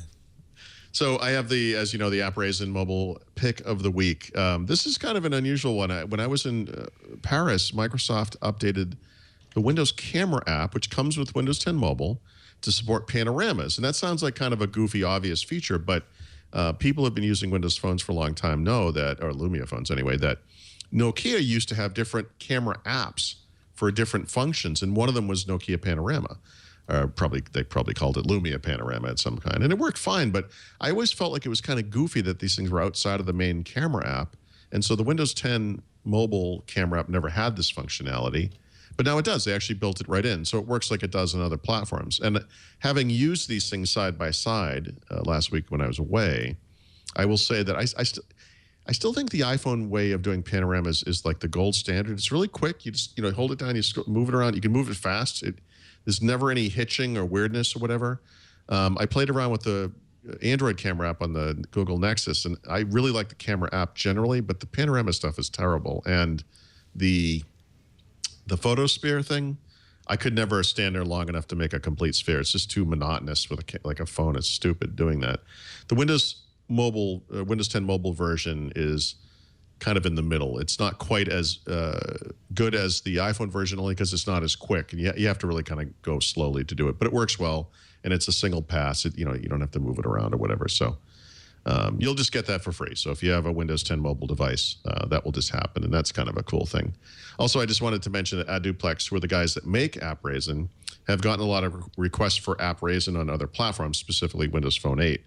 So I have as you know, the App Raisin mobile pick of the week. This is kind of an unusual one. When I was in Paris, Microsoft updated the Windows Camera app, which comes with Windows 10 Mobile, to support panoramas. And that sounds like kind of a goofy, obvious feature, but people who have been using Windows phones for a long time know that, or Lumia phones anyway, that Nokia used to have different camera apps for different functions, and one of them was Nokia Panorama. They probably called it Lumia Panorama at some kind, and it worked fine. But I always felt like it was kind of goofy that these things were outside of the main camera app, and so the Windows 10 mobile camera app never had this functionality, but now it does. They actually built it right in, so it works like it does on other platforms. And having used these things side by side last week when I was away, I will say that I still think the iPhone way of doing panoramas is like the gold standard. It's really quick. You just hold it down, you move it around. You can move it fast. There's never any hitching or weirdness or whatever. I played around with the Android camera app on the Google Nexus, and I really like the camera app generally, but the panorama stuff is terrible. And the photosphere thing, I could never stand there long enough to make a complete sphere. It's just too monotonous with a phone. It's stupid doing that. The Windows 10 mobile version is kind of in the middle. It's not quite as good as the iPhone version, only because it's not as quick. And you have to really kind of go slowly to do it, but it works well, and it's a single pass. You don't have to move it around or whatever. So you'll just get that for free. So if you have a Windows 10 mobile device, that will just happen, and that's kind of a cool thing. Also, I just wanted to mention that AdDuplex, who are the guys that make AppRaisin, have gotten a lot of requests for AppRaisin on other platforms, specifically Windows Phone 8.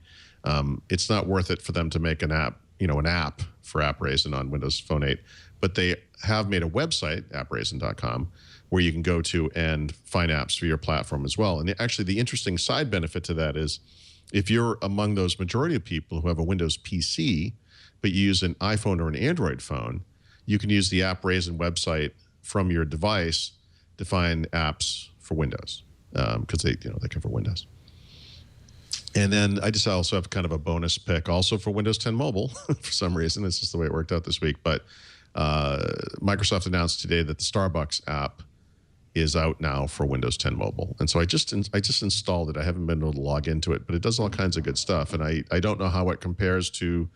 It's not worth it for them to make an app for AppRaisin on Windows Phone 8, but they have made a website, appraisin.com, where you can go to and find apps for your platform as well. And actually, the interesting side benefit to that is if you're among those majority of people who have a Windows PC, but you use an iPhone or an Android phone, you can use the AppRaisin website from your device to find apps for Windows, because they cover Windows. And then I also have kind of a bonus pick also for Windows 10 Mobile. For some reason, it's just the way it worked out this week. But Microsoft announced today that the Starbucks app is out now for Windows 10 Mobile. And so I just installed it. I haven't been able to log into it, but it does all kinds of good stuff. And I don't know how it compares to,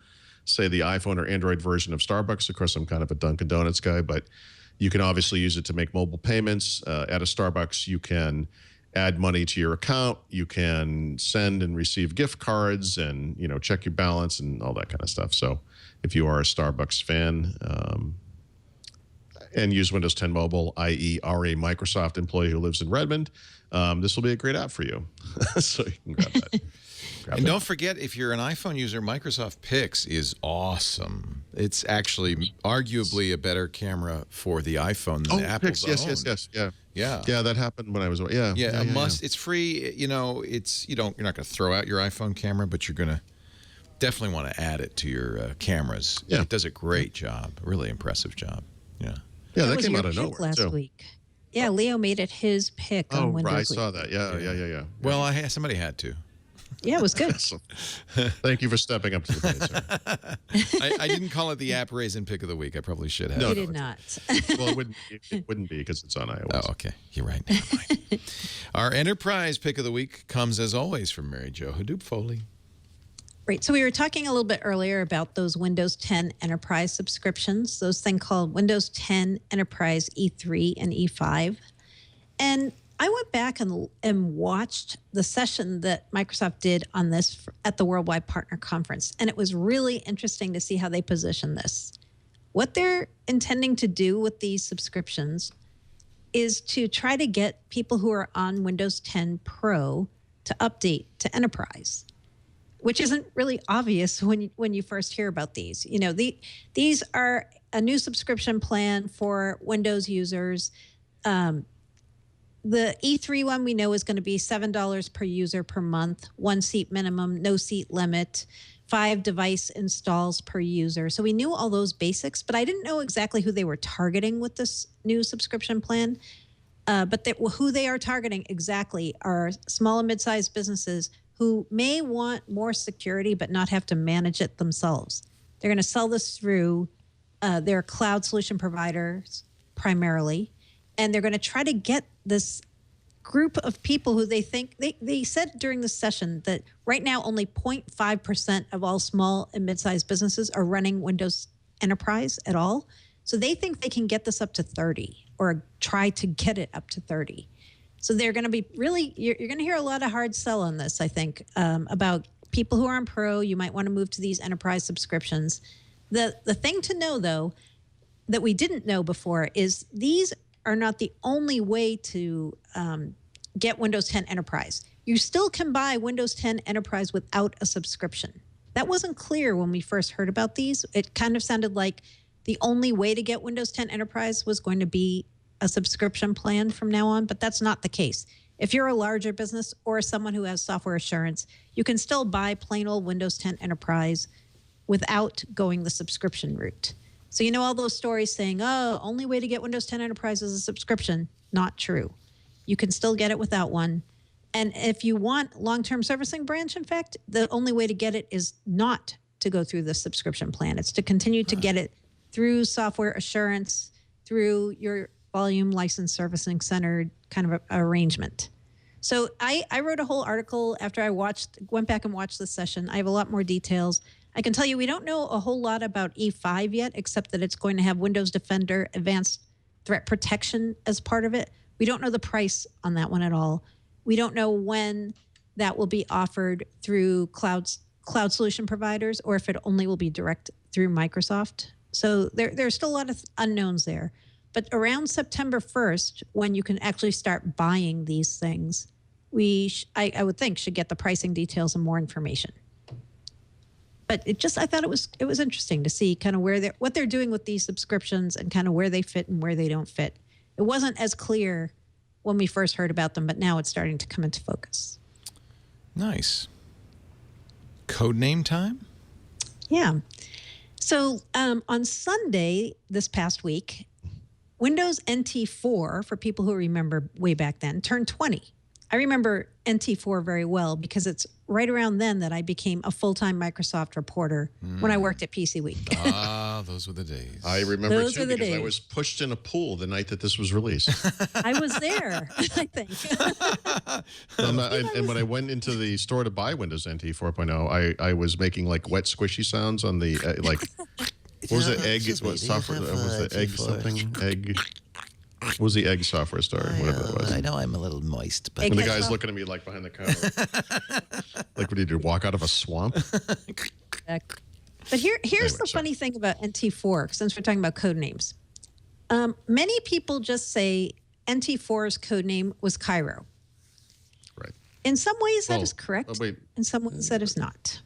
say, the iPhone or Android version of Starbucks. Of course, I'm kind of a Dunkin' Donuts guy, but you can obviously use it to make mobile payments. At a Starbucks, you can add money to your account. You can send and receive gift cards and, check your balance and all that kind of stuff. So if you are a Starbucks fan and use Windows 10 Mobile, i.e. are a Microsoft employee who lives in Redmond, this will be a great app for you. So you can grab that. And don't forget, if you're an iPhone user, Microsoft Pix is awesome. It's actually arguably a better camera for the iPhone than Apple's Pix, own. yes, yeah. Yeah. Yeah, that happened when I was, a must. It's free. You're not going to throw out your iPhone camera, but you're going to definitely want to add it to your cameras. Yeah. It does a great job, really impressive job. Yeah. Yeah, that was came your out of pick nowhere last too. week. Yeah, Leo made it his pick on Windows right, I Week. saw that. Yeah. Well, Somebody had to. Yeah, it was good. So, thank you for stepping up to the plate, sir. I didn't call it the AppRaisin pick of the week. I probably should have. You No, did not. Well, it wouldn't be because it's on iOS. Oh, okay. You're right. Never mind. Our enterprise pick of the week comes, as always, from Mary Jo Hadoop Foley. Right. So we were talking a little bit earlier about those Windows 10 Enterprise subscriptions, those things called Windows 10 Enterprise E3 and E5. And I went back and watched the session that Microsoft did on this at the Worldwide Partner Conference. And it was really interesting to see how they position this. What they're intending to do with these subscriptions is to try to get people who are on Windows 10 Pro to update to Enterprise, which isn't really obvious when you first hear about these. These are a new subscription plan for Windows users. The E3 one we know is going to be $7 per user per month, 1 seat minimum, no seat limit, 5 device installs per user. So we knew all those basics, but I didn't know exactly who they were targeting with this new subscription plan. But who they are targeting exactly are small and mid-sized businesses who may want more security but not have to manage it themselves. They're going to sell this through their cloud solution providers primarily, and they're going to try to get this group of people who they think, they said during the session that right now only 0.5% of all small and mid-sized businesses are running Windows Enterprise at all. So they think they can get this up to 30 or try to get it up to 30. So they're going to be really, you're going to hear a lot of hard sell on this, I think, about people who are on Pro. You might want to move to these enterprise subscriptions. The thing to know, though, that we didn't know before is these are not the only way to get Windows 10 Enterprise. You still can buy Windows 10 Enterprise without a subscription. That wasn't clear when we first heard about these. It kind of sounded like the only way to get Windows 10 Enterprise was going to be a subscription plan from now on, but that's not the case. If you're a larger business or someone who has software assurance, you can still buy plain old Windows 10 Enterprise without going the subscription route. So all those stories saying, only way to get Windows 10 Enterprise is a subscription. Not true. You can still get it without one. And if you want long-term servicing branch, in fact, the only way to get it is not to go through the subscription plan. It's to continue to get it through software assurance, through your volume license servicing center kind of arrangement. So I wrote a whole article after I went back and watched the session. I have a lot more details. I can tell you we don't know a whole lot about E5 yet, except that it's going to have Windows Defender Advanced Threat Protection as part of it. We don't know the price on that one at all. We don't know when that will be offered through cloud solution providers or if it only will be direct through Microsoft. So there's still a lot of unknowns there. But around September 1st, when you can actually start buying these things, I would think should get the pricing details and more information. But I thought it was interesting to see kind of what they're doing with these subscriptions and kind of where they fit and where they don't fit. It wasn't as clear when we first heard about them, but now it's starting to come into focus. Nice. Codename time? Yeah. So on Sunday this past week, Windows NT4, for people who remember way back then, turned 20. I remember NT4 very well because it's right around then that I became a full-time Microsoft reporter when I worked at PC Week. Those were the days. I remember too because I was pushed in a pool the night that this was released. I was there, I think. And when I went into the store to buy Windows NT 4.0, I was making like wet squishy sounds on the like. What was the egg? What software? Was the egg something? Egg. What was the egg software store? Whatever it was. I know I'm a little moist, but and the guy's looking at me like behind the counter. Like, what do you do? Walk out of a swamp? But here's the funny thing about NT4, since we're talking about code names. Many people just say NT4's code name was Cairo. Right. In some ways, that is correct. Wait. In some ways, that is not.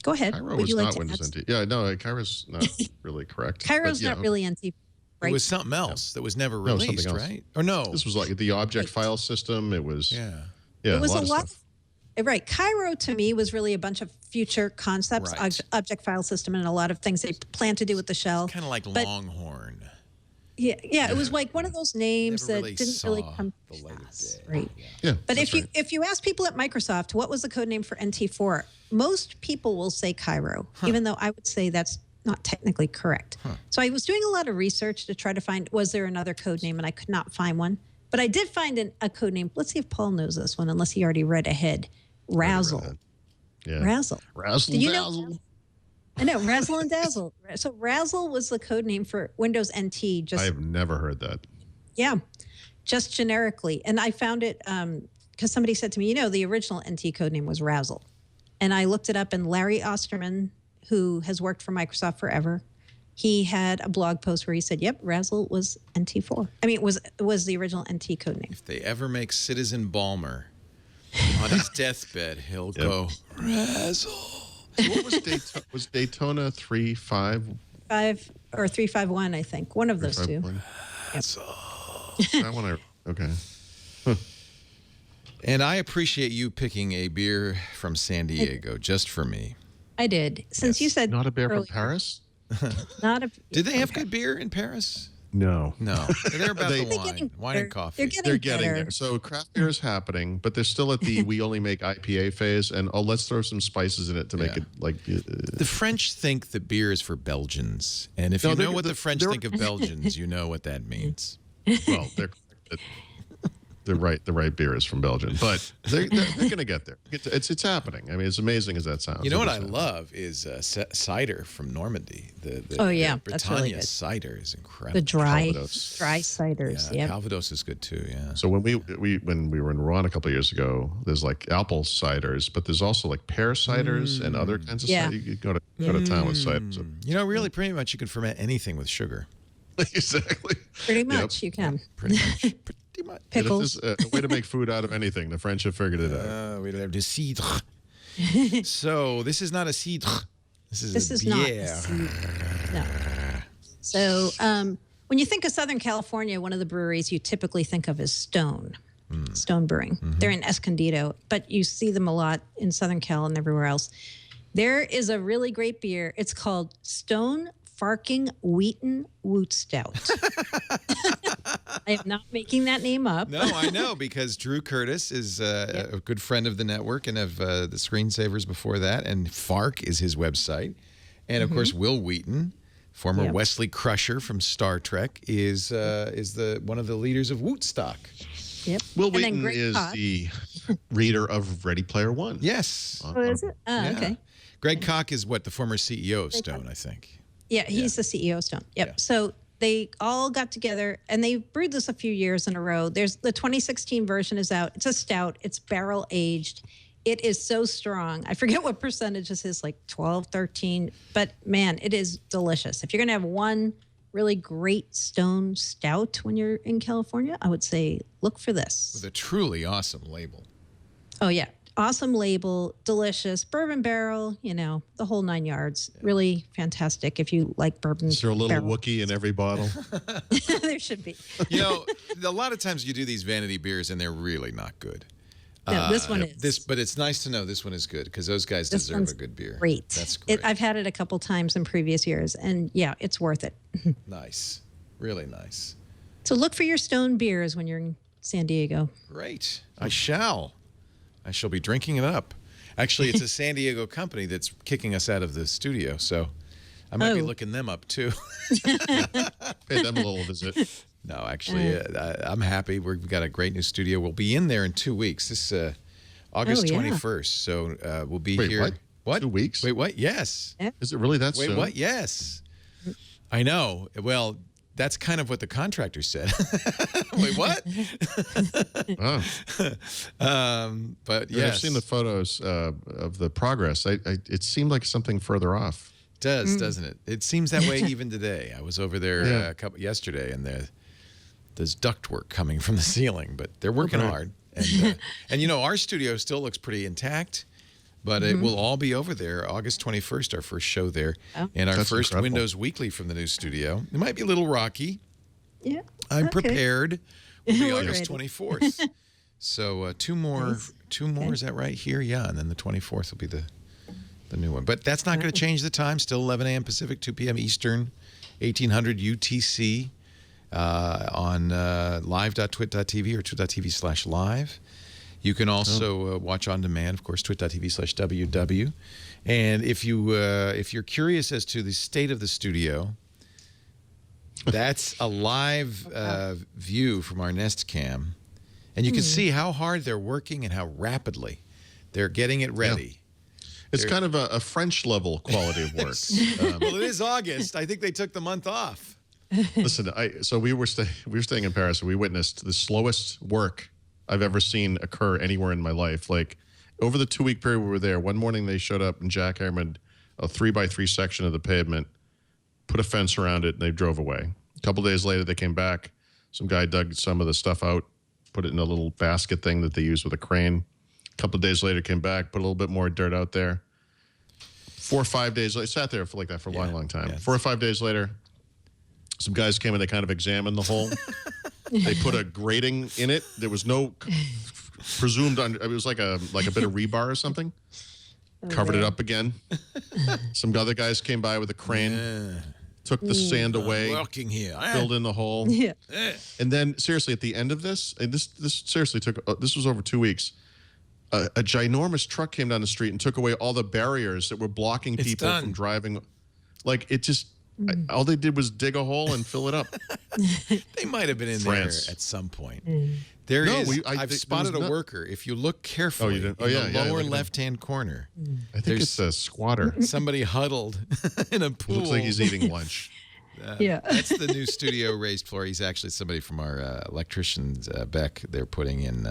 Go ahead. Cairo was not Windows NT. Yeah, no, Cairo's not really correct. Cairo's not really NT. Right? It was something else that was never released, right? Or no? This was like the object file system. It was it was a lot of stuff. Right. Cairo to me was really a bunch of future concepts, object file system, and a lot of things they plan to do with the shell. Kind of like Longhorn. Yeah, it was like one of those names that didn't really come to pass, right? Yeah. But if you ask people at Microsoft what was the code name for NT4, most people will say Cairo, even though I would say that's not technically correct. So I was doing a lot of research to try to find, was there another code name, and I could not find one. But I did find a code name. Let's see if Paul knows this one, unless he already read ahead. Razzle. Yeah. Razzle. Razzle. Know? I know, Razzle and Dazzle. So Razzle was the code name for Windows NT. I have never heard that. Yeah, just generically. And I found it because somebody said to me, the original NT code name was Razzle. And I looked it up, and Larry Osterman, who has worked for Microsoft forever, he had a blog post where he said, yep, Razzle was NT4. I mean, it was the original NT code name. If they ever make Citizen Balmer on his deathbed, he'll go, Razzle. So what was Daytona 3.5? 5 or 3.5.1, I think. One of those two. Razzle. That one okay. And I appreciate you picking a beer from San Diego just for me. I did. Since you said not a beer from Paris? Not a. Did they have good beer in Paris? No. They're about the wine and coffee. They're getting there. So craft beer is happening, but they're still at the we only make IPA phase, and let's throw some spices in it to make it like. The French think that beer is for Belgians, and if you know what the French think of Belgians, you know what that means. Well, they're right. The right beer is from Belgium, but they're going to get there. It's happening. I mean, as amazing as that sounds. You know what I love is cider from Normandy. The that's Britannia really good. Cider is incredible. The dry ciders. Yeah, Calvados is good too. Yeah. So when we were in Rouen a couple of years ago, there's like apple ciders, but there's also like pear ciders and other kinds of cider. You go to town with ciders. Really, pretty much you can ferment anything with sugar. Exactly. Pretty much you can. Pretty much. Pickles. A way to make food out of anything. The French have figured it out. We have the cidre. So this is not a cidre. This is not bière. a cidre. No. So when you think of Southern California, one of the breweries you typically think of is Stone. Stone Brewing. They're in Escondido, but you see them a lot in Southern Cal and everywhere else. There is a really great beer. It's called Stone Farking Wheaton Woot Stout. I am not making that name up. No, I know, because Drew Curtis is a good friend of the network and of the screensavers before that, and FARC is his website. And, of course, Will Wheaton, former Wesley Crusher from Star Trek, is one of the leaders of Wootstock. Yep. Will Wheaton is the reader of Ready Player One. Yes. Oh, is it? Oh, okay. Greg Koch is what, the former CEO of Stone, I think. Yeah, he's the CEO of Stone. Yep. Yeah. So they all got together and they brewed this a few years in a row. There's the 2016 version is out. It's a stout. It's barrel aged. It is so strong. I forget what percentage this is, like 12, 13. But man, it is delicious. If you're going to have one really great Stone stout when you're in California, I would say look for this. With a truly awesome label. Oh, yeah. Awesome label, delicious, bourbon barrel, you know, the whole 9 yards. Really fantastic if you like bourbon. Is there a little barrel. Wookiee in every bottle? There should be. You know, a lot of times you do these vanity beers and they're really not good. No, this one is. But it's nice to know this one is good because those guys This deserve one's a good beer. Great. That's great. I've had it a couple times in previous years, and yeah, it's worth it. Nice. Really nice. So look for your Stone beers when you're in San Diego. Great. I shall be drinking it up. Actually, it's a San Diego company that's kicking us out of the studio, so I might be looking them up too. Pay them a little visit. No, actually, I'm happy. We've got a great new studio. We'll be in there in 2 weeks. This August 21st. So we'll be Wait, here. what? 2 weeks? Wait, what? Yes. Is it really that soon? Wait, what? Yes. I know. Well, that's kind of what the contractor said. Wait, what? Oh. But Yeah, yes. I've seen the photos of the progress. It seemed like something further off. It does, doesn't it? It seems that way even today. I was over there yesterday, and there's ductwork coming from the ceiling, but they're working hard. And you know, our studio still looks pretty intact, but it will all be over there August 21st, our first show there, and our That's first incredible. Windows Weekly from the new studio. It might be a little rocky. Yeah. I'm okay. prepared. Will be We're August ready. 24th. So two more, is that right here? Yeah, and then the 24th will be the new one. But that's not going to change the time. Still 11 a.m. Pacific, 2 p.m. Eastern, 1800 UTC on live.twit.tv or twit.tv/live. You can also watch on demand, of course, twit.tv/WW. And if you're curious as to the state of the studio, that's a live view from our Nest Cam. And you can see how hard they're working and how rapidly they're getting it ready. It's kind of a French level quality of work. Well, it is August. I think they took the month off. Listen, so we were staying in Paris, and we witnessed the slowest work I've ever seen occur anywhere in my life. Like over the 2-week period we were there, one morning they showed up and jackhammered a 3x3 section of the pavement, put a fence around it, and they drove away. A couple days later, they came back. Some guy dug some of the stuff out, put it in a little basket thing that they use with a crane. A couple of days later, came back, put a little bit more dirt out there. 4 or 5 days later, sat there for like that for a long, long time. 4 or 5 days later, some guys came and they kind of examined the hole. They put a grating in it. There was no presumed under. It was like a bit of rebar or something. Covered it up again. Some other guys came by with a crane, took the sand away, Working here. filled in the hole. Yeah. And then seriously, at the end of this, and this seriously took. This was over 2 weeks. A ginormous truck came down the street and took away all the barriers that were blocking people from driving. Like it just. All they did was dig a hole and fill it up. They might have been in France. there at some point. I've There spotted was a worker. If you look carefully didn't? in the lower left-hand corner, I think it's a squatter. somebody huddled in a pool. Looks like he's eating lunch. Yeah. That's the new studio raised floor. He's actually somebody from our electricians, Beck. They're putting in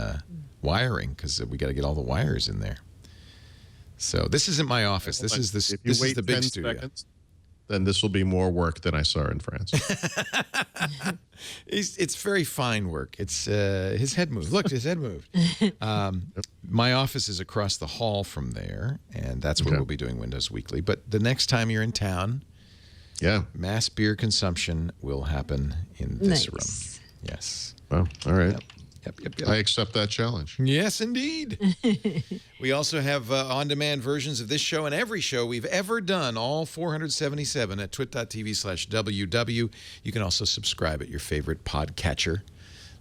wiring because we got to get all the wires in there. So this isn't my office. This is If you this is wait the big 10 studio. seconds, then this will be more work than I saw in France. It's very fine work. It's his head moved. Look, his head moved. My office is across the hall from there, and that's where we'll be doing Windows Weekly. But the next time you're in town, mass beer consumption will happen in this room. Yes. Well, all right. Yep. I accept that challenge. Yes, indeed. We also have on-demand versions of this show and every show we've ever done, all 477 at twit.tv/WW. You can also subscribe at your favorite podcatcher,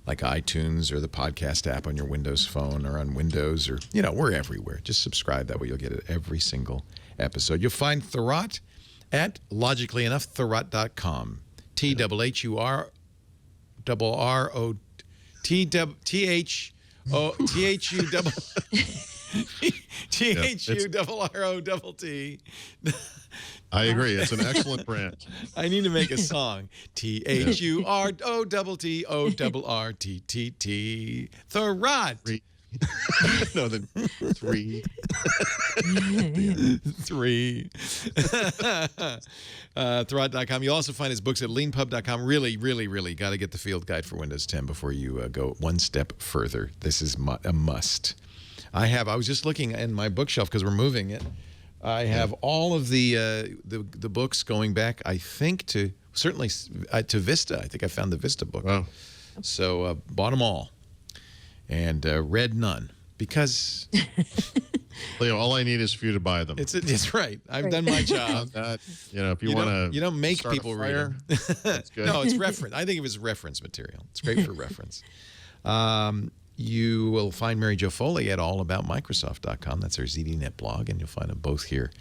like iTunes or the podcast app on your Windows phone or on Windows or, we're everywhere. Just subscribe. That way you'll get it every single episode. You'll find Thurrott at, logically enough, Thurrott.com. THURROTT. THURROTT. I agree. It's an excellent brand. I need to make a song. THUROTTORRTTT. Thurrott. No, then 3. 3. Thurrott.com. You also find his books at leanpub.com. Really, really, really got to get the field guide for Windows 10 before you go one step further. This is a must. I was just looking in my bookshelf because we're moving it. I have all of the books going back, I think, to Vista. I think I found the Vista book. Wow. So bought them all and read none because Leo, all I need is for you to buy them. It's right. I've done my job. If you want to, you don't make people read them. That's good. No, it's reference. I think it was reference material. It's great for reference. You will find Mary Jo Foley at allaboutmicrosoft.com. That's our ZDNet blog, and you'll find them both here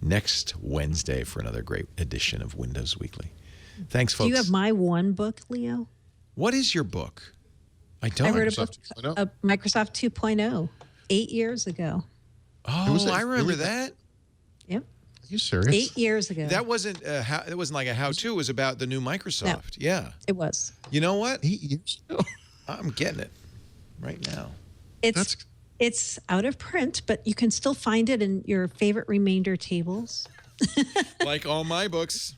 next Wednesday for another great edition of Windows Weekly. Thanks, folks. Do you have my one book, Leo? What is your book? I don't. I wrote Microsoft a book, Microsoft 2.0, 8 years ago. Oh, I remember that. Yep. Are you serious? 8 years ago. That wasn't it wasn't like a how-to. It was about the new Microsoft. No. Yeah. It was. You know what? 8 years ago. I'm getting it right now. It's out of print, but you can still find it in your favorite remainder tables. Like all my books.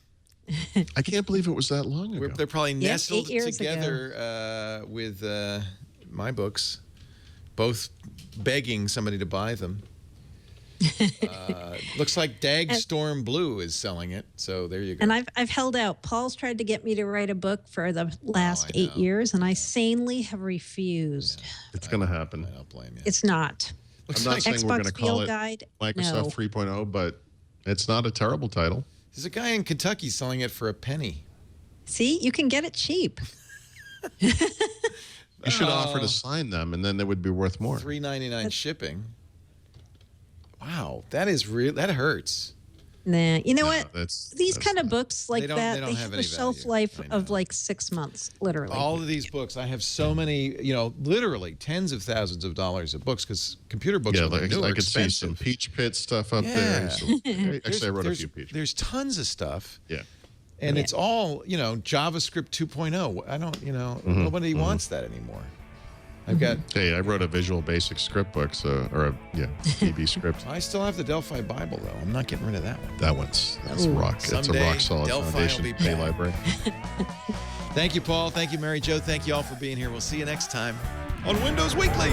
I can't believe it was that long ago. They're probably nestled 8 years together with my books, both begging somebody to buy them. Looks like Dag Storm Blue is selling it, so there you go. And I've held out. Paul's tried to get me to write a book for the last 8 years, and I sanely have refused. It's going to happen. I don't blame you. It's not. I'm not saying we're going to call it Guide, Microsoft 3.0, but it's not a terrible title. There's a guy in Kentucky selling it for a penny. See, you can get it cheap. You should offer to sign them, and then they would be worth more. $3.99 shipping. Wow, that is real. That hurts. Nah, you know what? These kind of books like they that, don't they have have any a shelf value. life of like 6 months, literally. All of these books, I have so many, literally tens of thousands of dollars of books because computer books are new I or could see expensive. some Peach Pit stuff up there. Actually, I wrote a few Peach Pit. There's tons of stuff. Yeah. And it's all, JavaScript 2.0. I don't, nobody wants that anymore. I've got. Hey, I wrote a Visual Basic script book, VB script. I still have the Delphi Bible, though. I'm not getting rid of that one. That's a rock. It's a Someday, rock solid Delphi foundation will be back. library. Thank you, Paul. Thank you, Mary Jo. Thank you all for being here. We'll see you next time on Windows Weekly.